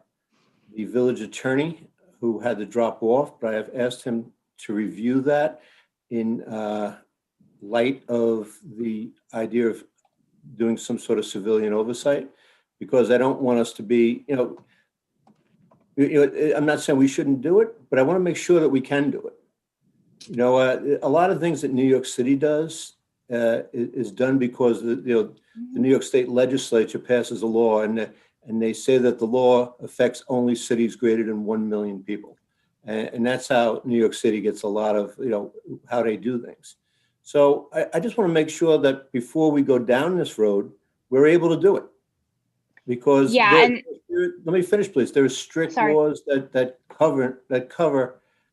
village attorney, who had to drop off, but I have asked him to review that in light of the idea of doing some sort of civilian oversight, because I don't want us to be, I'm not saying we shouldn't do it, but I want to make sure that we can do it. A lot of things that New York City does is done because the New York State legislature passes a law, and they say that the law affects only cities greater than 1 million people. And that's how New York City gets a lot of, how they do things. So I just want to make sure that before we go down this road, we're able to do it. Because let me finish, please. There are strict laws that cover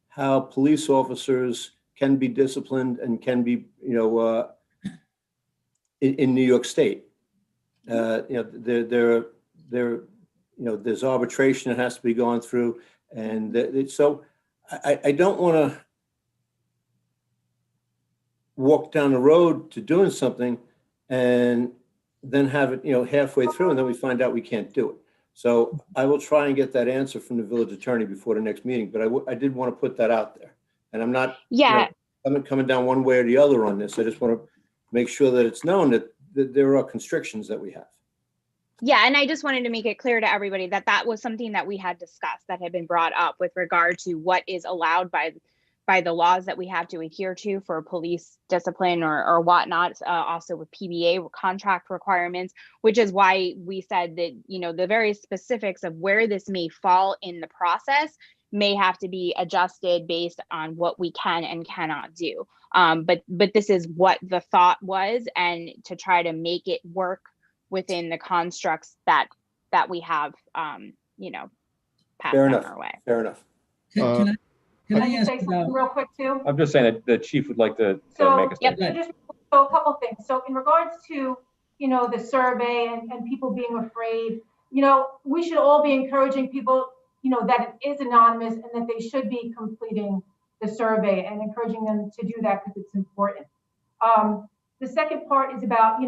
how police officers can be disciplined and can be, in New York State. There's arbitration that has to be gone through, and so I don't want to walk down the road to doing something and then have it, halfway through, and then we find out we can't do it. So I will try and get that answer from the village attorney before the next meeting, but I did want to put that out there. And I'm not, I'm not coming down one way or the other on this. I just want to make sure that it's known that there are constrictions that we have. Yeah, and I just wanted to make it clear to everybody that that was something that we had discussed, that had been brought up with regard to what is allowed by the laws that we have to adhere to for police discipline or whatnot, also with PBA contract requirements, which is why we said that, the very specifics of where this may fall in the process may have to be adjusted based on what we can and cannot do. But this is what the thought was, and to try to make it work within the constructs that we have, passed down our way. Fair enough. Can I I ask say something about, real quick too? I'm just saying that the chief would like to So, make a statement. so a couple things. So in regards to, the survey and people being afraid, we should all be encouraging people, that it is anonymous and that they should be completing the survey, and encouraging them to do that because it's important. The second part is about,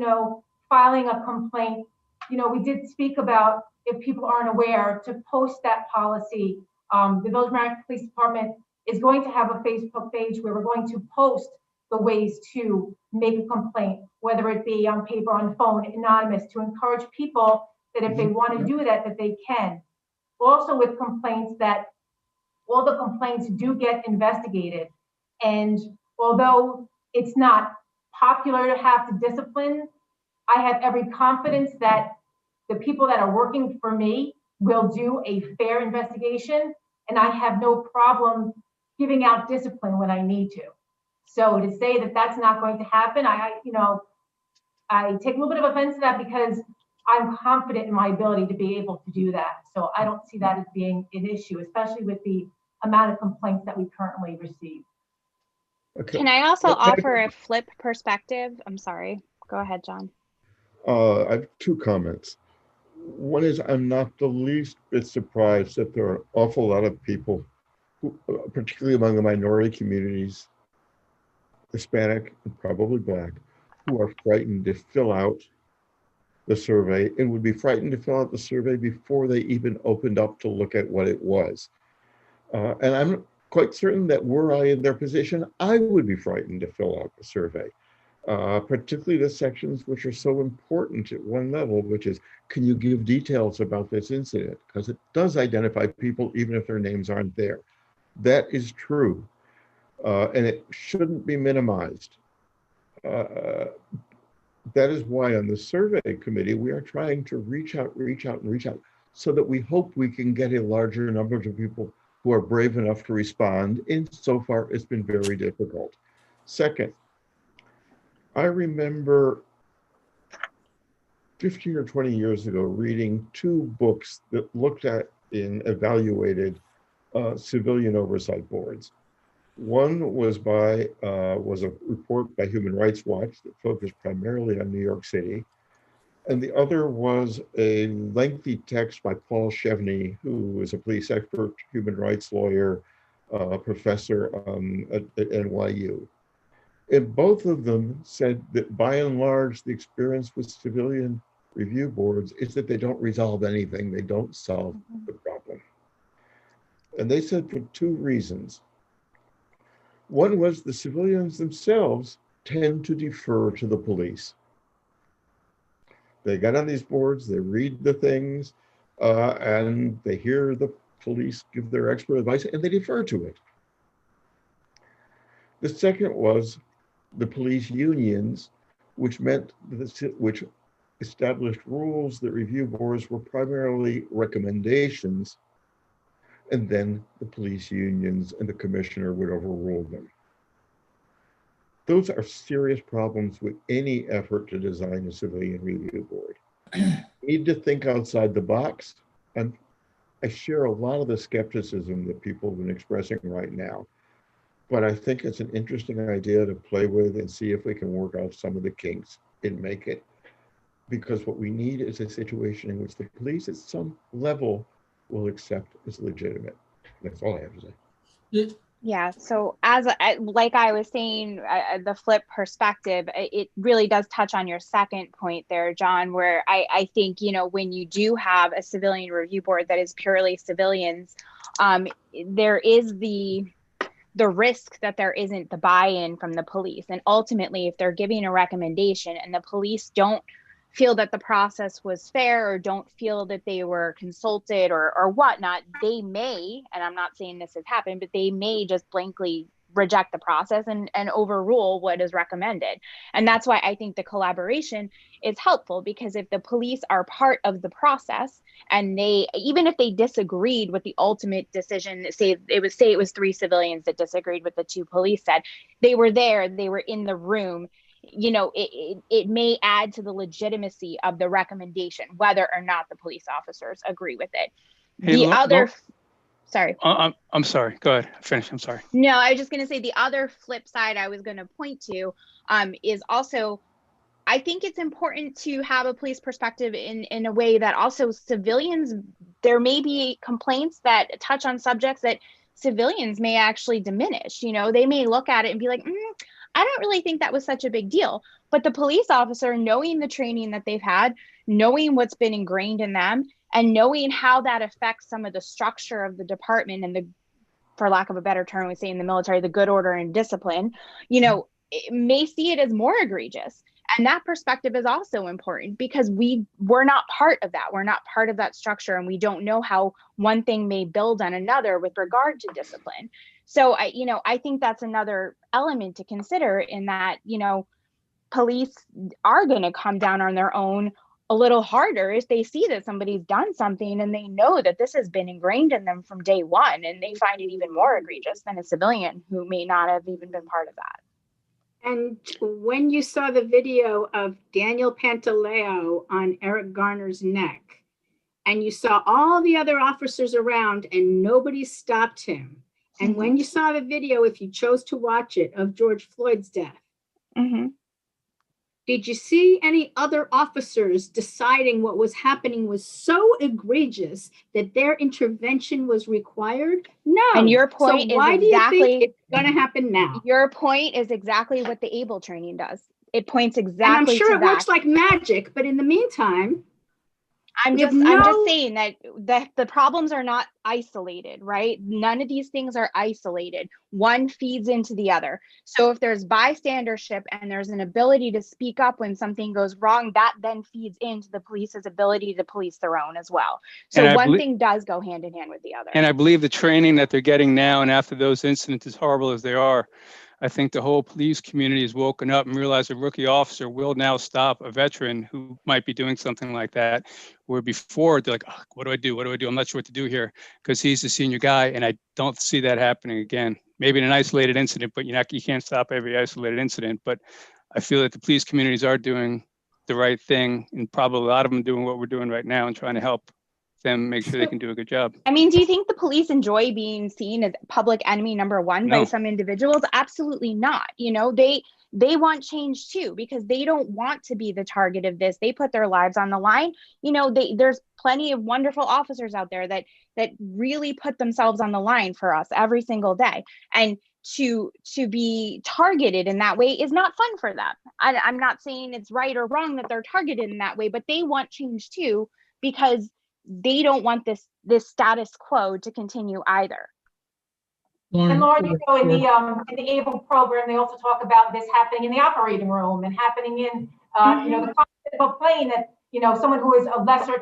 filing a complaint. We did speak about, if people aren't aware, to post that policy. The Village of Mamaroneck Police Department is going to have a Facebook page where we're going to post the ways to make a complaint, whether it be on paper, on phone, anonymous, to encourage people that if they want to do that they can. Also with complaints, that all the complaints do get investigated. And although it's not popular to have to discipline I have every confidence that the people that are working for me will do a fair investigation, and I have no problem giving out discipline when I need to. So to say that that's not going to happen, I take a little bit of offense to that because I'm confident in my ability to be able to do that. So I don't see that as being an issue, especially with the amount of complaints that we currently receive. Okay. Can I also offer a flip perspective? I'm sorry. Go ahead, John. I have two comments. One is I'm not the least bit surprised that there are an awful lot of people, who, particularly among the minority communities, Hispanic and probably Black, who are frightened to fill out the survey and would be frightened to fill out the survey before they even opened up to look at what it was. And I'm quite certain that were I in their position, I would be frightened to fill out the survey. Particularly the sections which are so important at one level, which is, can you give details about this incident? Because it does identify people even if their names aren't there. That is true, and it shouldn't be minimized. That is why on the survey committee, we are trying to reach out, so that we hope we can get a larger number of people who are brave enough to respond. And so far, it's been very difficult. Second, I remember 15 or 20 years ago reading two books that looked at and evaluated civilian oversight boards. One was a report by Human Rights Watch that focused primarily on New York City. And the other was a lengthy text by Paul Chevney, who is a police expert, human rights lawyer, professor at NYU. And both of them said that by and large, the experience with civilian review boards is that they don't resolve anything. They don't solve the problem. And they said for two reasons. One was the civilians themselves tend to defer to the police. They get on these boards, they read the things, and they hear the police give their expert advice, and they defer to it. The second was the police unions, which established rules that review boards were primarily recommendations, and then the police unions and the commissioner would overrule them. Those are serious problems with any effort to design a civilian review board. You need to think outside the box. And I share a lot of the skepticism that people have been expressing right now. But I think it's an interesting idea to play with and see if we can work out some of the kinks and make it. Because what we need is a situation in which the police at some level will accept as legitimate. That's all I have to say. Yeah, so like I was saying, the flip perspective, it really does touch on your second point there, John, where I think, when you do have a civilian review board that is purely civilians, there is the risk that there isn't the buy-in from the police. And ultimately, if they're giving a recommendation and the police don't feel that the process was fair or don't feel that they were consulted or whatnot, they may, and I'm not saying this has happened, but they may just blankly reject the process and overrule what is recommended. And that's why I think the collaboration is helpful, because if the police are part of the process and they, even if they disagreed with the ultimate decision, say it was 3 civilians that disagreed with the 2 police said, they were there, they were in the room, it may add to the legitimacy of the recommendation, whether or not the police officers agree with it. Hey, Sorry. I'm sorry. Go ahead. Finish. I'm sorry. No, I was just going to say the other flip side I was going to point to is also, I think it's important to have a police perspective in a way that also civilians, there may be complaints that touch on subjects that civilians may actually diminish. They may look at it and be like, I don't really think that was such a big deal. But the police officer, knowing the training that they've had, knowing what's been ingrained in them, and knowing how that affects some of the structure of the department and the, for lack of a better term, we say in the military, the good order and discipline, it may see it as more egregious. And that perspective is also important, because we're not part of that. We're not part of that structure, and we don't know how one thing may build on another with regard to discipline. So I think that's another element to consider, in that, police are going to come down on their own a little harder if they see that somebody's done something and they know that this has been ingrained in them from day one, and they find it even more egregious than a civilian who may not have even been part of that. And when you saw the video of Daniel Pantaleo on Eric Garner's neck, and you saw all the other officers around and nobody stopped him, and when you saw the video, if you chose to watch it, of George Floyd's death, did you see any other officers deciding what was happening was so egregious that their intervention was required? No. And your point so why is do you exactly think it's going to happen now? Your point is exactly what the ABLE training does. It points exactly and I'm sure to it that. Works like magic, but in the meantime, I'm just saying that the problems are not isolated, right? None of these things are isolated. One feeds into the other. So if there's bystandership and there's an ability to speak up when something goes wrong, that then feeds into the police's ability to police their own as well. So one thing does go hand in hand with the other. And I believe the training that they're getting now and after those incidents, as horrible as they are, I think the whole police community has woken up and realized a rookie officer will now stop a veteran who might be doing something like that, where before they're like, oh, what do I do? What do I do? I'm not sure what to do here, because he's the senior guy, and I don't see that happening again. Maybe in an isolated incident, but you can't stop every isolated incident. But I feel that the police communities are doing the right thing, and probably a lot of them doing what we're doing right now and trying to help them make sure they can do a good job. I mean, do you think the police enjoy being seen as public enemy number one by some individuals? Absolutely not. You know, they want change too, because they don't want to be the target of this. They put their lives on the line. You know, there's plenty of wonderful officers out there that really put themselves on the line for us every single day. And to be targeted in that way is not fun for them. I'm not saying it's right or wrong that they're targeted in that way, but they want change too, because they don't want this status quo to continue either. And Lauren, you know, in the ABLE program, they also talk about this happening in the operating room and happening in, you know, the cockpit of a plane, that, you know, someone who is a lesser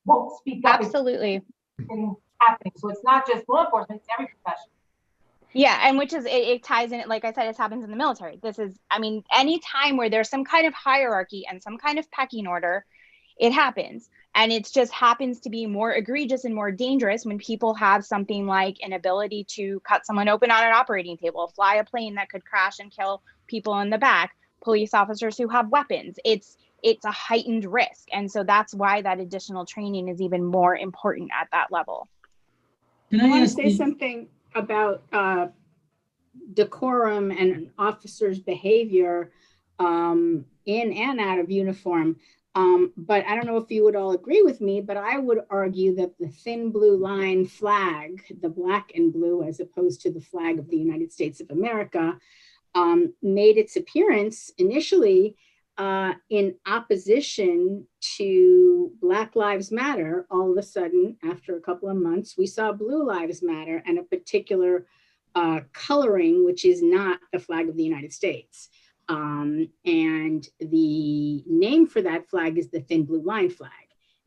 won't speak up. Absolutely. Happening. So it's not just law enforcement, it's every profession. Yeah, and which is, it ties in, like I said, it happens in the military. This is, I mean, any time where there's some kind of hierarchy and some kind of pecking order, it happens. And it just happens to be more egregious and more dangerous when people have something like an ability to cut someone open on an operating table, fly a plane that could crash and kill people in the back, police officers who have weapons. It's a heightened risk. And so that's why that additional training is even more important at that level. Can I want to say something about decorum and officers' behavior in and out of uniform? But I don't know if you would all agree with me, but I would argue that the thin blue line flag, the black and blue, as opposed to the flag of the United States of America, made its appearance initially in opposition to Black Lives Matter. All of a sudden, after a couple of months, we saw Blue Lives Matter and a particular coloring, which is not the flag of the United States. And the name for that flag is the thin blue line flag.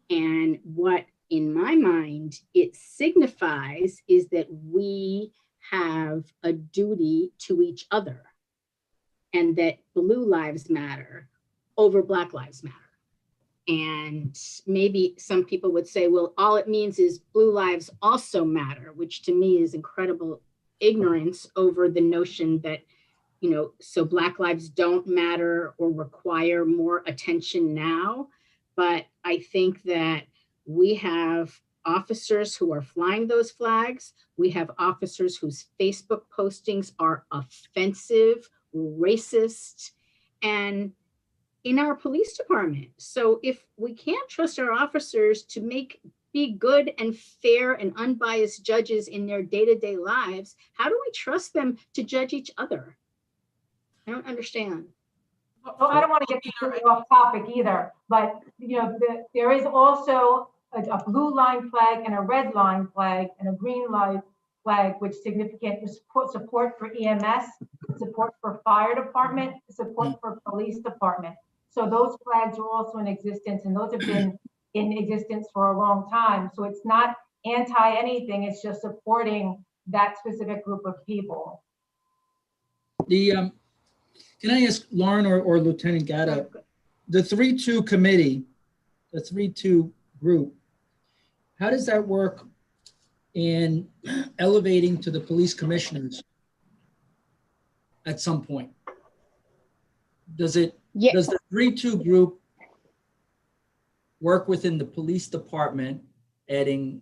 And what, in my mind, it signifies is that we have a duty to each other, and that blue lives matter over Black Lives Matter. And maybe some people would say, well, all it means is blue lives also matter, which to me is incredible ignorance over the notion that, you know, so Black lives don't matter or require more attention now. But I think that we have officers who are flying those flags. We have officers whose Facebook postings are offensive, racist, and in our police department. So if we can't trust our officers to be good and fair and unbiased judges in their day-to-day lives, how do we trust them to judge each other? I don't understand. Well, I don't want to get completely off topic either, but you know, there is also a blue line flag and a red line flag and a green line flag, which significant support for EMS, support for fire department, support for police department. So those flags are also in existence, and those have been in existence for a long time. So it's not anti anything, it's just supporting that specific group of people. Can I ask Lauren or Lieutenant Gata, the 3-2 committee, the 3-2 group, how does that work in elevating to the police commissioners at some point? Does the 3-2 group work within the police department, adding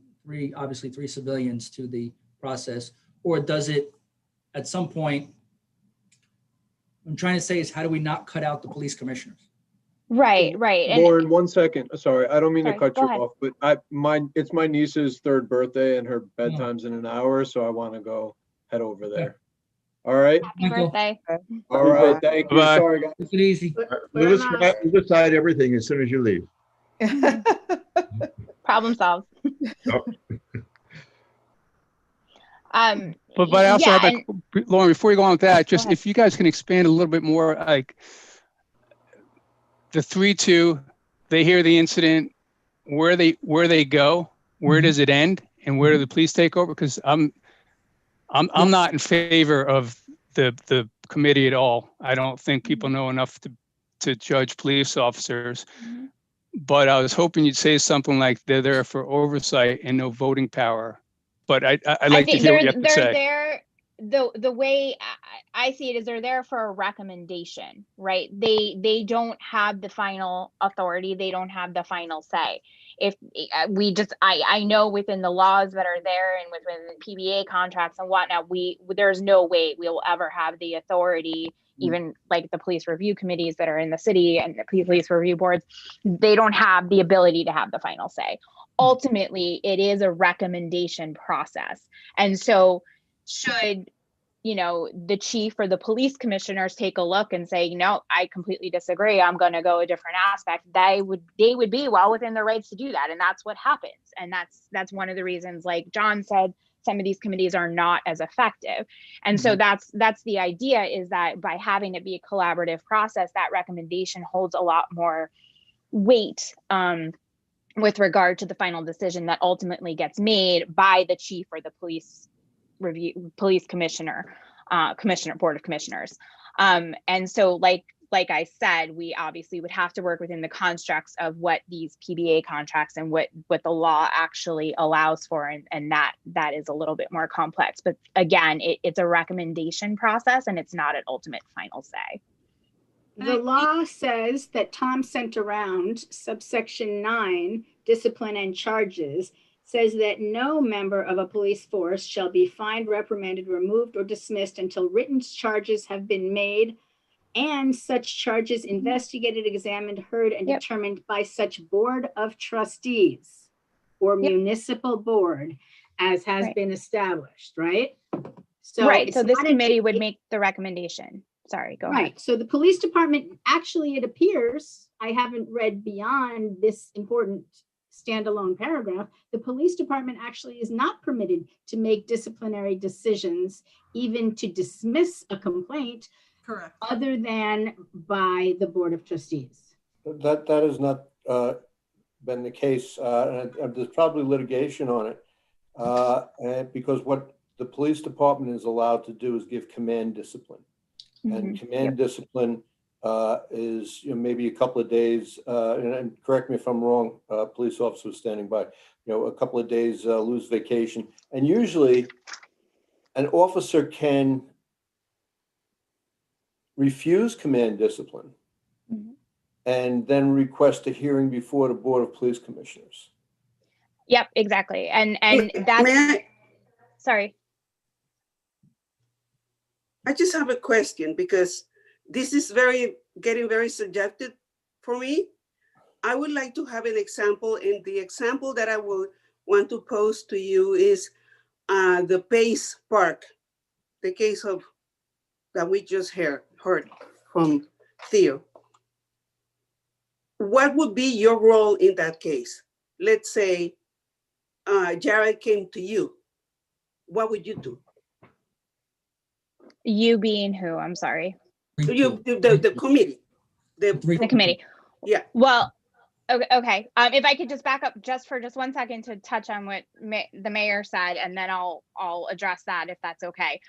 obviously three civilians to the process, or does it at some point, what I'm trying to say is, how do we not cut out the police commissioners? Right. And Lauren, 1 second. Sorry, I don't mean to Sorry, cut go you ahead. off, but it's my niece's 3rd birthday and her bedtime's in an hour, so I want to head over there. All right. happy birthday. All right. Thank you. Bye-bye. Sorry, guys. Take it easy. We'll decide everything as soon as you leave. Problem solved. But I also yeah, have, like, Lauren, before you go on with that, just ahead. if you guys can expand a little bit more, like the 3-2, they hear the incident, where they go, where does it end, and where do the police take over? Because I'm not in favor of the committee at all. I don't think people know enough to judge police officers. But I was hoping you'd say something like they're there for oversight and no voting power. But I'd like to hear what you have to say. They're there. The way I see it is they're there for a recommendation, right? They don't have the final authority. They don't have the final say. If we just, I know within the laws that are there and within PBA contracts and whatnot, there's no way we'll ever have the authority, even like the police review committees that are in the city and the police review boards, they don't have the ability to have the final say. Ultimately, it is a recommendation process. And so should, the chief or the police commissioners take a look and say, no, I completely disagree, I'm going to go a different aspect, they would be well within their rights to do that. And that's what happens. And that's one of the reasons, like John said, some of these committees are not as effective. And so that's the idea, is that by having it be a collaborative process, that recommendation holds a lot more weight with regard to the final decision that ultimately gets made by the chief or the police commissioner, board of commissioners. And so like I said, we obviously would have to work within the constructs of what these PBA contracts and what the law actually allows for. And that is a little bit more complex. But again, it's a recommendation process and it's not an ultimate final say. The law says that Tom sent around, subsection 9, discipline and charges, says that no member of a police force shall be fined, reprimanded, removed, or dismissed until written charges have been made and such charges investigated, examined, heard, and determined by such board of trustees or municipal board as has been established, right? So So this committee would make the recommendation. Sorry, go ahead. Right. So the police department, actually, it appears, I haven't read beyond this important standalone paragraph, the police department actually is not permitted to make disciplinary decisions, even to dismiss a complaint, correct, other than by the board of trustees. That has not been the case. And there's probably litigation on it. And because what the police department is allowed to do is give command discipline. And command discipline is maybe a couple of days, and correct me if I'm wrong, police officer standing by, a couple of days lose vacation. And usually an officer can refuse command discipline and then request a hearing before the Board of Police Commissioners. Yep, exactly. And that's, sorry. I just have a question, because this is getting very subjective for me. I would like to have an example, and the example that I will want to pose to you is the Pace Park, the case of that we just heard from Theo. What would be your role in that case? Let's say Jared came to you. What would you do? You being who? I'm sorry. You, the committee. The committee. Yeah. Well, okay. If I could just back up just for 1 second to touch on what the mayor said, and then I'll address that if that's okay.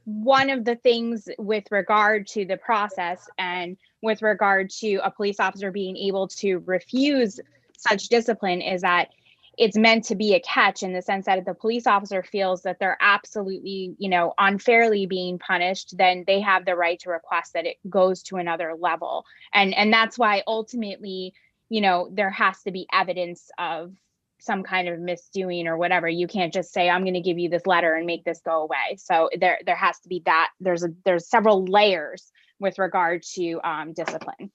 one of the things with regard to the process and with regard to a police officer being able to refuse such discipline is that it's meant to be a catch, in the sense that if the police officer feels that they're absolutely, unfairly being punished, then they have the right to request that it goes to another level. And that's why ultimately, there has to be evidence of some kind of misdoing or whatever. You can't just say, I'm going to give you this letter and make this go away. So there has to be that. There's several layers with regard to discipline.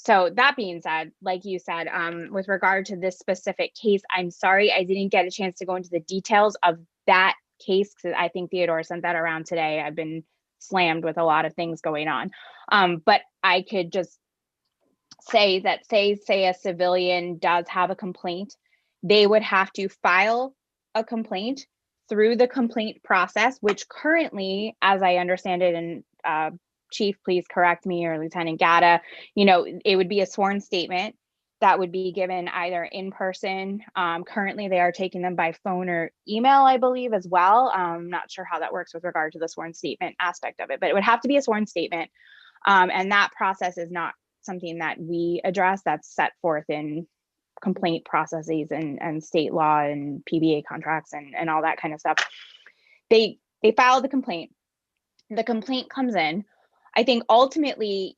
So that being said, like you said, with regard to this specific case, I'm sorry I didn't get a chance to go into the details of that case, because I think Theodore sent that around today. I've been slammed with a lot of things going on. But I could just say that, say a civilian does have a complaint, they would have to file a complaint through the complaint process, which currently, as I understand it, and Chief, please correct me, or Lieutenant Gatta, it would be a sworn statement that would be given either in person. Currently, they are taking them by phone or email, I believe, as well. I'm not sure how that works with regard to the sworn statement aspect of it, but it would have to be a sworn statement. And that process is not something that we address. That's set forth in complaint processes and state law and PBA contracts and all that kind of stuff. They file the complaint. The complaint comes in. I think ultimately,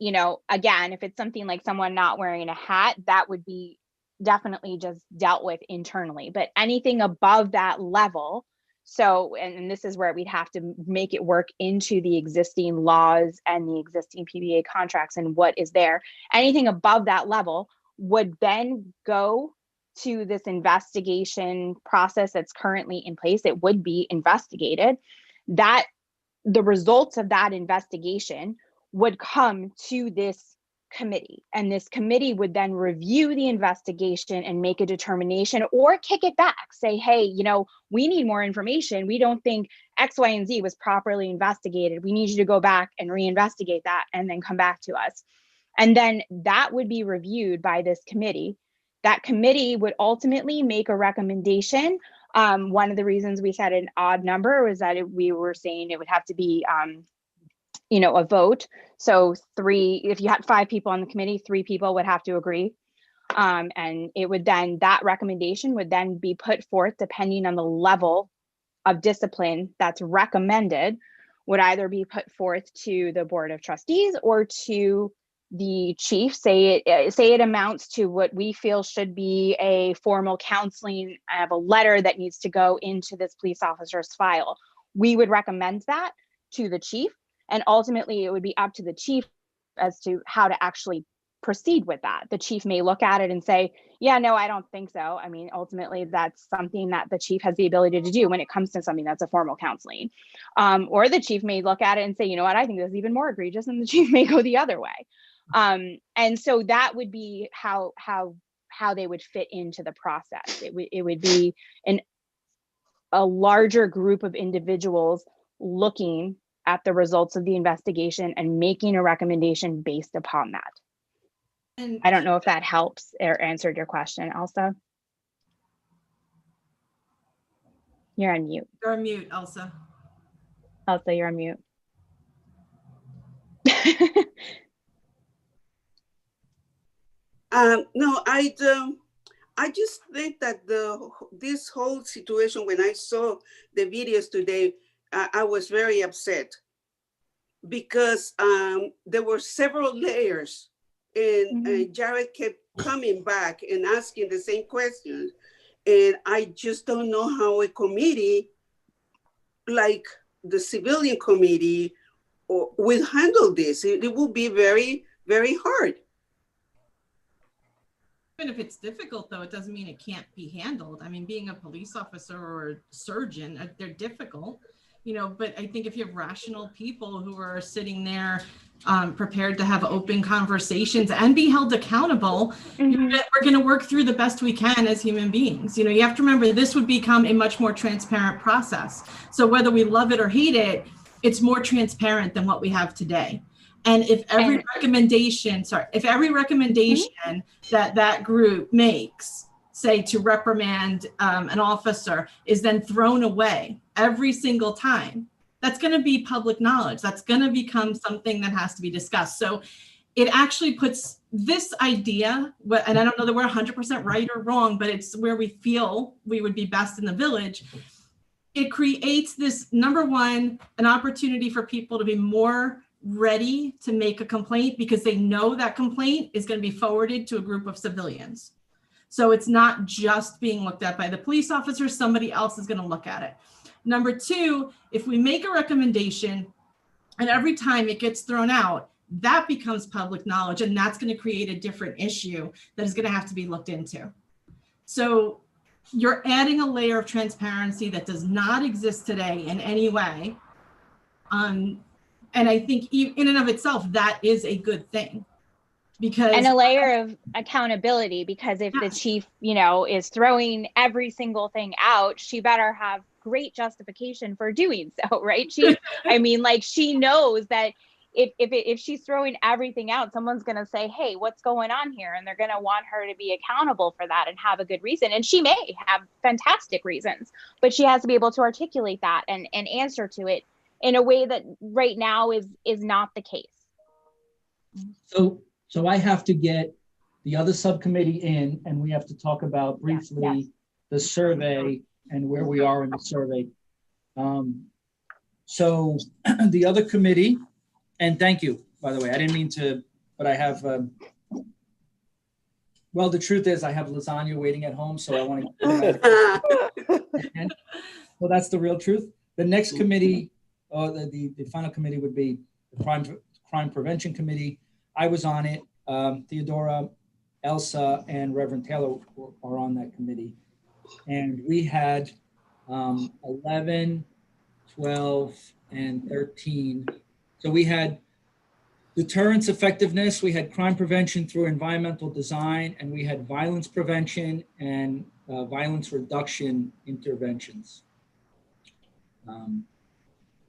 again, if it's something like someone not wearing a hat, that would be definitely just dealt with internally. But anything above that level, so, and this is where we'd have to make it work into the existing laws and the existing PBA contracts and what is there. Anything above that level would then go to this investigation process that's currently in place. It would be investigated. That the results of that investigation would come to this committee, and this committee would then review the investigation and make a determination or kick it back, say, hey, we need more information. We don't think X, Y, and Z was properly investigated. We need you to go back and reinvestigate that and then come back to us. And then that would be reviewed by this committee. That committee would ultimately make a recommendation. One of the reasons we said an odd number was that we were saying it would have to be a vote. So if you had 5 people on the committee, 3 people would have to agree. And it would then, that recommendation would then be put forth depending on the level of discipline that's recommended, would either be put forth to the Board of Trustees or to the chief. Say it amounts to what we feel should be a formal counseling of a letter that needs to go into this police officer's file. We would recommend that to the chief. And ultimately, it would be up to the chief as to how to actually proceed with that. The chief may look at it and say, yeah, no, I don't think so. I mean, ultimately, that's something that the chief has the ability to do when it comes to something that's a formal counseling. Or the chief may look at it and say, you know what, I think this is even more egregious, and the chief may go the other way. And so that would be how they would fit into the process. It would be a larger group of individuals looking at the results of the investigation and making a recommendation based upon that. And I don't know if that helps or answered your question, Elsa. You're on mute. You're on mute, Elsa. Elsa, you're on mute. No, I just think that this whole situation, when I saw the videos today, I was very upset because there were several layers, and Jared kept coming back and asking the same questions. And I just don't know how a committee like the civilian committee will handle this. It will be very, very hard. Even if it's difficult, though, it doesn't mean it can't be handled. I mean, being a police officer or a surgeon, they're difficult, but I think if you have rational people who are sitting there prepared to have open conversations and be held accountable, we're going to work through the best we can as human beings. You have to remember, this would become a much more transparent process. So whether we love it or hate it, it's more transparent than what we have today. And if every recommendation that group makes, say to reprimand an officer, is then thrown away every single time, that's going to be public knowledge. That's going to become something that has to be discussed. So it actually puts this idea, and I don't know that we're 100% right or wrong, but it's where we feel we would be best in the village. It creates this, number one, an opportunity for people to be more ready to make a complaint because they know that complaint is going to be forwarded to a group of civilians. So it's not just being looked at by the police officer, somebody else is going to look at it. Number two, if we make a recommendation and every time it gets thrown out, that becomes public knowledge, and that's going to create a different issue that is going to have to be looked into. So you're adding a layer of transparency that does not exist today in any way. And I think in and of itself, that is a good thing. Because, and a layer of accountability, because if the chief, you know, is throwing every single thing out, she better have great justification for doing so, right? I mean, like, she knows that if she's throwing everything out, someone's going to say, hey, what's going on here? And they're going to want her to be accountable for that and have a good reason. And she may have fantastic reasons, but she has to be able to articulate that and answer to it in a way that right now is not the case. So I have to get the other subcommittee in, and we have to talk about briefly the survey and where we are in the survey. So the other committee, and thank you, by the way, I didn't mean to, but I have, well, the truth is I have lasagna waiting at home, so I want to, well, that's the real truth. The next committee, the final committee would be the Crime Prevention Committee. I was on it. Theodora, Elsa, and Reverend Taylor are on that committee. And we had 11, 12, and 13. So we had deterrence effectiveness, we had crime prevention through environmental design, and we had violence prevention and violence reduction interventions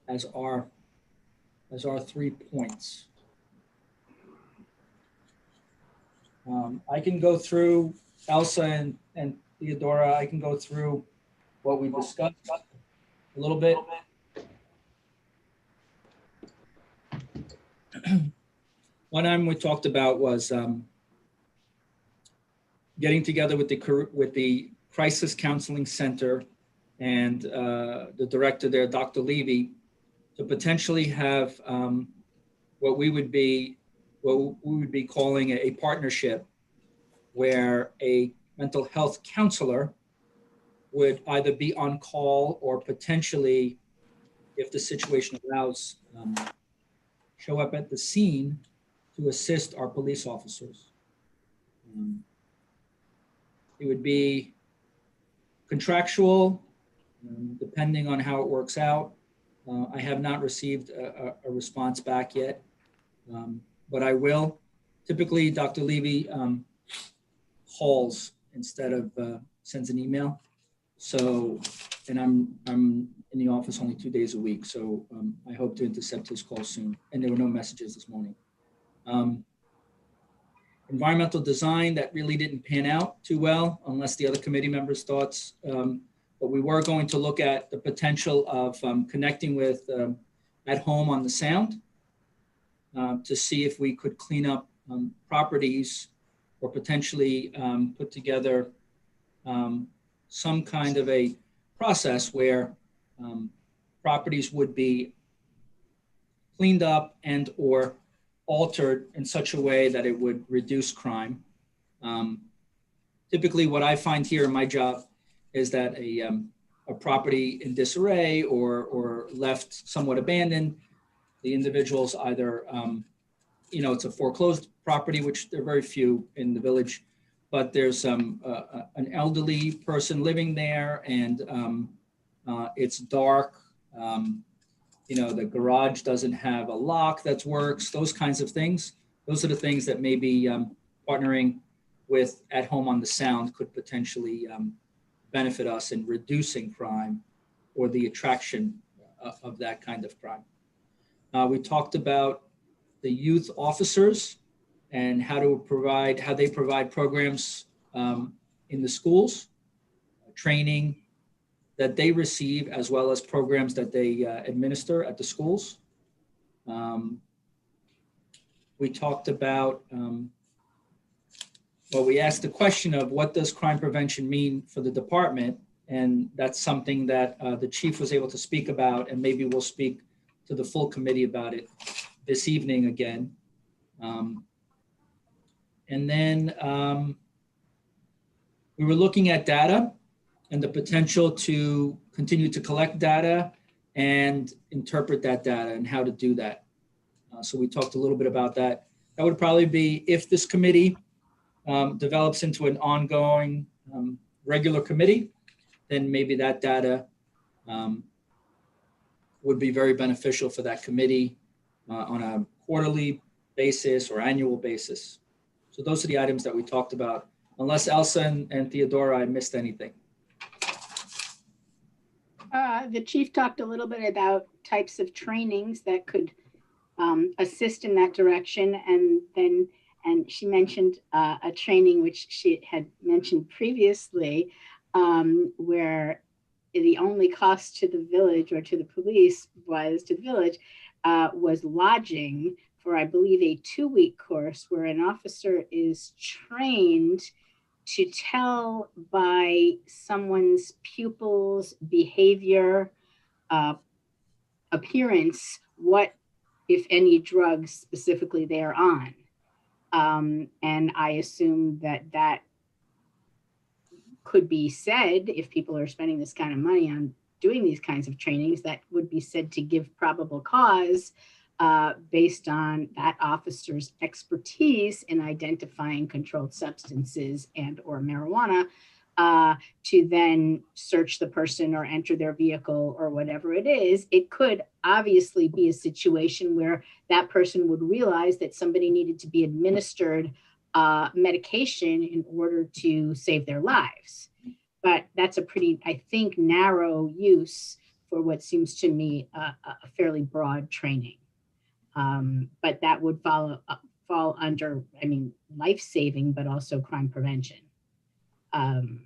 as our 3 points. I can go through, Elsa and Theodora, I can go through what we discussed a little bit. One item we talked about was getting together with the Crisis Counseling Center and the director there, Dr. Levy, to potentially have what we would be calling a partnership where a mental health counselor would either be on call or potentially, if the situation allows, show up at the scene to assist our police officers. It would be contractual, depending on how it works out. I have not received a response back yet, but I will. Typically, Dr. Levy calls instead of sends an email. So, and I'm in the office only 2 days a week, so I hope to intercept his call soon. And there were no messages this morning. Environmental design, that really didn't pan out too well, unless the other committee members' thoughts. But we were going to look at the potential of connecting with At Home on the Sound to see if we could clean up properties or potentially put together some kind of a process where properties would be cleaned up and or altered in such a way that it would reduce crime. Typically what I find here in my job is that a property in disarray or left somewhat abandoned, the individuals either, it's a foreclosed property, which there are very few in the village, but there's an elderly person living there and it's dark. The garage doesn't have a lock that works, those kinds of things. Those are the things that maybe partnering with At Home on the Sound could potentially benefit us in reducing crime or the attraction of that kind of crime. We talked about the youth officers and how they provide programs in the schools, training, that they receive, as well as programs that they administer at the schools. We talked about, well, we asked the question of what does crime prevention mean for the department? And that's something that the chief was able to speak about, and maybe we'll speak to the full committee about it this evening again. And then we were looking at data and the potential to continue to collect data and interpret that data and how to do that. So we talked a little bit about that. That would probably be, if this committee develops into an ongoing regular committee, then maybe that data would be very beneficial for that committee on a quarterly basis or annual basis. So those are the items that we talked about. Unless Elsa and Theodora, I missed anything. The chief talked a little bit about types of trainings that could assist in that direction. And she mentioned a training which she had mentioned previously, where the only cost to the village or to the police was lodging for, I believe, a 2-week course where an officer is trained to tell by someone's pupils' behavior, appearance, what, if any, drugs specifically they are on. And I assume that that could be said, if people are spending this kind of money on doing these kinds of trainings, that would be said to give probable cause based on that officer's expertise in identifying controlled substances and or marijuana, to then search the person or enter their vehicle or whatever it is. It could obviously be a situation where that person would realize that somebody needed to be administered medication in order to save their lives. But that's a pretty, I think, narrow use for what seems to me a fairly broad training. But that would fall under, I mean, life-saving, but also crime prevention. And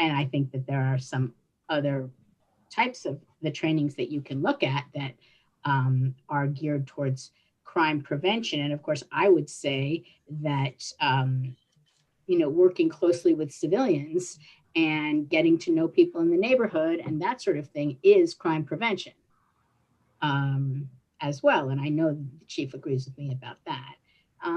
I think that there are some other types of the trainings that you can look at that are geared towards crime prevention. And of course, I would say that, you know, working closely with civilians and getting to know people in the neighborhood and that sort of thing is crime prevention as well. And I know the chief agrees with me about that.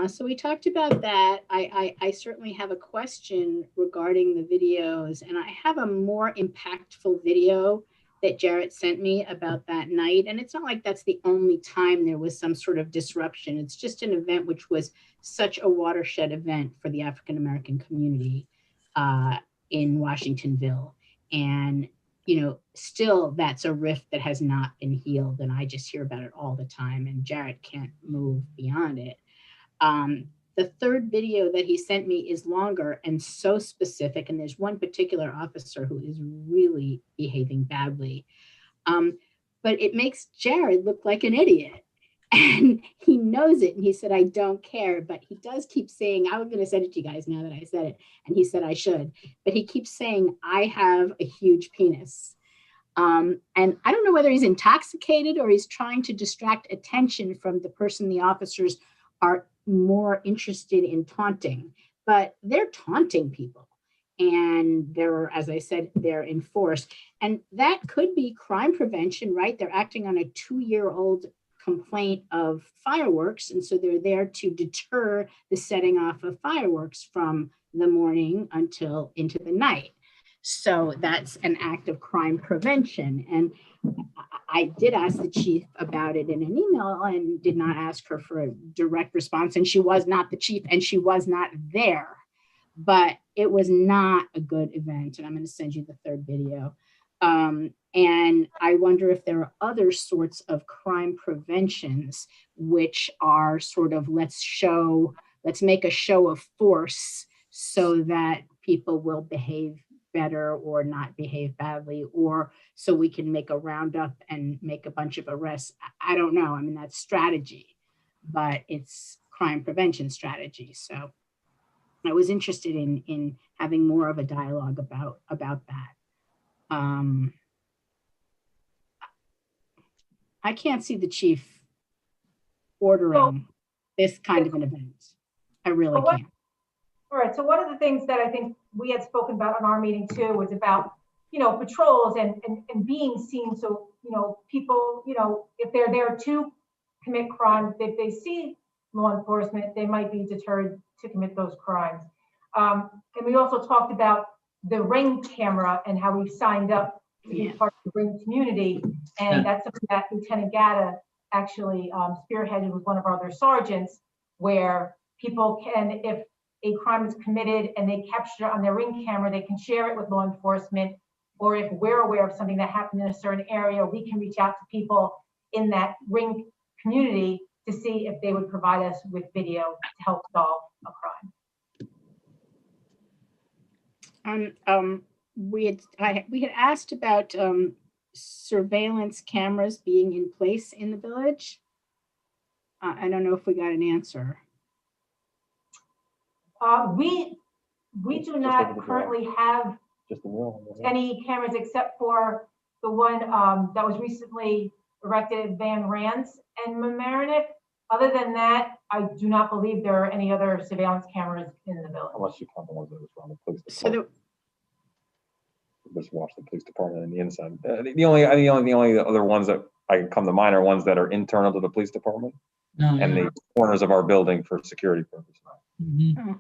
So we talked about that. I certainly have a question regarding the videos, and I have a more impactful video that Jarrett sent me about that night. And it's not like that's the only time there was some sort of disruption. It's just an event which was such a watershed event for the African-American community in Washingtonville. And, you know, still that's a rift that has not been healed. And I just hear about it all the time, and Jarrett can't move beyond it. The third video that he sent me is longer and so specific, and there's one particular officer who is really behaving badly. But it makes Jared look like an idiot. And he knows it, and he said, I don't care, but he does keep saying, I was going to send it to you guys now that I said it, and he said I should, but he keeps saying, I have a huge penis. And I don't know whether he's intoxicated or he's trying to distract attention from the person the officers are more interested in taunting, but they're taunting people. And they're, as I said, they're in force. And that could be crime prevention, right? They're acting on a 2-year-old complaint of fireworks. And so they're there to deter the setting off of fireworks from the morning until into the night. So that's an act of crime prevention. And I did ask the chief about it in an email and did not ask her for a direct response. And she was not the chief and she was not there, but it was not a good event. And I'm going to send you the third video. And I wonder if there are other sorts of crime preventions, which are sort of, let's make a show of force so that people will behave better or not behave badly, or so we can make a roundup and make a bunch of arrests. I don't know. I mean, that's strategy, but it's crime prevention strategy. So I was interested in having more of a dialogue about that. I can't see the chief ordering this kind of an event. I really can't. All right, so one of the things that I think we had spoken about on our meeting too was about, patrols and being seen. So, people, if they're there to commit crimes, if they see law enforcement, they might be deterred to commit those crimes. And we also talked about the Ring camera and how we've signed up to be part of the Ring community. And that's something that Lieutenant Gatta actually spearheaded with one of our other sergeants, where people can, if a crime is committed and they capture it on their Ring camera, they can share it with law enforcement. Or if we're aware of something that happened in a certain area, we can reach out to people in that Ring community to see if they would provide us with video to help solve a crime. We had asked about surveillance cameras being in place in the village. I don't know if we got an answer. We do not currently have any cameras except for the one that was recently erected at Van Rans and Mamaroneck. Other than that, I do not believe there are any other surveillance cameras in the village. Unless you count the ones that was around the police department. Just watch the police department and the inside. The only other ones that I can come to mind are ones that are internal to the police department and the corners of our building for security purposes. Oh,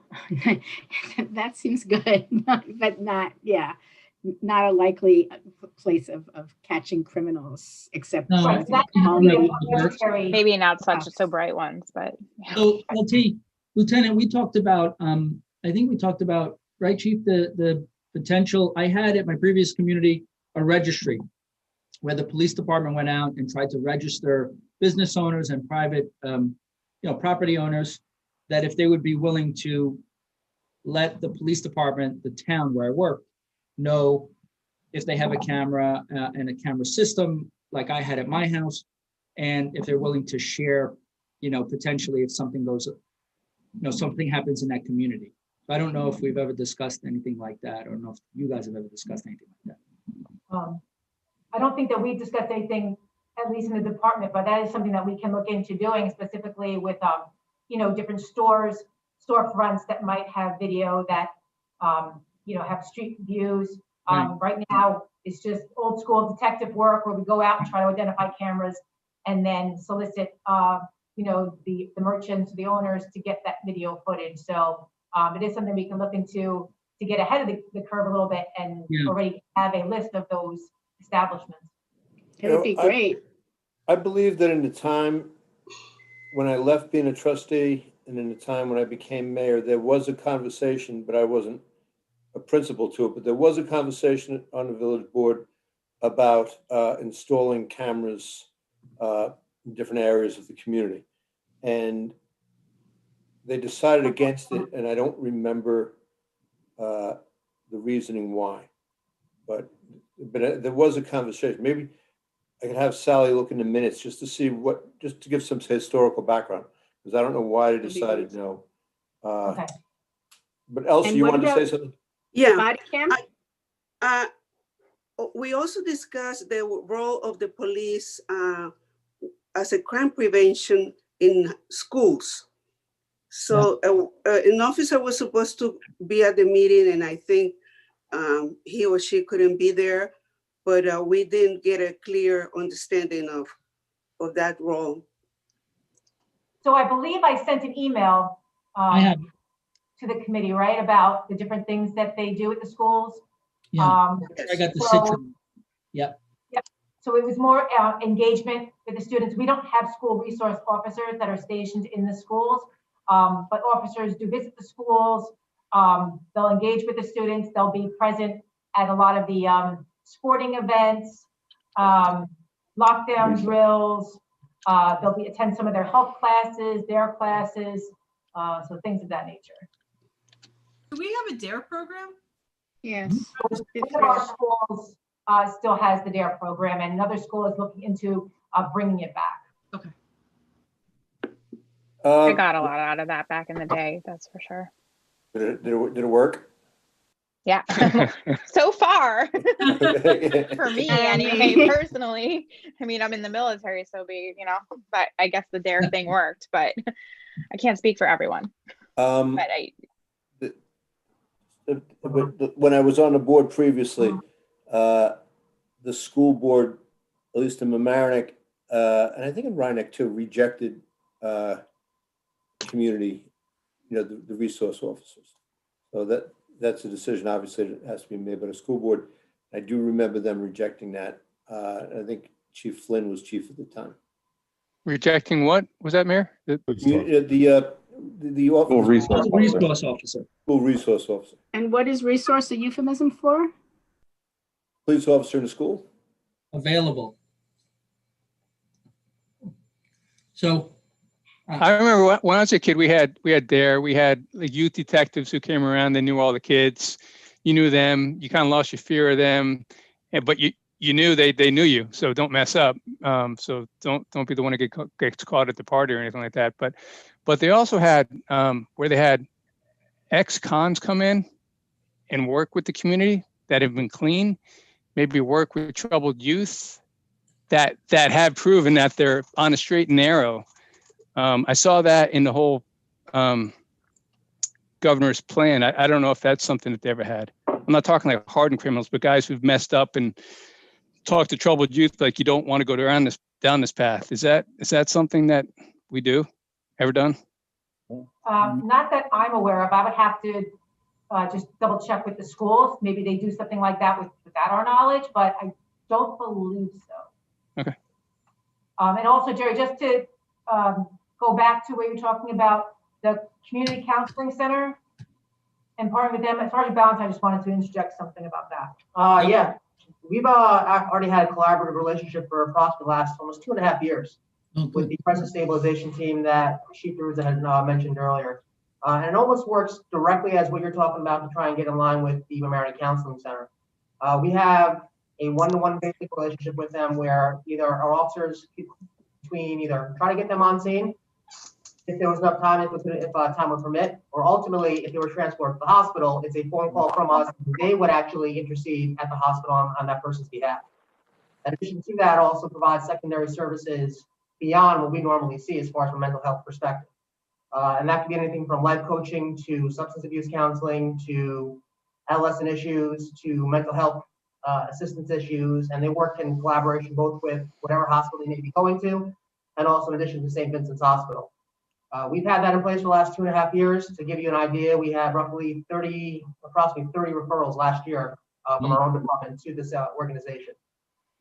that seems good, but not a likely place of catching criminals, except maybe not so bright ones, but so Lieutenant, we talked about I think we talked about, right, Chief, the potential. I had at my previous community a registry where the police department went out and tried to register business owners and private property owners, that if they would be willing to let the police department, the town where I work, know if they have a camera and a camera system like I had at my house, and if they're willing to share, potentially if something goes, something happens in that community. So I don't know if we've ever discussed anything like that. I don't know if you guys have ever discussed anything like that. I don't think that we've discussed anything, at least in the department, but that is something that we can look into doing, specifically with different storefronts that might have video that have street views. Right now, it's just old school detective work where we go out and try to identify cameras and then solicit the merchants, the owners, to get that video footage. So it is something we can look into to get ahead of the curve a little bit and already have a list of those establishments. It would be great. I believe that in the time when I left being a trustee and in the time when I became mayor, there was a conversation, but I wasn't a principal to it, but there was a conversation on the village board about installing cameras in different areas of the community. And they decided against it, and I don't remember the reasoning why. But there was a conversation. Maybe I could have Sally look in the minutes just to see just to give some historical background, because I don't know why they decided no. Okay. But Elsie, you wanted to say something? Yeah. Body cam? We also discussed the role of the police as a crime prevention in schools. So an officer was supposed to be at the meeting, and I think he or she couldn't be there, but we didn't get a clear understanding of that role. So I believe I sent an email to the committee, right, about the different things that they do at the schools. Yeah, I got the Citron. Yep. So it was more engagement with the students. We don't have school resource officers that are stationed in the schools, but officers do visit the schools. They'll engage with the students. They'll be present at a lot of the sporting events, lockdown drills. They'll attend some of their health classes, their classes, so things of that nature. Do we have a DARE program? Yes. One of our schools still has the DARE program, and another school is looking into bringing it back. Okay. I got a lot out of that back in the day, that's for sure. Did it work? Yeah, so far for me anyway, personally. I mean, I'm in the military, so but I guess the DARE thing worked, but I can't speak for everyone. But when I was on the board previously, the school board, at least in Mamaroneck, and I think in Rhinebeck too, rejected community, the resource officers. So that's a decision, obviously, that has to be made by the school board. I do remember them rejecting that. I think Chief Flynn was chief at the time. Rejecting what? Was that, Mayor? The School resource officer. School resource officer. And what is resource a euphemism for? Police officer in the school. Available. So I remember when I was a kid, we had DARE, we had like youth detectives who came around. They knew all the kids. You knew them. You kind of lost your fear of them, but you knew they knew you. So don't mess up. So don't be the one who gets caught at the party or anything like that. But they also had where they had ex-cons come in and work with the community that have been clean, maybe work with troubled youth that have proven that they're on a straight and narrow. I saw that in the whole governor's plan. I don't know if that's something that they ever had. I'm not talking like hardened criminals, but guys who've messed up and talked to troubled youth like you don't want to go down this path. Is that something that we do? Ever done? Not that I'm aware of. I would have to just double check with the schools. Maybe they do something like that without our knowledge, but I don't believe so. Okay. And also, Jerry, just to go back to what you're talking about, the community counseling center and partnering with them. As far as balance, I just wanted to interject something about that. Yeah, we've already had a collaborative relationship for approximately the last almost 2.5 years with the crisis stabilization team that Chief Ruza had mentioned earlier. And it almost works directly as what you're talking about to try and get in line with the Mamaroneck Counseling Center. We have a one-to-one basic relationship with them where either our officers between either try to get them on scene if there was enough time, if time would permit, or ultimately if they were transported to the hospital, it's a phone call from us. They would actually intercede at the hospital on that person's behalf. In addition to that, also provides secondary services beyond what we normally see as far as from a mental health perspective. And that could be anything from life coaching to substance abuse counseling to adolescent issues to mental health assistance issues. And they work in collaboration both with whatever hospital they may be going to and also in addition to St. Vincent's Hospital. We've had that in place for the last 2.5 years. To give you an idea, we had approximately 30 referrals last year from our own department to this organization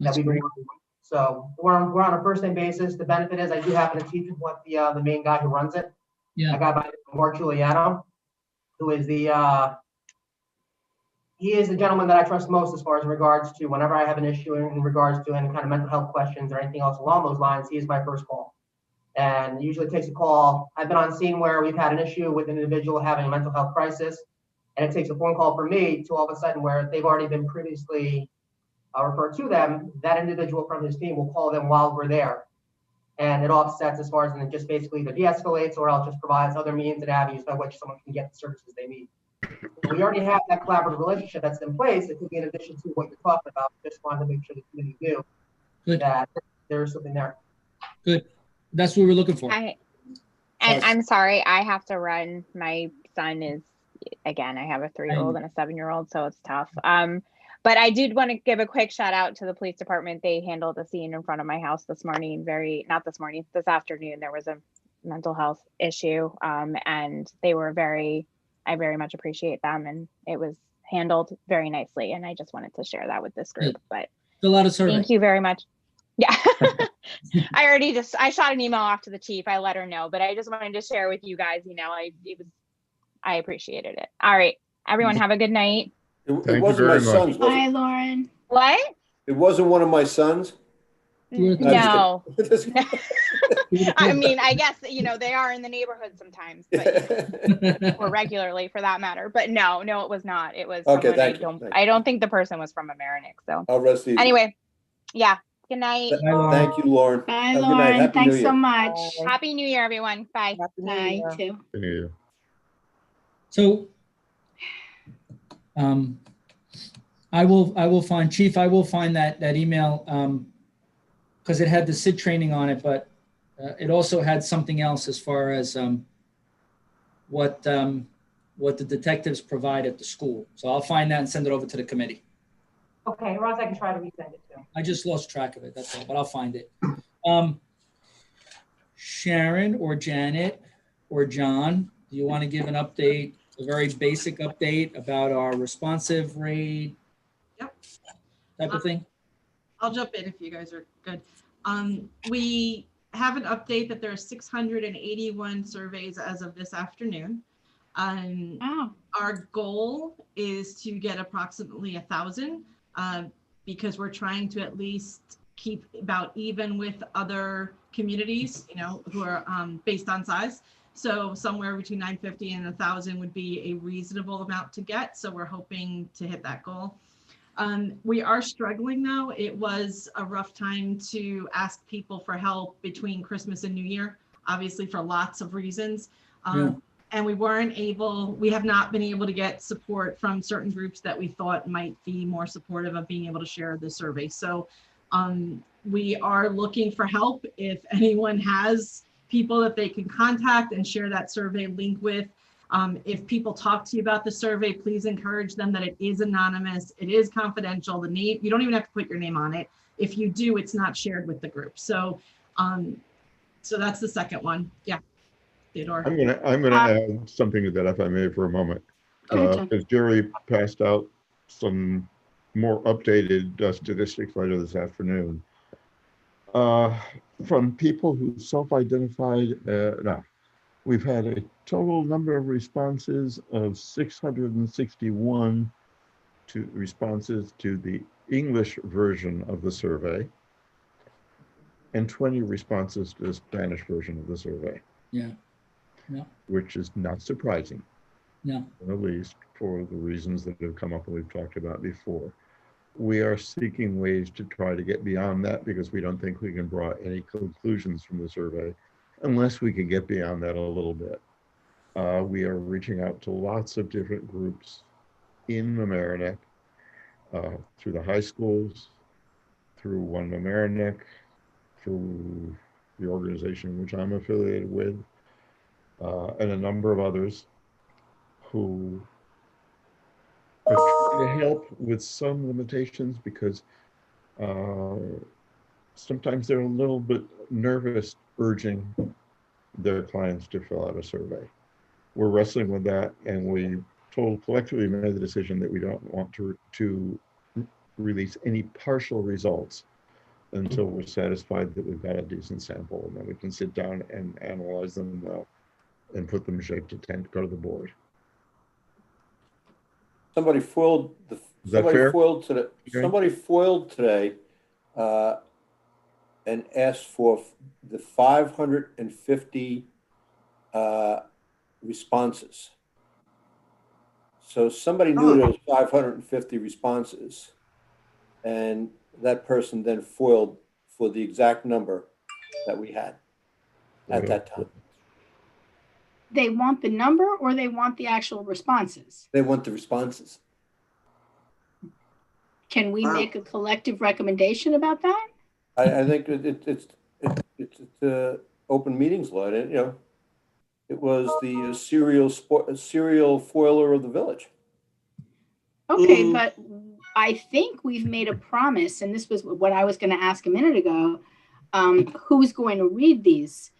that we've been working with. So we're on a first name basis. The benefit is I do happen to teach what the main guy who runs it, a guy by the name of Mark Giuliano, who is he is the gentleman that I trust most as far as in regards to whenever I have an issue in regards to any kind of mental health questions or anything else along those lines, he is my first call. And usually takes a call. I've been on scene where we've had an issue with an individual having a mental health crisis, and it takes a phone call from me to all of a sudden where they've already been previously referred to them. That individual from his team will call them while we're there. And it offsets as far as it just basically either de-escalates or else just provides other means and avenues by which someone can get the services they need. We already have that collaborative relationship that's in place. It could be in addition to what you're talking about. Just wanted to make sure the community knew that there's something there. Good. That's what we're looking for. I'm sorry, I have to run. My son is, again, I have a 3-year-old and a 7-year-old, so it's tough. But I did want to give a quick shout out to the police department. They handled a scene in front of my house this morning. This afternoon, there was a mental health issue. And I very much appreciate them. And it was handled very nicely. And I just wanted to share that with this group. But a lot of service. Thank you very much. Yeah. I shot an email off to the chief. I let her know, but I just wanted to share with you guys, I appreciated it. All right. Everyone have a good night. It wasn't my son's. Bye, Lauren. What? It wasn't one of my sons. No. I mean, I guess, they are in the neighborhood sometimes, but or regularly for that matter. But no, it was not. It was okay. I don't think the person was from Mamaroneck. So I'll rest easy. Anyway, yeah. Good night. Thank you, Lauren. Bye, Lauren. Thanks so much. Happy New Year, everyone. Bye. Bye, too. Happy New Year. So I will find, Chief, I will find that email, because it had the SID training on it, but it also had something else as far as what the detectives provide at the school. So I'll find that and send it over to the committee. Okay, or else I can try to resend it too. I just lost track of it, that's all, but I'll find it. Sharon or Janet or John, do you want to give an update, a very basic update about our responsive rate? Yep. Type of thing? I'll jump in if you guys are good. We have an update that there are 681 surveys as of this afternoon. Wow. Our goal is to get approximately 1,000 because we're trying to at least keep about even with other communities, you know, who are based on size. So somewhere between 950 and 1,000 would be a reasonable amount to get. So we're hoping to hit that goal. We are struggling though. It was a rough time to ask people for help between Christmas and New Year, obviously for lots of reasons. And we have not been able to get support from certain groups that we thought might be more supportive of being able to share the survey. So we are looking for help. If anyone has people that they can contact and share that survey link with, if people talk to you about the survey, please encourage them that it is anonymous, it is confidential. The name, you don't even have to put your name on it. If you do, it's not shared with the group. So, so that's the second one. Yeah, Theodore. I'm gonna add something to that, if I may, for a moment, because Jerry passed out some more updated statistics later this afternoon. From people who self-identified, we've had a total number of responses of 661 responses to the English version of the survey and 20 responses to the Spanish version of the survey. Yeah. Yeah. Which is not surprising. No. At least for the reasons that have come up and we've talked about before. We are seeking ways to try to get beyond that because we don't think we can draw any conclusions from the survey unless we can get beyond that a little bit. We are reaching out to lots of different groups in Mamaroneck, through the high schools, through One Mamaroneck, through the organization which I'm affiliated with, and a number of others who are trying to help with some limitations because sometimes they're a little bit nervous urging their clients to fill out a survey. We're wrestling with that, and we collectively made the decision that we don't want to release any partial results until we're satisfied that we've got a decent sample, and then we can sit down and analyze them well and put them shape to go to the board. Somebody foiled somebody foiled today and asked for the 550 responses. So somebody knew there was 550 responses, and that person then foiled for the exact number that we had at that time. They want the number or they want the actual responses? They want the responses. Can we make a collective recommendation about that? I think it's open meetings law. You know, it was the serial foiler of the village. Okay, but I think we've made a promise, and this was what I was going to ask a minute ago. Who's going to read these?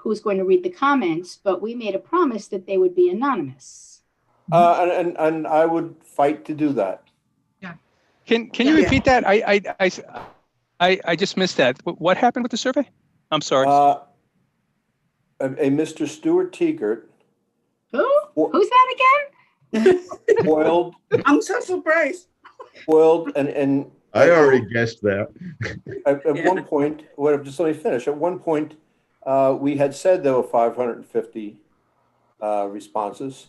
Who's going to read the comments? But we made a promise that they would be anonymous. And I would fight to do that. Yeah. Can you repeat that? I just missed that. What happened with the survey? I'm sorry. A Mr. Stuart Teegert. Who's that again? Foiled. I'm so surprised. Foiled and I already guessed that. At one point, well, just let me finish. At one point, we had said there were 550 responses,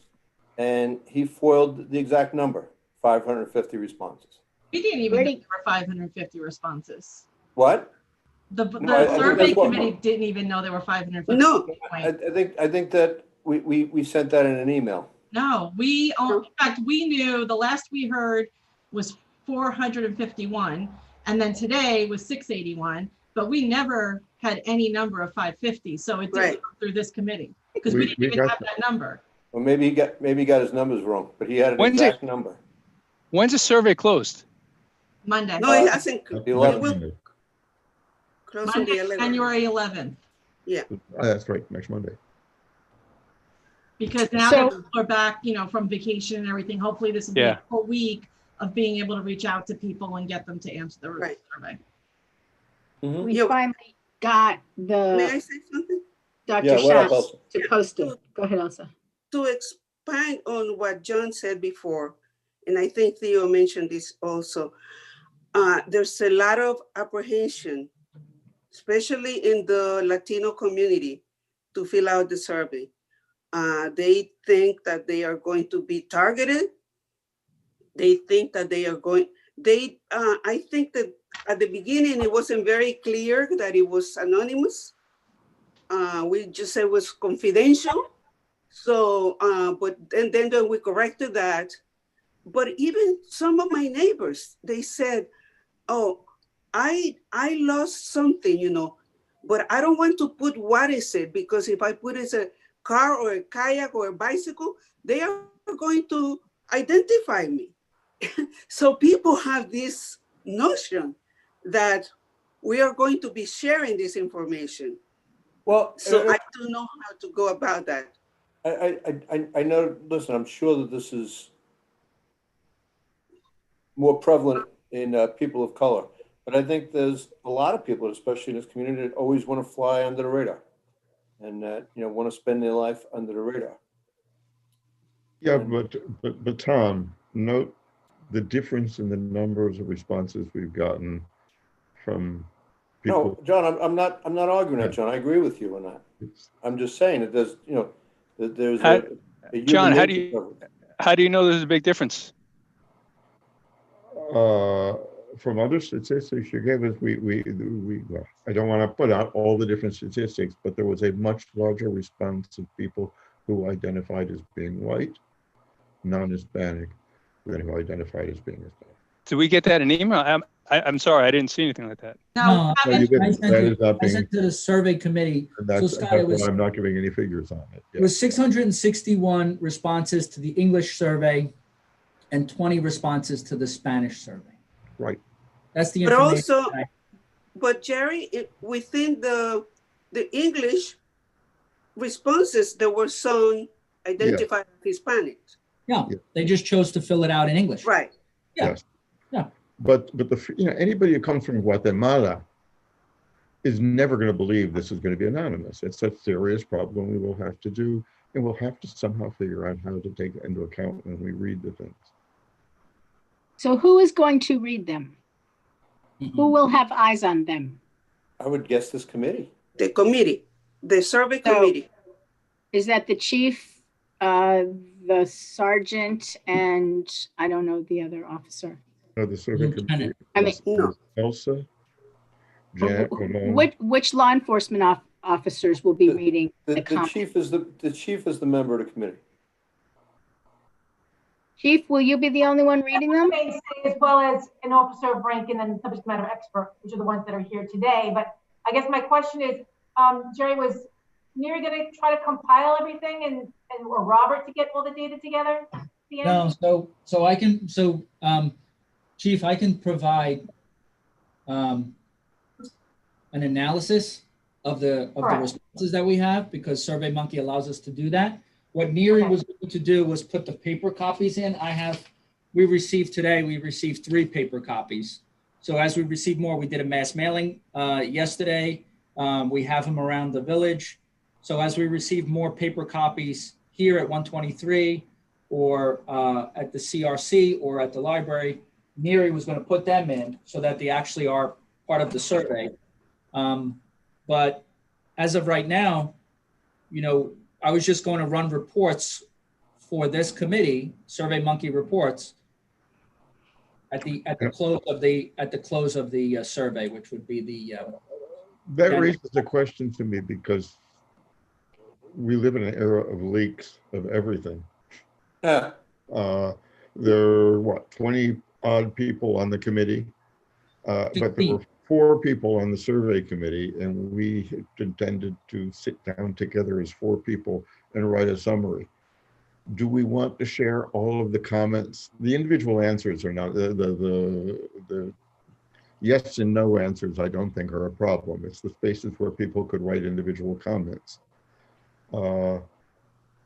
and he foiled the exact number, 550 responses. We didn't even know there were 550 responses. What? The survey committee didn't even know there were 550. No. I think that we sent that in an email. No, in fact, we knew the last we heard was 451, and then today was 681, but we never had any number of 550, so it didn't go through this committee because we didn't even have that number. Well, maybe he got his numbers wrong, but he had an exact number. When's the survey closed? Monday. No, it hasn't. The It 11th. will close on the Monday, 11th. January 11th. Yeah. That's right, next Monday. Because now that people are back, from vacation and everything, hopefully this will be a full week of being able to reach out to people and get them to answer the survey. We finally got May I the say something? Dr. Schatz to post it. Go ahead, Elsa. To expand on what John said before, and I think Theo mentioned this also, there's a lot of apprehension, especially in the Latino community, to fill out the survey. They think that they are going to be targeted. They think that they are going, I think that at the beginning, it wasn't very clear that it was anonymous. We just said it was confidential. So, but and then we corrected that. But even some of my neighbors, they said, oh, I lost something, but I don't want to put what is it, because if I put it's a car or a kayak or a bicycle, they are going to identify me. So people have this notion that we are going to be sharing this information. Well, so I don't know how to go about that. I know, listen, I'm sure that this is more prevalent in people of color, but I think there's a lot of people, especially in this community, that always want to fly under the radar and want to spend their life under the radar. Yeah, but Tom, note the difference in the numbers of responses we've gotten from people. No, John, I'm not arguing that, John. I agree with you on that. I'm just saying that there's, that there's a John, how do you know there's a big difference? From other statistics you gave us, well, I don't want to put out all the different statistics, but there was a much larger response of people who identified as being white, non-Hispanic, than who identified as being Hispanic. Did we get that in email? I'm sorry, I didn't see anything like that. No, I sent to the survey committee. That's Scott, it was, why I'm not giving any figures on it. It was 661 responses to the English survey and 20 responses to the Spanish survey. Right. That's the But information. also, but Jerry, within the English responses, there were some identified as Hispanics. Yeah, they just chose to fill it out in English. Right. Yeah. Yes. Yeah. But anybody who comes from Guatemala is never going to believe this is going to be anonymous. It's a serious problem we will have to do, and we'll have to somehow figure out how to take it into account when we read the things. So who is going to read them? Who will have eyes on them? I would guess this committee. The committee, the survey committee. Is that the chief, the sergeant, and I don't know the other officer? No, the survey committee. I mean, no. Elsa, Janet, Ramon. Which law enforcement officers will be reading the comments? The chief is the member of the committee. Chief, will you be the only one reading them? As well as an officer of rank and then subject matter expert, which are the ones that are here today. But I guess my question is, Jerry, was Miri going to try to compile everything or Robert to get all the data together? At the end? No, Chief, I can provide an analysis of the responses that we have, because SurveyMonkey allows us to do that. What Neri was able to do was put the paper copies in. We received 3 paper copies. So as we receive more, we did a mass mailing yesterday. We have them around the village. So as we receive more paper copies here at 123 or at the CRC or at the library, Neri was going to put them in so that they actually are part of the survey. But as of right now, I was just going to run reports for this committee, SurveyMonkey reports, at the close of the survey, which would be the. That raises a question to me, because we live in an era of leaks of everything, Yeah. There are, what, 20 odd people on the committee? But there were 4 people on the survey committee, and we had intended to sit down together as 4 people and write a summary. Do we want to share all of the comments? The individual answers are not, the yes and no answers I don't think are a problem. It's the spaces where people could write individual comments. Are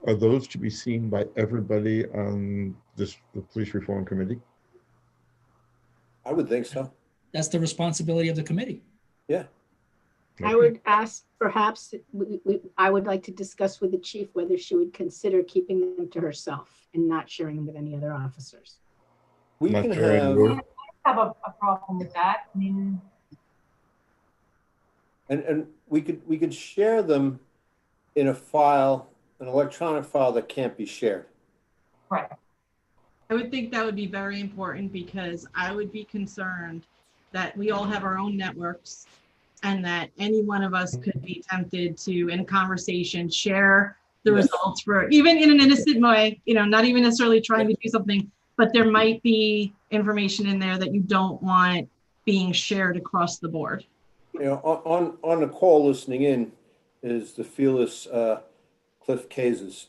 those to be seen by everybody on the police reform committee? I would think so. That's the responsibility of the committee. Yeah. I would ask, perhaps, I would like to discuss with the chief whether she would consider keeping them to herself and not sharing them with any other officers. We can have. I have a problem with that. I mean, and we could share them in a file, an electronic file that can't be shared. right. I would think that would be very important because I would be concerned that we all have our own networks and that any one of us could be tempted to, in conversation, share the Yes. results for, even in an innocent way, not even necessarily trying to do something, but there might be information in there that you don't want being shared across the board. On the call listening in is the fearless Cliff Cases.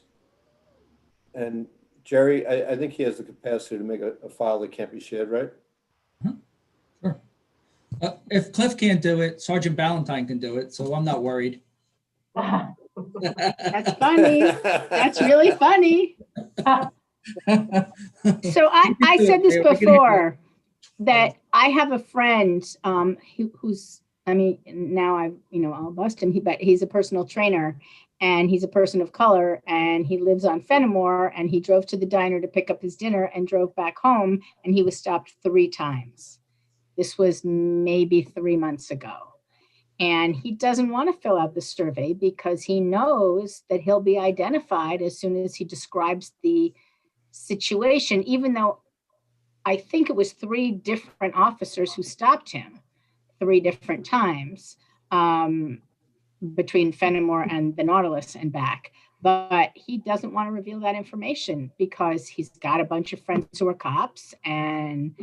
And Jerry, I think he has the capacity to make a file that can't be shared, right? Sure. If Cliff can't do it, Sergeant Ballantyne can do it, so I'm not worried. That's funny. That's really funny. So I said this before, that I have a friend who's, I mean, now I'll bust him, but he's a personal trainer and he's a person of color and he lives on Fenimore, and he drove to the diner to pick up his dinner and drove back home, and he was stopped 3 times. This was maybe 3 months ago. And he doesn't want to fill out the survey because he knows that he'll be identified as soon as he describes the situation, even though I think it was 3 different officers who stopped him 3 different times between Fenimore and the Nautilus and back. But he doesn't want to reveal that information because he's got a bunch of friends who are cops, and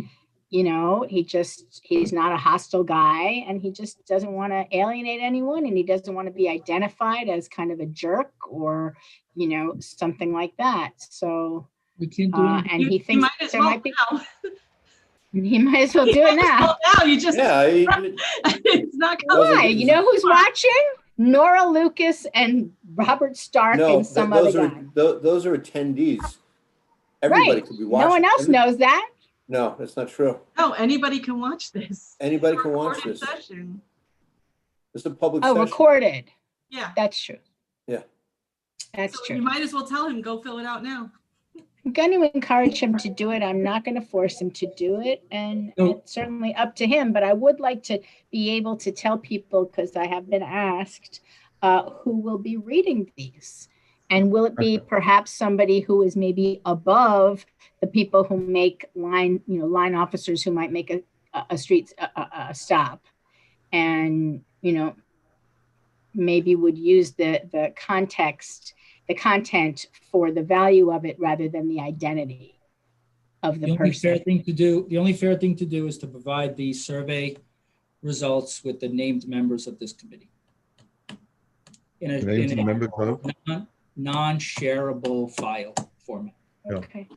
he's not a hostile guy, and he just doesn't want to alienate anyone, and he doesn't want to be identified as kind of a jerk or, something like that. So we can't do it. And he thinks there might be. Now. He might as well do it now. Now you just. Yeah. It's not Why? You know who's watching? Nora Lucas and Robert Stark and some other guy. Those are attendees. Everybody could be watching. No one else knows that. No, that's not true. No, anybody can watch this. Anybody can watch this. Session. It's a public session. Recorded. Yeah. That's true. Yeah. That's true. You might as well tell him, go fill it out now. I'm going to encourage him to do it. I'm not going to force him to do it. And it's certainly up to him. But I would like to be able to tell people, because I have been asked, who will be reading these. And will it be perhaps somebody who is maybe above the people who make line officers who might make a street stop, and maybe would use the context, the content for the value of it rather than the identity of the person. The only fair thing to do is to provide the survey results with the named members of this committee. In a non-shareable file format. Okay.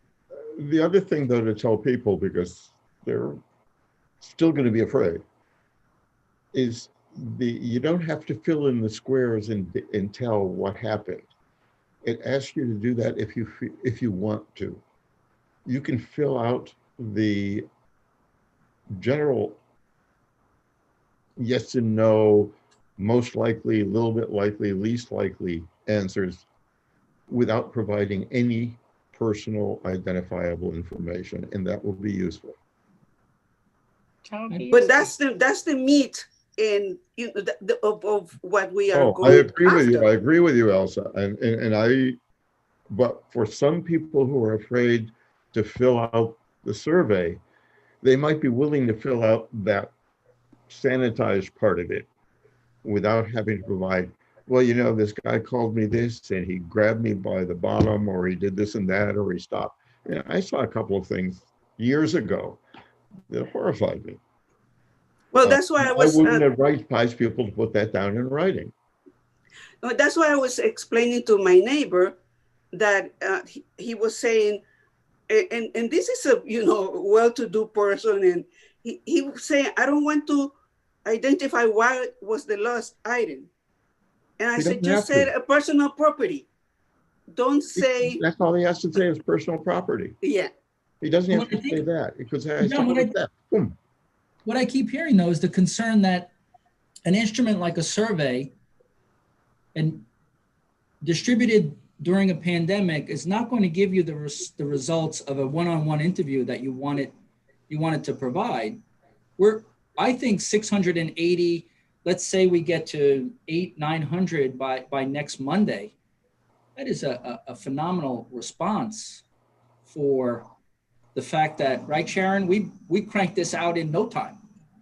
The other thing, though, to tell people, because they're still going to be afraid, is you don't have to fill in the squares and tell what happened. It asks you to do that if you want to. You can fill out the general yes and no, most likely, little bit likely, least likely answers without providing any personal identifiable information, and that will be useful. But that's the meat in of what we are going I agree after. with you. I agree with you, Elsa. But for some people who are afraid to fill out the survey, they might be willing to fill out that sanitized part of it without having to provide well, you know, this guy called me this and he grabbed me by the bottom, or he did this and that, or he stopped. You know, I saw a couple of things years ago that horrified me. Well, that's why I was. wouldn't advise people to put that down in writing. That's why I was explaining to my neighbor that he was saying, and this is a well-to-do person, and he was saying, I don't want to identify why was the lost item. And I said, just say a personal property. Don't say. That's all he has to say is personal property. Yeah. He doesn't have to say that because what I keep hearing though is the concern that an instrument like a survey and distributed during a pandemic is not going to give you the results of a one-on-one interview that you wanted to provide. I think 680, let's say we get to 900 by next Monday. That is a phenomenal response for the fact that, right, Sharon, we cranked this out in no time.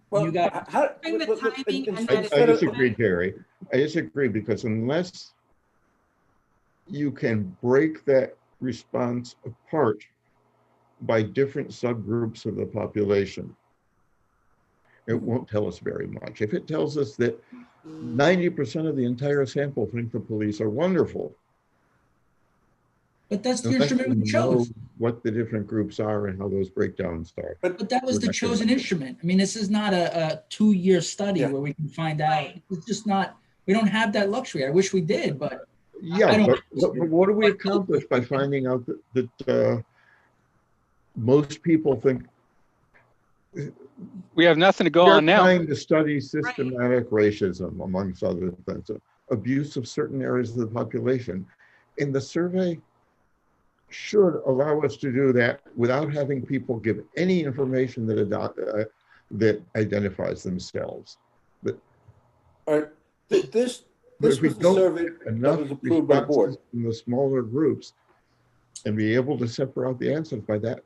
Well, you got I disagree, Jerry. I disagree because unless you can break that response apart by different subgroups of the population, it won't tell us very much. If it tells us that 90% of the entire sample think the police are wonderful, but that's the instrument we chose. What the different groups are and how those breakdowns are. But that was the chosen instrument. I mean, this is not a 2-year study where we can find out. It's just not, we don't have that luxury. I wish we did, but. Yeah, but what do we accomplish by finding out that most people think we have nothing to go on now. Trying to study systematic racism, amongst other things, abuse of certain areas of the population. And the survey should allow us to do that without having people give any information that identifies themselves. But all right, this was the survey that was approved by the board. In the smaller groups and be able to separate out the answers by that,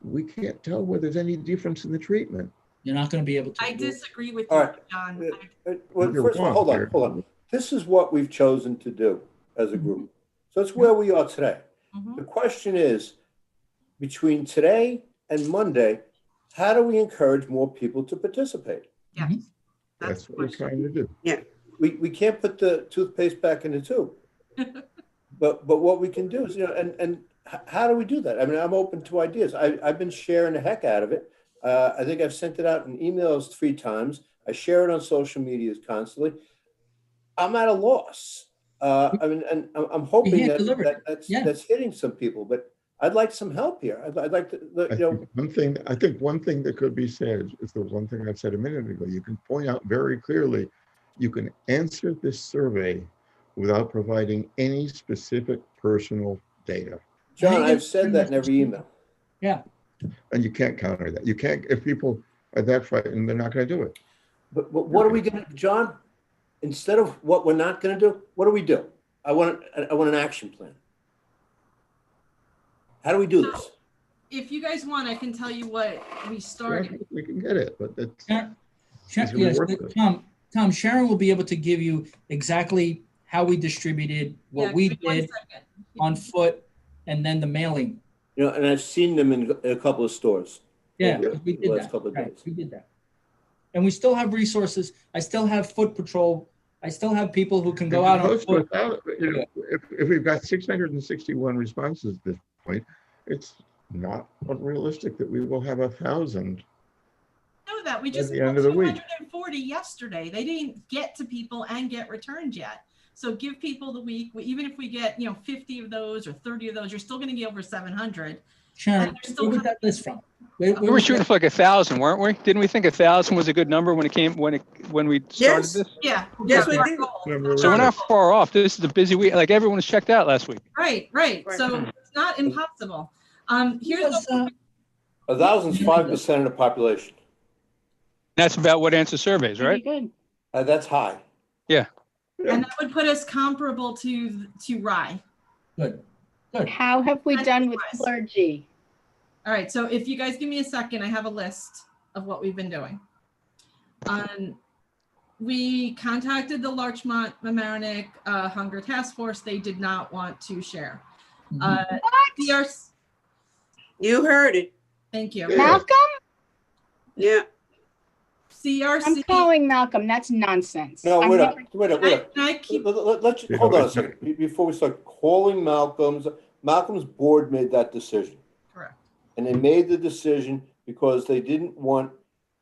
we can't tell whether there's any difference in the treatment. You're not going to be able to. I disagree with All you, right. John. Well, first of all, hold on. This is what we've chosen to do as a group. So it's where we are today. The question is, between today and Monday, how do we encourage more people to participate? Yeah, that's what we're trying to do. Yeah, we can't put the toothpaste back in the tube, but what we can do is, and how do we do that? I mean, I'm open to ideas. I've been sharing the heck out of it. I think I've sent it out in emails 3 times. I share it on social media constantly. I'm at a loss. I mean, and I'm hoping that's hitting some people, but I'd like some help here. I'd like to, I think one thing that could be said is the one thing I said a minute ago. You can point out very clearly, you can answer this survey without providing any specific personal data. John, I've said that in every email. Yeah. And you can't counter that. You can't, if people are that frightened, they're not going to do it. But what are we going to, John? Instead of what we're not going to do, what do we do? I want an action plan. How do we do this? If you guys want, I can tell you what we started. Yeah, we can get it, but that's yes, Tom, Sharon will be able to give you exactly how we distributed, what we did on foot, and then the mailing. And I've seen them in a couple of stores. Yeah, we did that. Couple of days. We did that. And we still have resources. I still have foot patrol. I still have people who can go out on foot. If we've got 661 responses at this point, it's not unrealistic that we will have 1,000. Know that we just at the end of the week. 240 yesterday. They didn't get to people and get returned yet. So give people the week. Even if we get 50 of those or 30 of those, you're still going to get over 700. Sharon, where was that list from? We were shooting for like 1,000, weren't we? Didn't we think 1,000 was a good number when we started this? Yeah. Yes, we did. So we're not far off. This is a busy week. Like everyone was checked out last week. Right. So it's not impossible. Here's 1,000's 5% of the population. That's about what answer surveys, right? That's high. Yeah. And that would put us comparable to Rye. Good. How have we done with clergy? All right, so if you guys give me a second, I have a list of what we've been doing. We contacted the Larchmont Mamaroneck Hunger Task Force. They did not want to share. CRC, You heard it. thank you. Yeah. Malcolm? Yeah. I'm CRC. calling Malcolm. That's nonsense. No, I'm wait never- up, wait up, wait up. Can I keep? Let's, hold on a second, before we start calling Malcolm's board made that decision. Correct. And they made the decision because they didn't want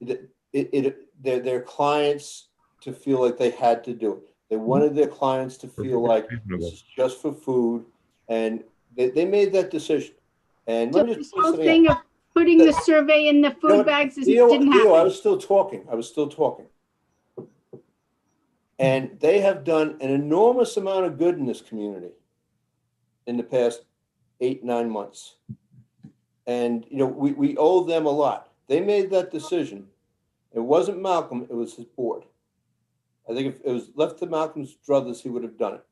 their clients to feel like they had to do it. They wanted their clients to feel like this is just for food, and they made that decision. And So let me this just put whole something thing out. of putting the survey in the You know food what, bags Leo, didn't I happen. was still talking. And they have done an enormous amount of good in this community in the past 8-9 months. And, you know, we owe them a lot. They made that decision. It wasn't Malcolm, it was his board. I think if it was left to Malcolm's druthers, he would have done it.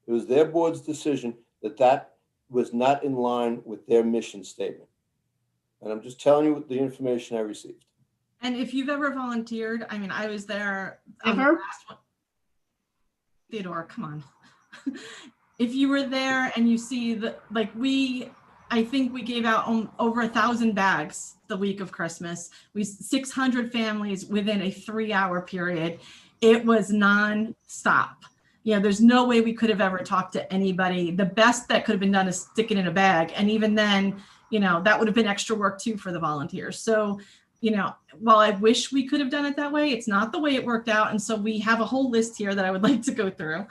It was their board's decision that was not in line with their mission statement. And I'm just telling you the information I received. And if you've ever volunteered, I mean, I was there. Ever? Theodore, come on. If you were there and you see I think we gave out over 1,000 bags the week of Christmas. 600 families within a 3-hour period. It was non-stop. Yeah, there's no way we could have ever talked to anybody. The best that could have been done is stick it in a bag. And even then, you know, that would have been extra work too for the volunteers. So, you know, while I wish we could have done it that way, it's not the way it worked out. And so we have a whole list here that I would like to go through.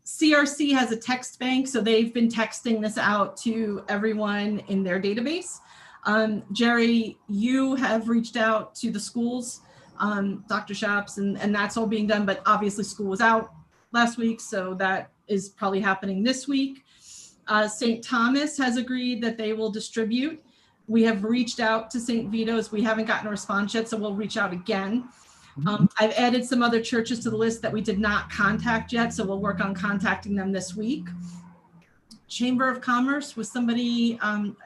CRC has a text bank, so they've been texting this out to everyone in their database. Jerry, you have reached out to the schools, Dr. Shaps, and that's all being done, but obviously school was out last week, so that is probably happening this week. St. Thomas has agreed that they will distribute. We have reached out to St. Vito's. We haven't gotten a response yet, so we'll reach out again. I've added some other churches to the list that we did not contact yet, so we'll work on contacting them this week. Chamber of Commerce, was somebody,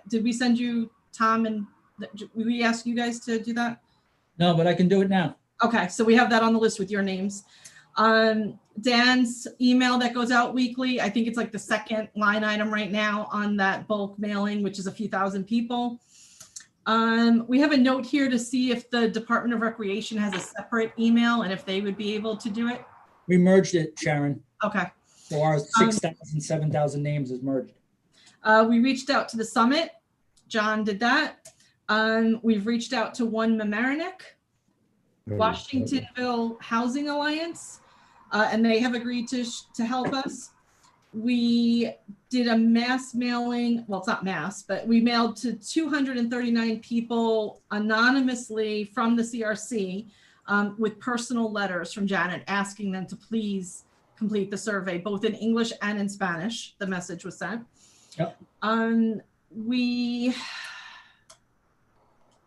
did we send you, Tom, and we ask you guys to do that? No, but I can do it now. Okay, so we have that on the list with your names. Dan's email that goes out weekly, I think it's like the second line item right now on that bulk mailing, which is a few thousand people. We have a note here to see if the Department of Recreation has a separate email and if they would be able to do it. We merged it, Sharon. Okay. So our 6,000, 7,000 names is merged. We reached out to the summit. John did that. We've reached out to One Mamaroneck, Washingtonville Housing Alliance, and they have agreed to help us. We did a mass mailing, well, it's not mass, but we mailed to 239 people anonymously from the CRC with personal letters from Janet asking them to please complete the survey, both in English and in Spanish. The message was sent. Yep. We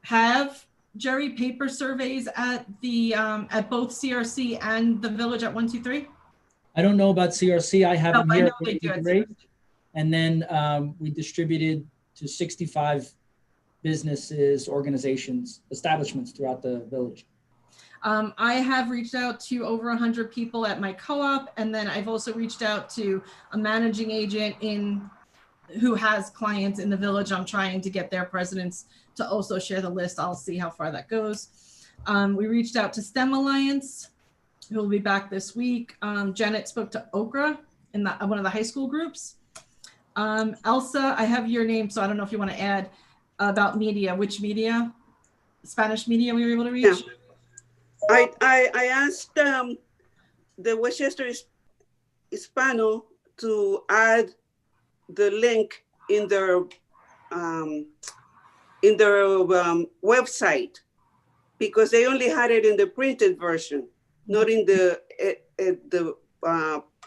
have, Jerry, paper surveys at the at both CRC and the village at 123. I don't know about CRC. I have them I here. know they do it. And then we distributed to 65 businesses, organizations, establishments throughout the village. I have reached out to over 100 people at my co-op, and then I've also reached out to a managing agent who has clients in the village. I'm trying to get their presidents to also share the list. I'll see how far that goes. We reached out to STEM Alliance, who will be back this week. Janet spoke to Okra in one of the high school groups. Elsa, I have your name, so I don't know if you want to add about media. Which media? Spanish media we were able to reach? Yeah. I asked the Westchester Hispano to add the link in their website, because they only had it in the printed version, not in the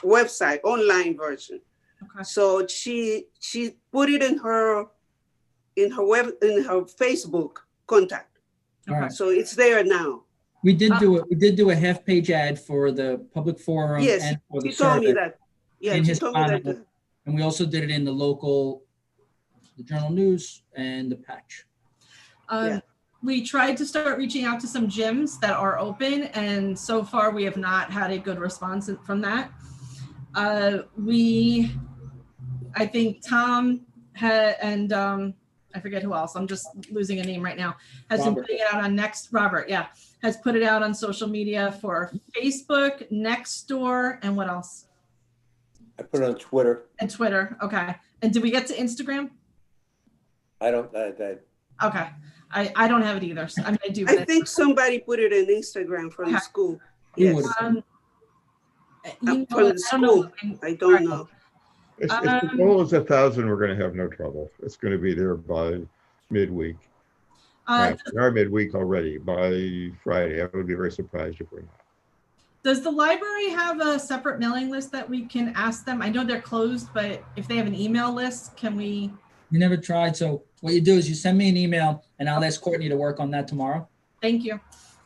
website online version. Okay. So she put it in her Facebook contact. All right. So it's there now. We did do a half-page ad for the public forum. Yes, and for the she told me survey that. Yeah, in she told me Hispanic. that. And we also did it in the local, the Journal News and the Patch. Yeah. We tried to start reaching out to some gyms that are open, and so far we have not had a good response from that. I think Tom and I forget who else, I'm just losing a name right now, has been putting it out on Robert, yeah, has put it out on social media for Facebook, Nextdoor, and what else? I put it on Twitter. And Twitter, okay. And did we get to Instagram? I don't, Okay, I don't have it either. So, I mean, I do. I think somebody put it on Instagram from the school. Yes. You know, From the school. I don't know. If the goal is 1,000, we're going to have no trouble. It's going to be there by midweek. We are midweek already by Friday. I would be very surprised if we're not. Does the library have a separate mailing list that we can ask them? I know they're closed, but if they have an email list, can we? We never tried. So what you do is you send me an email and I'll ask Courtney to work on that tomorrow. Thank you.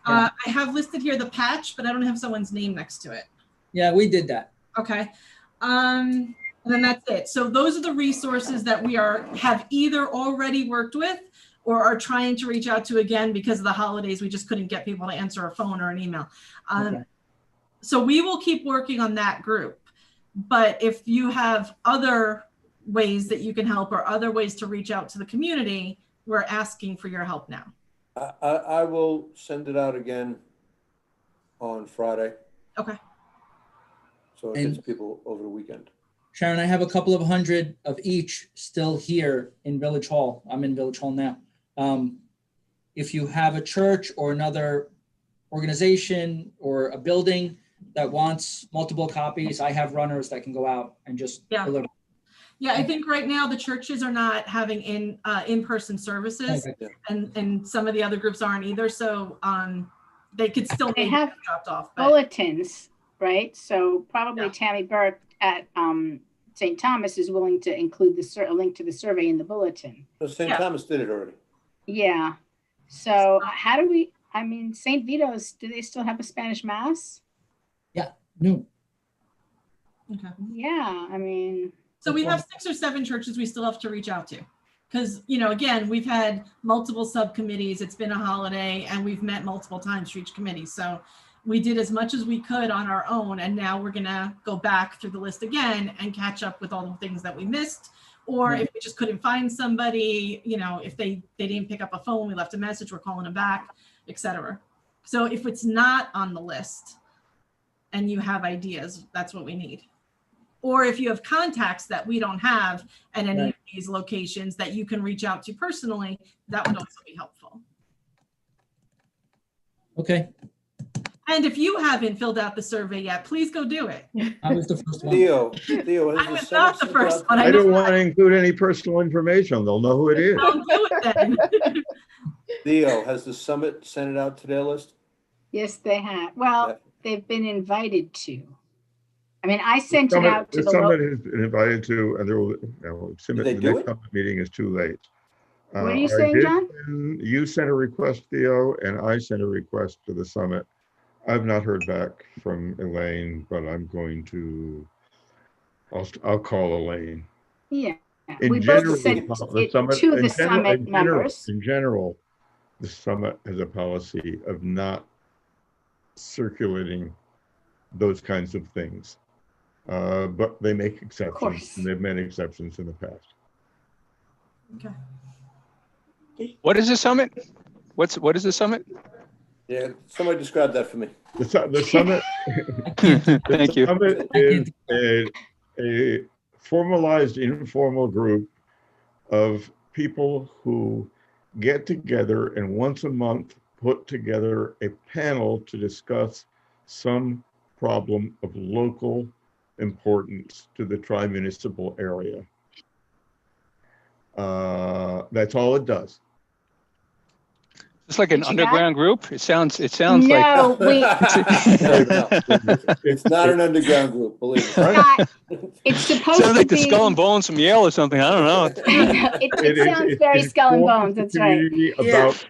I have listed here the patch, but I don't have someone's name next to it. Yeah, we did that. Okay. And then that's it. So those are the resources that we have either already worked with or are trying to reach out to again because of the holidays. We just couldn't get people to answer a phone or an email. Okay. So we will keep working on that group. But if you have other ways that you can help or other ways to reach out to the community, we're asking for your help now. I will send it out again on Friday. Okay. So it gets people over the weekend. Sharon, I have a couple of hundred of each still here in Village Hall. I'm in Village Hall now. If you have a church or another organization or a building that wants multiple copies, I have runners that can go out and just deliver. Yeah, I think right now the churches are not having in-person services, and some of the other groups aren't either. So they could still have dropped off. Bulletins, right? So probably Tammy Burke at St. Thomas is willing to include a link to the survey in the bulletin. So St. Thomas did it already. Yeah. So how do we? I mean, St. Vito's. Do they still have a Spanish Mass? Yeah. No. Okay. Yeah. I mean. So we have 6 or 7 churches we still have to reach out to. Because, again, we've had multiple subcommittees. It's been a holiday and we've met multiple times for each committee. So we did as much as we could on our own. And now we're going to go back through the list again and catch up with all the things that we missed. Or if we just couldn't find somebody, if they didn't pick up a phone, we left a message, we're calling them back, etc. So if it's not on the list and you have ideas, that's what we need. Or if you have contacts that we don't have at any of these locations that you can reach out to personally, that would also be helpful. Okay. And if you haven't filled out the survey yet, please go do it. I was the first one. Theo, I was not the first one. I don't want to include any personal information. They'll know who it is. Don't do it then. Theo, has the summit sent it out to their list? Yes, they have. Well, they've been invited to. I mean, I sent it out to the summit has been invited to, and there will. The next summit meeting is too late. What are you saying, John? You sent a request, Theo, and I sent a request to the summit. I've not heard back from Elaine, but I'm going to. I'll call Elaine. Yeah. In general, the summit members. In general, the summit has a policy of not circulating those kinds of things. But they make exceptions, and they've made exceptions in the past. Okay. What is the summit? What is the summit? Yeah, somebody describe that for me. The summit. Thank you. Summit is a formalized, informal group of people who get together and once a month put together a panel to discuss some problem of local importance to the tri-municipal area. That's all it does. It's like an underground group. It sounds no, like. It's not an underground group, believe me. Right? It's supposed sounds like to the be. Skull and Bones from Yale or something. I don't know. It sounds very Skull and Bones. That's right. About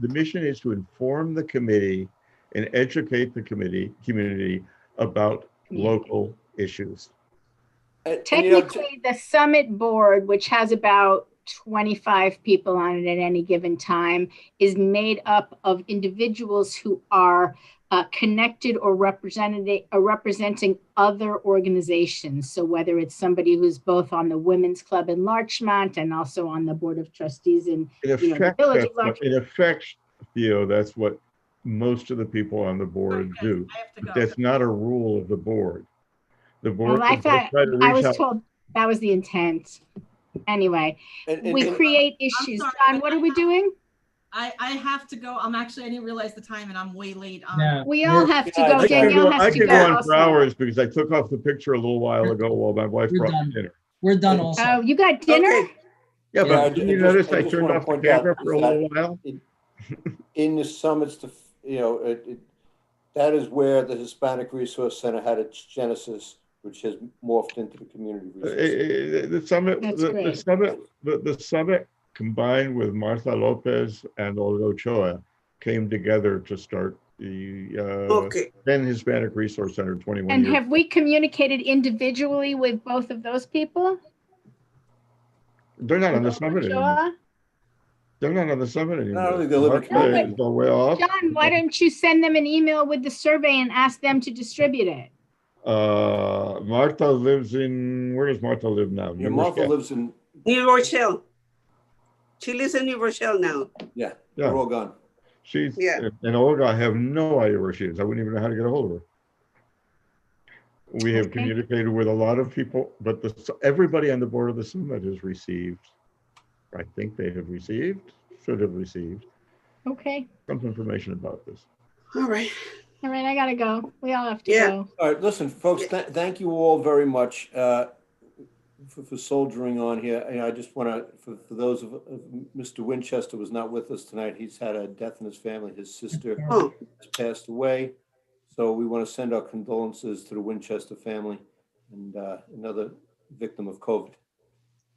the mission is to inform the committee and educate the community about local issues. Technically, the summit board, which has about 25 people on it at any given time, is made up of individuals who are connected or representing other organizations. So whether it's somebody who's both on the Women's Club in Larchmont and also on the Board of Trustees in In the effect, Village of Larchmont. in effect, Theo, that's what most of the people on the board do. I have to But go. that's not a rule of the board. The board. Well, I thought, try to I reach was out- told that was the intent. Anyway, we and- create issues. sorry, John, what are we doing? I have to go. I didn't realize the time and I'm way late on. Yeah. We all have to go. I Danielle has to could go go on for also. hours because I took off the picture a little while ago while my wife We're brought done. me dinner. We're done also. Oh, you got dinner? Okay. Yeah, Yeah, but did you notice I just turned wanna off the point out camera for a is that little while? In the summits, that is where the Hispanic Resource Center had its genesis, which has morphed into the community resource center. The summit, That's the great. summit, the summit combined with Martha Lopez and Olga Ochoa came together to start the Okay. then Hispanic Resource Center 21 And years. have we communicated individually with both of those people? They're not on the With summit anymore. Ochoa? They're not on the summit anymore. I don't think they live in Martha Connecticut. is way off. John, why don't you send them an email with the survey and ask them to distribute it? Martha lives in, where does Martha live now? Yeah, Martha lives in, New Rochelle. She lives in New Rochelle now. yeah, Yeah. they're all gone. She's, Yeah. and Olga, I have no idea where she is. I wouldn't even know how to get a hold of her. We have Okay. communicated with a lot of people, but everybody on the board of the summit has received, I think they have received, should have received Okay. some information about this. All right. All right, I gotta go. We all have to Yeah. go. All right, listen, folks, thank you all very much for soldiering on here. I just want to, for those of Mr. Winchester was not with us tonight. He's had a death in his family. His sister Oh, has passed away. So we want to send our condolences to the Winchester family and another victim of COVID.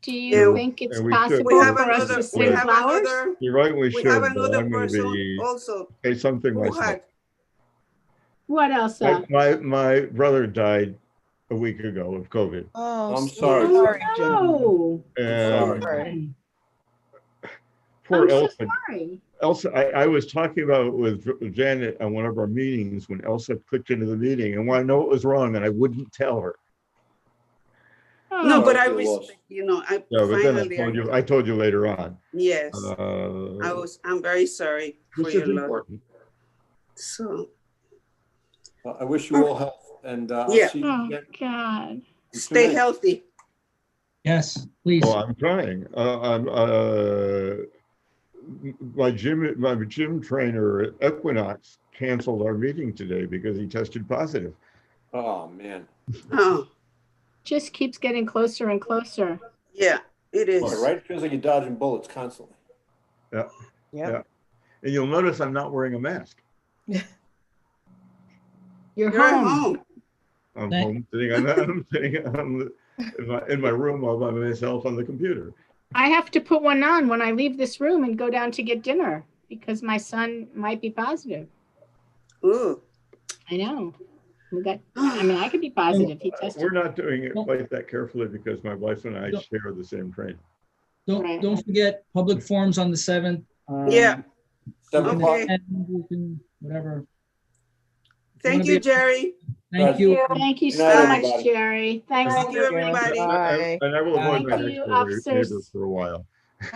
Do you Yeah. think it's And we should- possible we have for us another, to we send have flowers? another, You're right, we we should, have but another I'm going to person be, also say something who myself. had, What else? My brother died a week ago of COVID. Oh, I'm sorry. No. And Sorry. poor I'm so Elsa, sorry. Elsa, I was talking about it with Janet on one of our meetings when Elsa clicked into the meeting and wanted to know what was wrong, and I wouldn't tell her. no, but I Sorry for your loss. respect, I Yeah, but then finally, I told you later on. yes, Uh, I'm very sorry for This your is loss. important. So, I wish you all health and I'll Yeah. see you Oh, again. God. in 2 stay minutes. healthy. Yes, please. Well, I'm trying. My gym trainer at Equinox canceled our meeting today because he tested positive. Oh, man. Oh, Just keeps getting closer and closer. yeah, it is. All right? It feels like you're dodging bullets constantly. Yeah. Yep. And you'll notice I'm not wearing a mask. You're You're at home. home. I'm Thank- home sitting in my room all by myself on the computer. I have to put one on when I leave this room and go down to get dinner because my son might be positive. Ooh. I know. I could be positive. He tested. We're not doing it quite that carefully because my wife and I share the same train. Right. Don't forget public forums on the 7th. Yeah. 7 o'clock. Okay. Whatever. Thank you, Jerry. Thank you. Thank you Good so night, much, everybody. Jerry. Thanks. Thank you, everybody. Bye. And I will avoid my Thank next you, door officers. neighbor for a while. Bye.